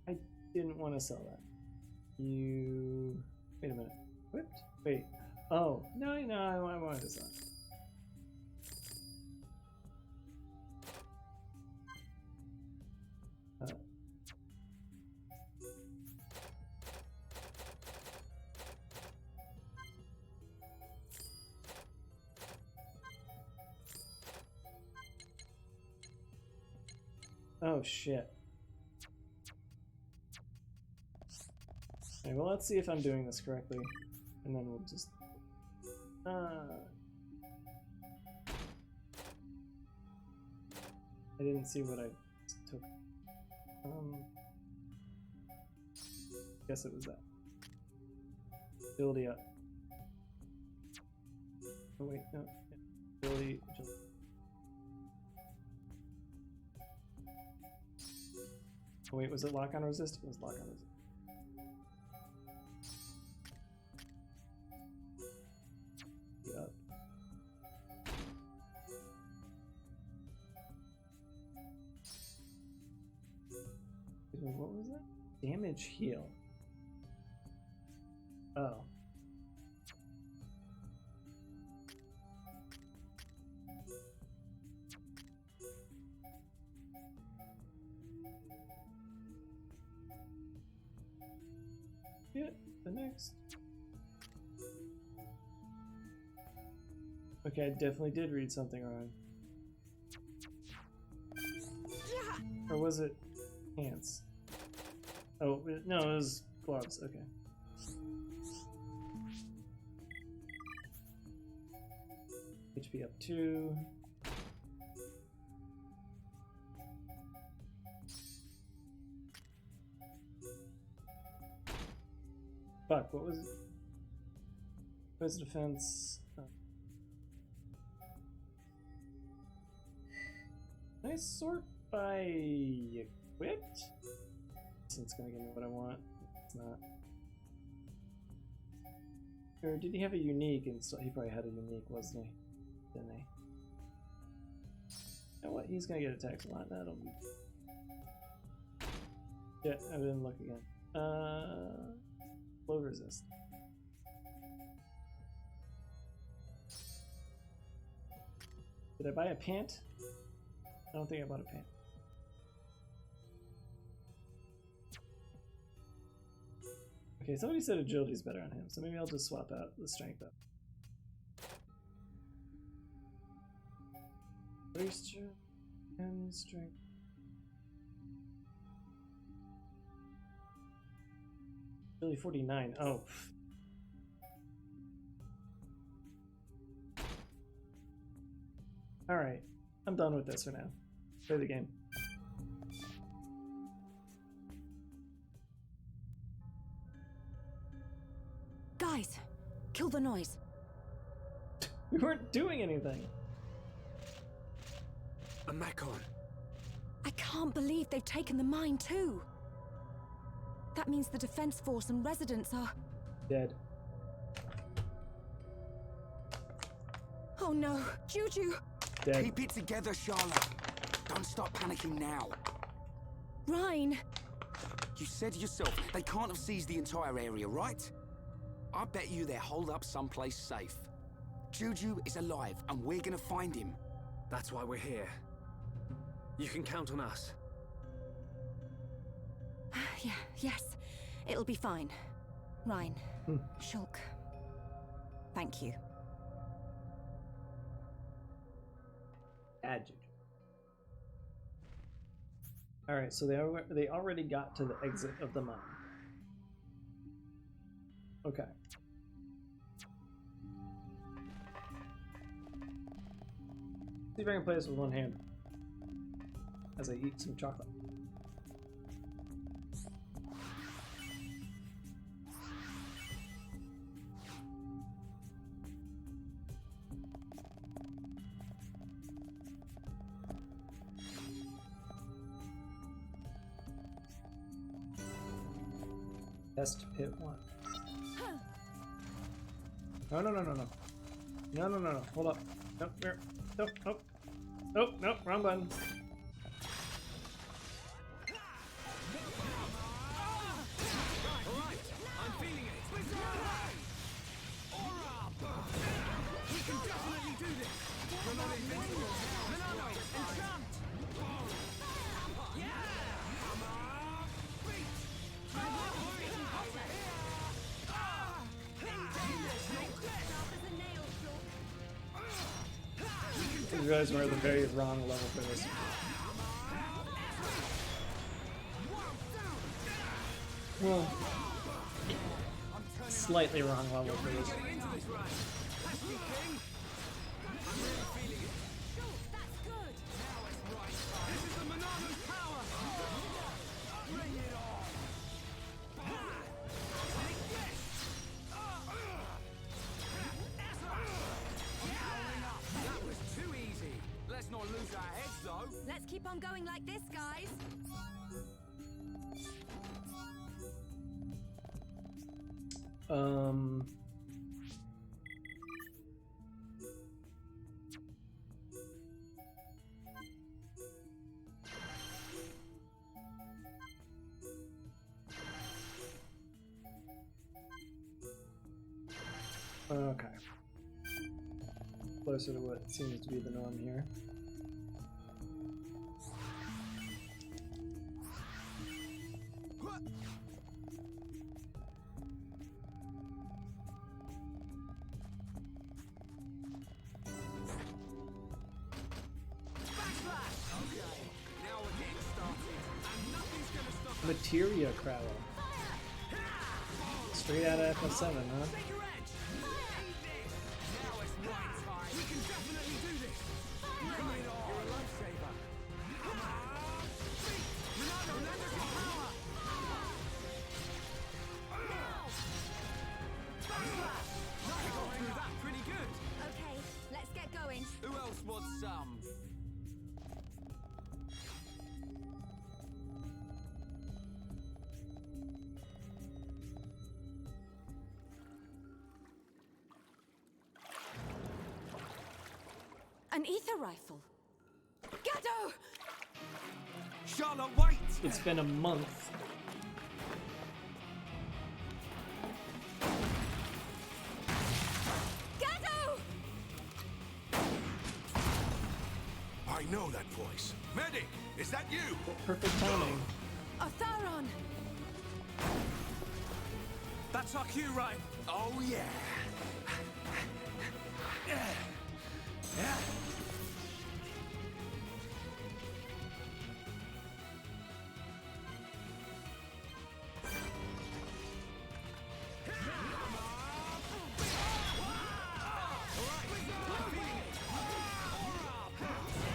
I didn't want to sell that. You... Wait a minute. Whipped? Wait. Oh, no, I wanted to sell it. Oh shit. Okay, well, let's see if I'm doing this correctly, and then we'll just... I didn't see what I took. Guess it was that. Ability up. Oh wait, no. Ability jump. Oh wait, was it lock on resist? It was lock on resist. Yep. What was that? Damage heal. Oh. Yeah, the next. Okay, I definitely did read something wrong. Or was it pants? Oh, no, it was gloves, okay. HP up 2. Fuck, what was it? Where's the defense? Oh. Can I sort by equipped? It's gonna give me what I want. It's not. Or did he have a unique? And so he probably had a unique, wasn't he? Didn't he? You know what? He's gonna get attacked a lot. That'll be. Yeah, I didn't look again. Flow resist. Did I buy a pant? I don't think I bought a pant. Okay, somebody said agility's better on him, so maybe I'll just swap out the strength up. Strength and strength. Agility 49. Oh. Alright, I'm done with this for now. Play the game. Guys, kill the noise. We weren't doing anything. A Macon. I can't believe they've taken the mine too. That means the defense force and residents are... Dead. Oh no, Juju! Dead. Keep it together, Charlotte. Don't start panicking now. Rhine! You said yourself, they can't have seized the entire area, right? I bet you they're holed up someplace safe. Juju is alive, and we're gonna find him. That's why we're here. You can count on us. Yeah, yes, it'll be fine. Rhine, Shulk, thank you. Bad Juju. Alright, so they already got to the exit of the mine. Okay. See if I can play this with one hand as I eat some chocolate. Test pit 1. No, no, no, no, no. No, no, no, no. Hold up. Nope, nope, nope, nope. Nope, nope, wrong button. You guys were at the very wrong level for this. Well, slightly wrong level for this. Let's keep on going like this, guys. Okay. Closer to what seems to be the norm here. Materia Crowler. Straight out of FF7, huh? Okay, let's get going. Who else wants some? An ether rifle. Gado! Charlotte, wait! It's been a month I know that voice. Medic, is that you? Perfect timing. Otharon! That's our cue, Ryan. Oh, yeah.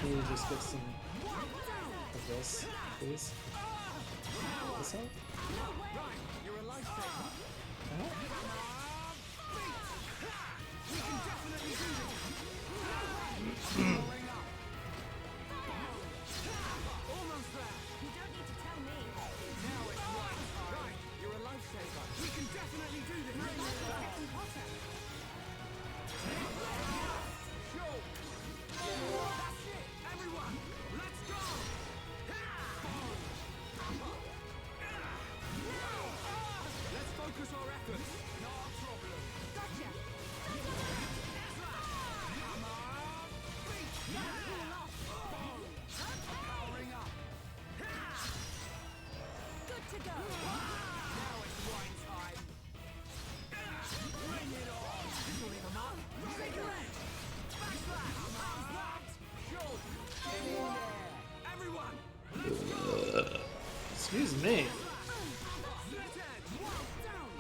Can you just get some of this, please? This help? You're a lifesaver. Uh-huh. We can definitely do this. Powering up. Almost there. You don't need to tell me. Now it's right. Right. You're a lifesaver. We can definitely do this. Sure. That's it. Everyone, let's go. Let's focus our efforts. No problem. Gotcha! Powering up. Good to go! Now it's wine time. Bring it on. This will leave a mark. Cigarette. Backslash. How's that? Shoot. In there. Everyone, let's go. Excuse me. Split edge. Well done.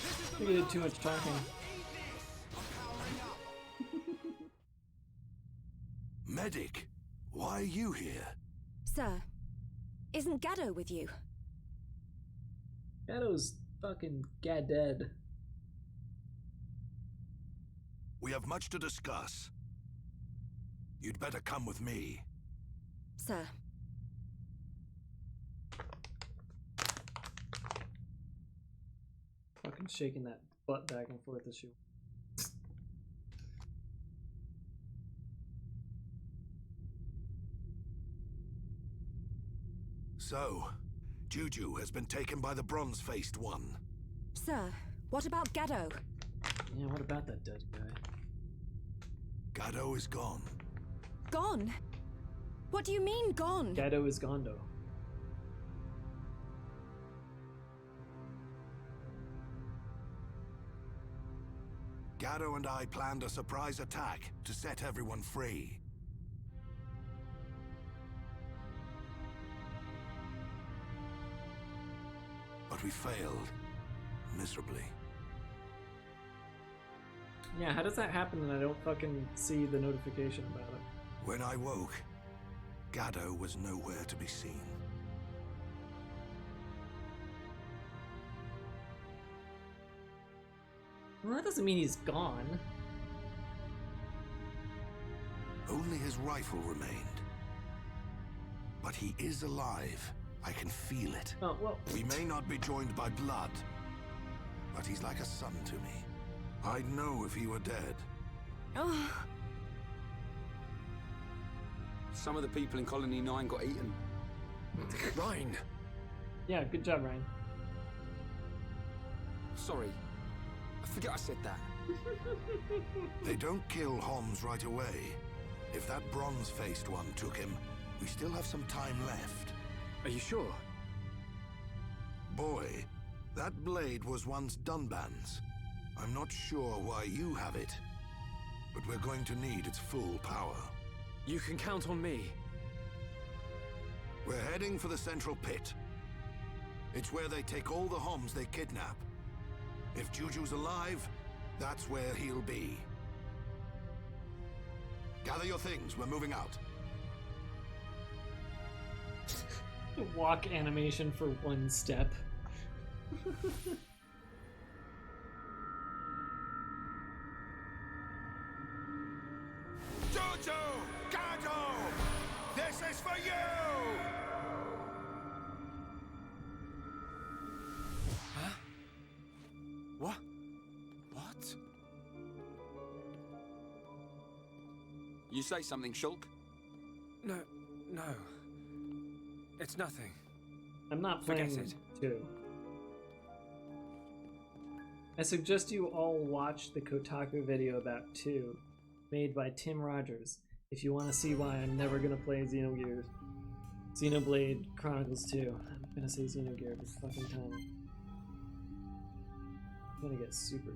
This is I the think I did too much talking. eat this. I'm powering up. Medic, why are you here? Sir, isn't Gaddo with you? Shadow's fucking dead. We have much to discuss. You'd better come with me. Sir, Fucking shaking that butt back and forth as she. So, Juju has been taken by the bronze-faced one. sir, what about Gaddo? Yeah, what about that dead guy? Gaddo is gone. Gone? What do you mean, gone? Gaddo is Gondo. Gaddo and I planned a surprise attack to set everyone free. But we failed miserably. Yeah, how does that happen and I don't fucking see the notification about it? When I woke, Gaddo was nowhere to be seen. Well, that doesn't mean he's gone. Only his rifle remained. But he is alive. I can feel it. Oh, well, We may not be joined by blood, but he's like a son to me. I'd know if he were dead. Oh, Some of the people in Colony 9 got eaten. Ryan! yeah, good job, Ryan. Sorry. I forget I said that. They don't kill Homs right away. If that bronze-faced one took him, we still have some time left. Are you sure? Boy, that blade was once Dunban's. I'm not sure why you have it, but we're going to need its full power. You can count on me. We're heading for the central pit. It's where they take all the Homs they kidnap. If Juju's alive, that's where he'll be. Gather your things, we're moving out. Walk animation for one step. Juju! Gaddo! This is for you! What? What? You say something, Shulk? No. It's nothing. I'm not Forget playing it. 2. I suggest you all watch the Kotaku video about 2, made by Tim Rogers. if you want to see why I'm never gonna play Xenogears, Xenoblade Chronicles 2. I'm gonna say Xenogears this fucking time. I'm gonna get super.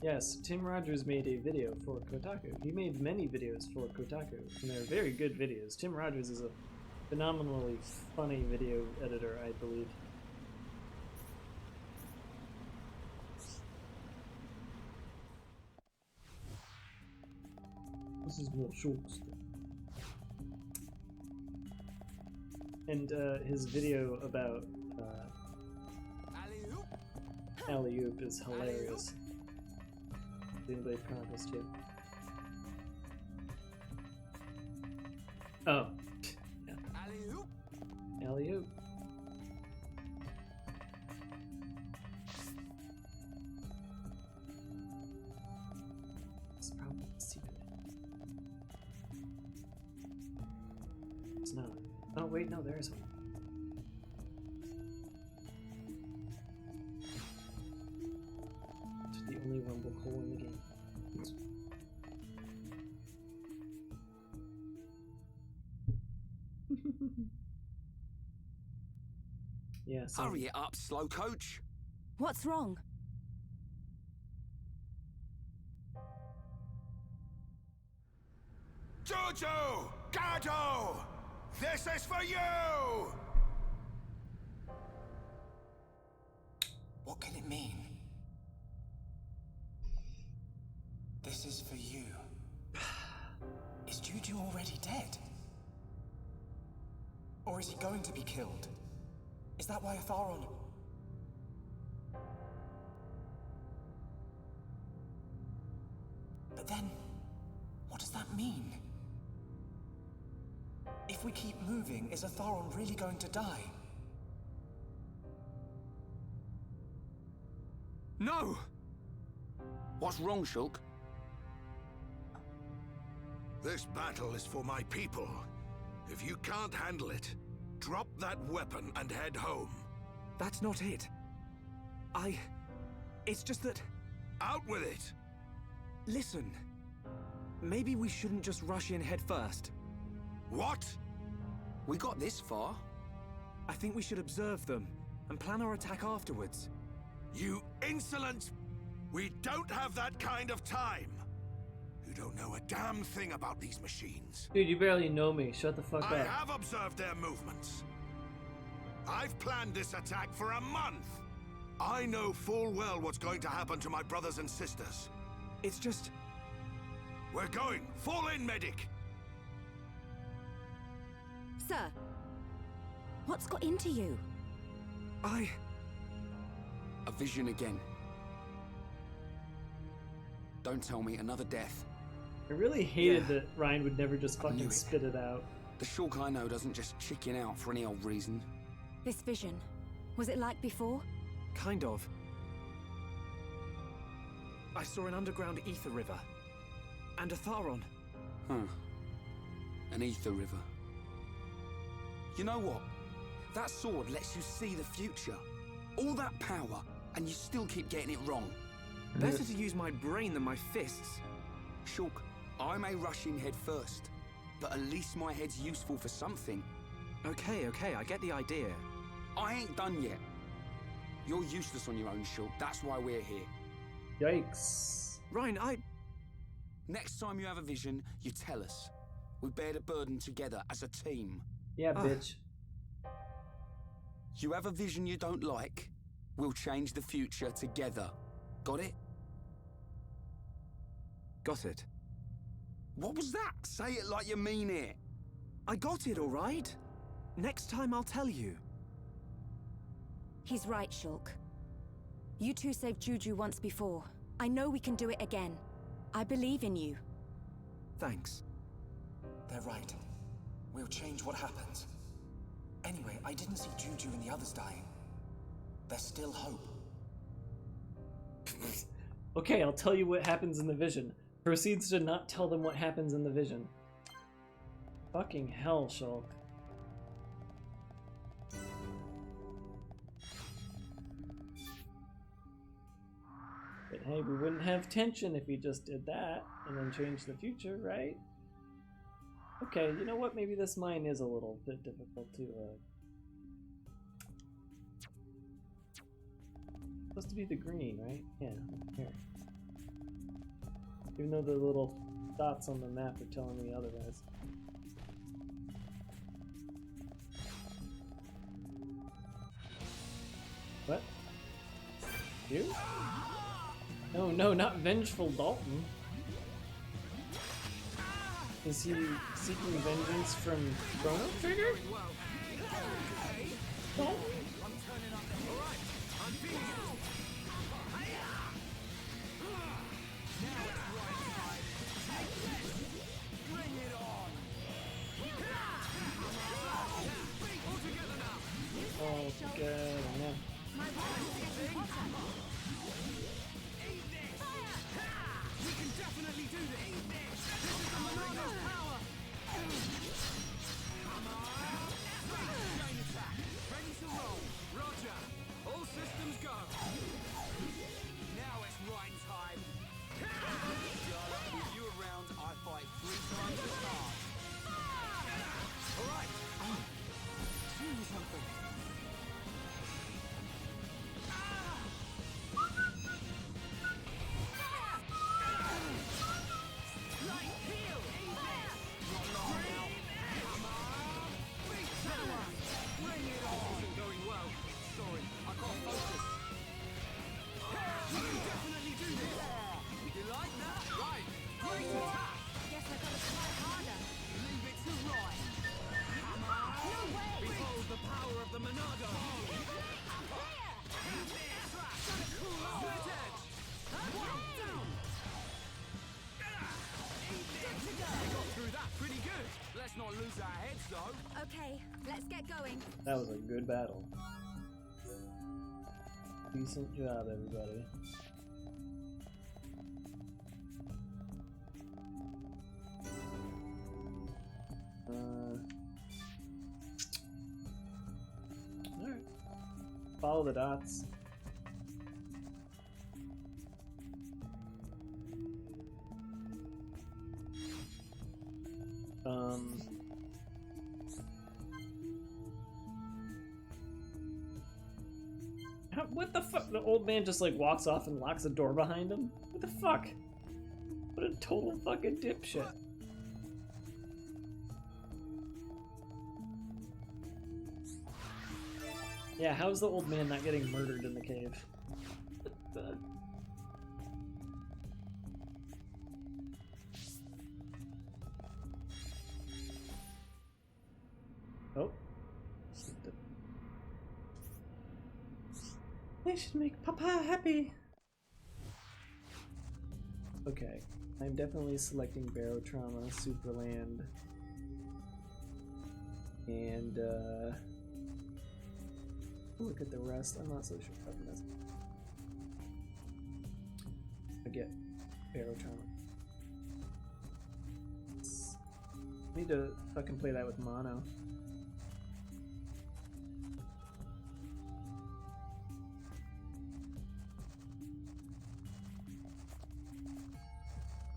Yes, Tim Rogers made a video for Kotaku. He made many videos for Kotaku, and they're very good videos. Tim Rogers is a phenomenally funny video editor, I believe. This is more short stuff. And his video about Alley-oop. Alley-oop is hilarious. Xenoblade Chronicles 2. Oh. Yeah. Alley-oop. Alley-oop. It's probably a secret. It's not. Oh wait, no, there is one. It's the only rumble hole in the game. Yeah, so Hurry it up, slow coach. What's wrong? Jojo! Gato! This is for you! What can it mean? This is for you. Is Juju already dead? Or is he going to be killed? Is that why Atharon... But then, what does that mean? If we keep moving, is Atharon really going to die? No! What's wrong, Shulk? This battle is for my people. If you can't handle it, drop that weapon and head home. That's not it. It's just that... Out with it! Listen. Maybe we shouldn't just rush in head first. What? We got this far. I think we should observe them and plan our attack afterwards. You insolent... We don't have that kind of time! You don't know a damn thing about these machines. dude, you barely know me. Shut the fuck I up. have observed their movements. I've planned this attack for a month. I know full well what's going to happen to my brothers and sisters. It's just... We're going! Fall in, medic! Sir, what's got into you? A vision again. Don't tell me another death. I really hated Yeah. that Ryan would never just I knew fucking it. spit it out. The Shulk I know doesn't just chicken out for any old reason. This vision, was it like before? Kind of. I saw an underground ether river. And Atharon. Huh. An ether river. You know what? That sword lets you see the future. All that power, and you still keep getting it wrong. Better to use my brain than my fists. Shulk, I may rush in head first, but at least my head's useful for something. Okay, I get the idea. I ain't done yet. You're useless on your own, Shulk. That's why we're here. Yikes. Ryan, Next time you have a vision, you tell us. We bear the burden together as a team. Yeah, bitch. You have a vision you don't like, we'll change the future together. Got it? Got it. What was that? Say it like you mean it. I got it, all right? Next time I'll tell you. He's right, Shulk. You two saved Juju once before. I know we can do it again. I believe in you. Thanks. They're right. We'll change what happens. Anyway, I didn't see Juju and the others dying. There's still hope. Okay, I'll tell you what happens in the vision. Proceeds to not tell them what happens in the vision. Fucking hell, Shulk. But hey, we wouldn't have tension if we just did that and then changed the future, right? Okay, you know what? Maybe this mine is a little bit difficult to, supposed to be the green, right? Yeah, here. Even though the little dots on the map are telling me otherwise. What? You? No, no, not Vengeful Dalton. Is he seeking vengeance from Chrono Trigger? Dalton? Oh, good. No. We can definitely do this. This is the Monado's power. Come on. Chain attack. Ready to roll. Roger. All systems go. Now it's right time. With you around, I fight 3 times as hard. All right. Do something. Let's not lose our heads, though. Okay, let's get going. That was a good battle. Decent job, everybody. Alright. Follow the dots. What the fuck? The old man just like walks off and locks the door behind him? What the fuck? What a total fucking dipshit. Yeah, how's the old man not getting murdered in the cave? Oh. They should make Papa happy. Okay, I'm definitely selecting Barotrauma, Superland, and look at the rest. I'm not so sure about the rest. I get Barotrauma. Need to fucking play that with mono.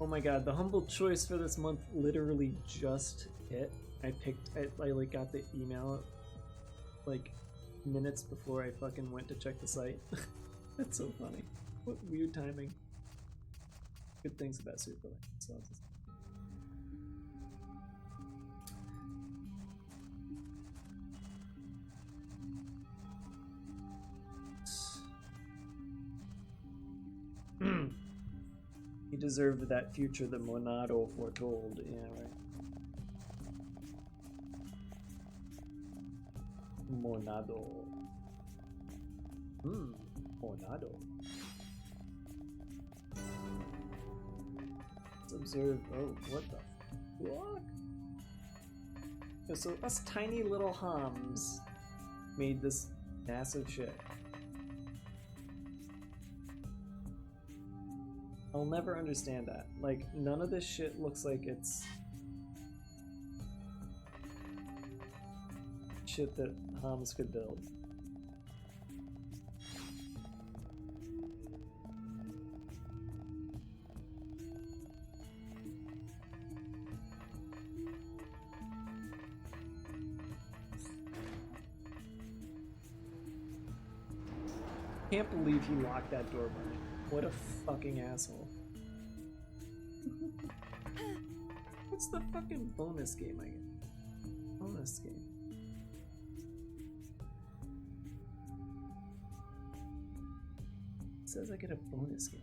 Oh my god, the humble choice for this month literally just hit. I like got the email like minutes before I fucking went to check the site. That's so funny. What weird timing. Good things about Superland. So just... He deserved that future the Monado foretold. Yeah, right. Monado. Monado. Let's observe. Oh, what the fuck? Yeah, so us tiny little hums made this massive shit. I'll never understand that. Like, none of this shit looks like it's shit that Hams could build. can't believe he locked that door behind. What a fucking asshole. What's the fucking bonus game I get? Bonus game. It says I get a bonus game.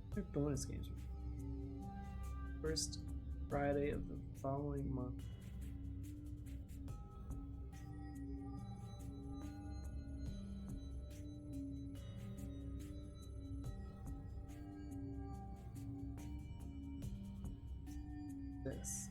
What are bonus games? First Friday of the following month. This.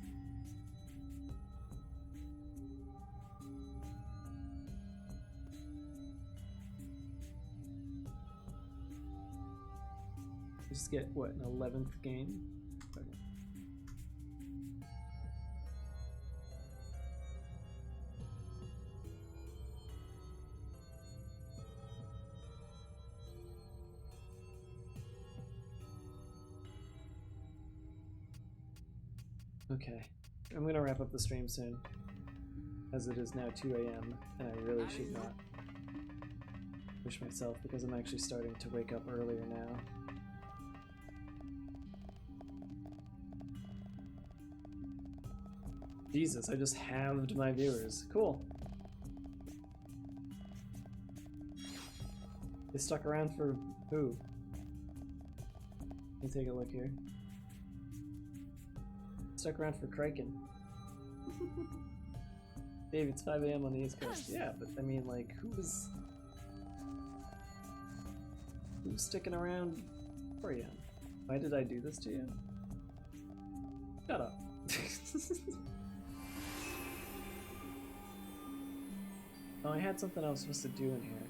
Just get what, an 11th game? Okay. Okay, I'm gonna wrap up the stream soon, as it is now 2 a.m. and I really should not push myself because I'm actually starting to wake up earlier now. Jesus, I just halved my viewers. Cool. They stuck around for who? Let me take a look here. Stuck around for Kraken. Dave, it's 5 a.m. on the East Coast. Yeah, but I mean, like, who's sticking around for you? Why did I do this to you? Shut up. Oh, I had something I was supposed to do in here.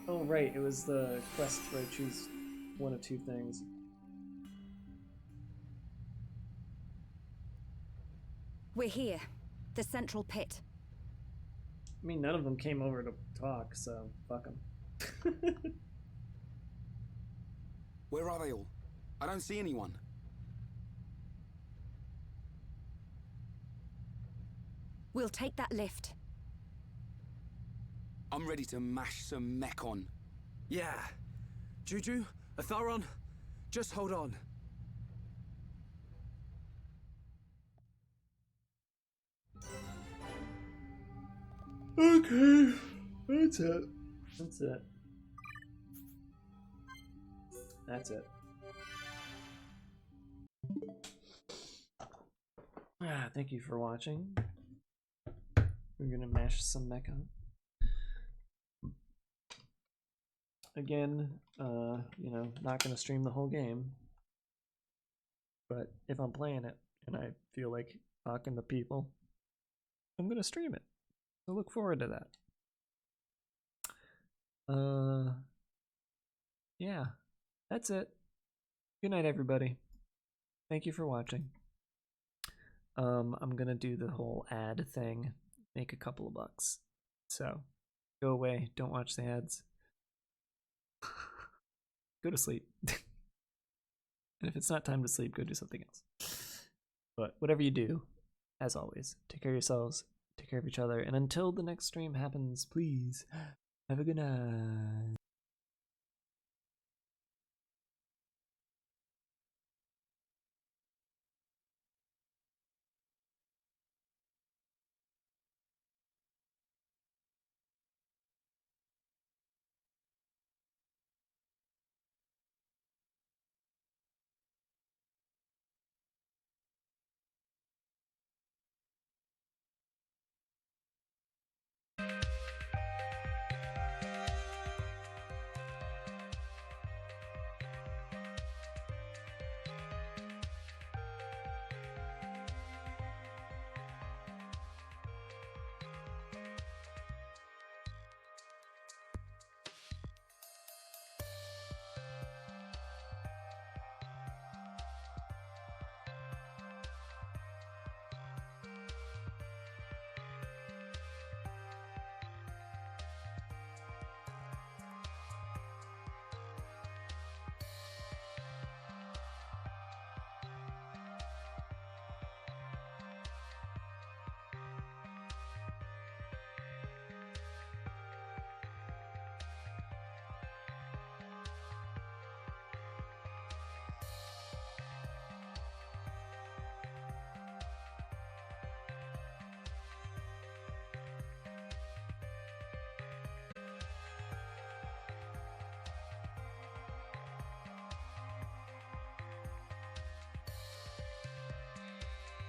Oh, right, it was the quest where I choose one of two things. We're here. The central pit. I mean, none of them came over to talk, so fuck them. Where are they all? I don't see anyone. We'll take that lift. I'm ready to mash some mech on. Yeah. Juju, Atharon, just hold on. Okay, that's it. That's it. That's it. Thank you for watching. We're gonna mash some mecha. Again, you know, not gonna stream the whole game. But if I'm playing it and I feel like talking to people, I'm gonna stream it. So look forward to that. Yeah, that's it. Good night, everybody. Thank you for watching. I'm gonna do the whole ad thing, make a couple of bucks. So go away, don't watch the ads. Go to sleep. And if it's not time to sleep, go do something else. But whatever you do, as always, take care of yourselves, take care of each other, and until the next stream happens, please have a good night.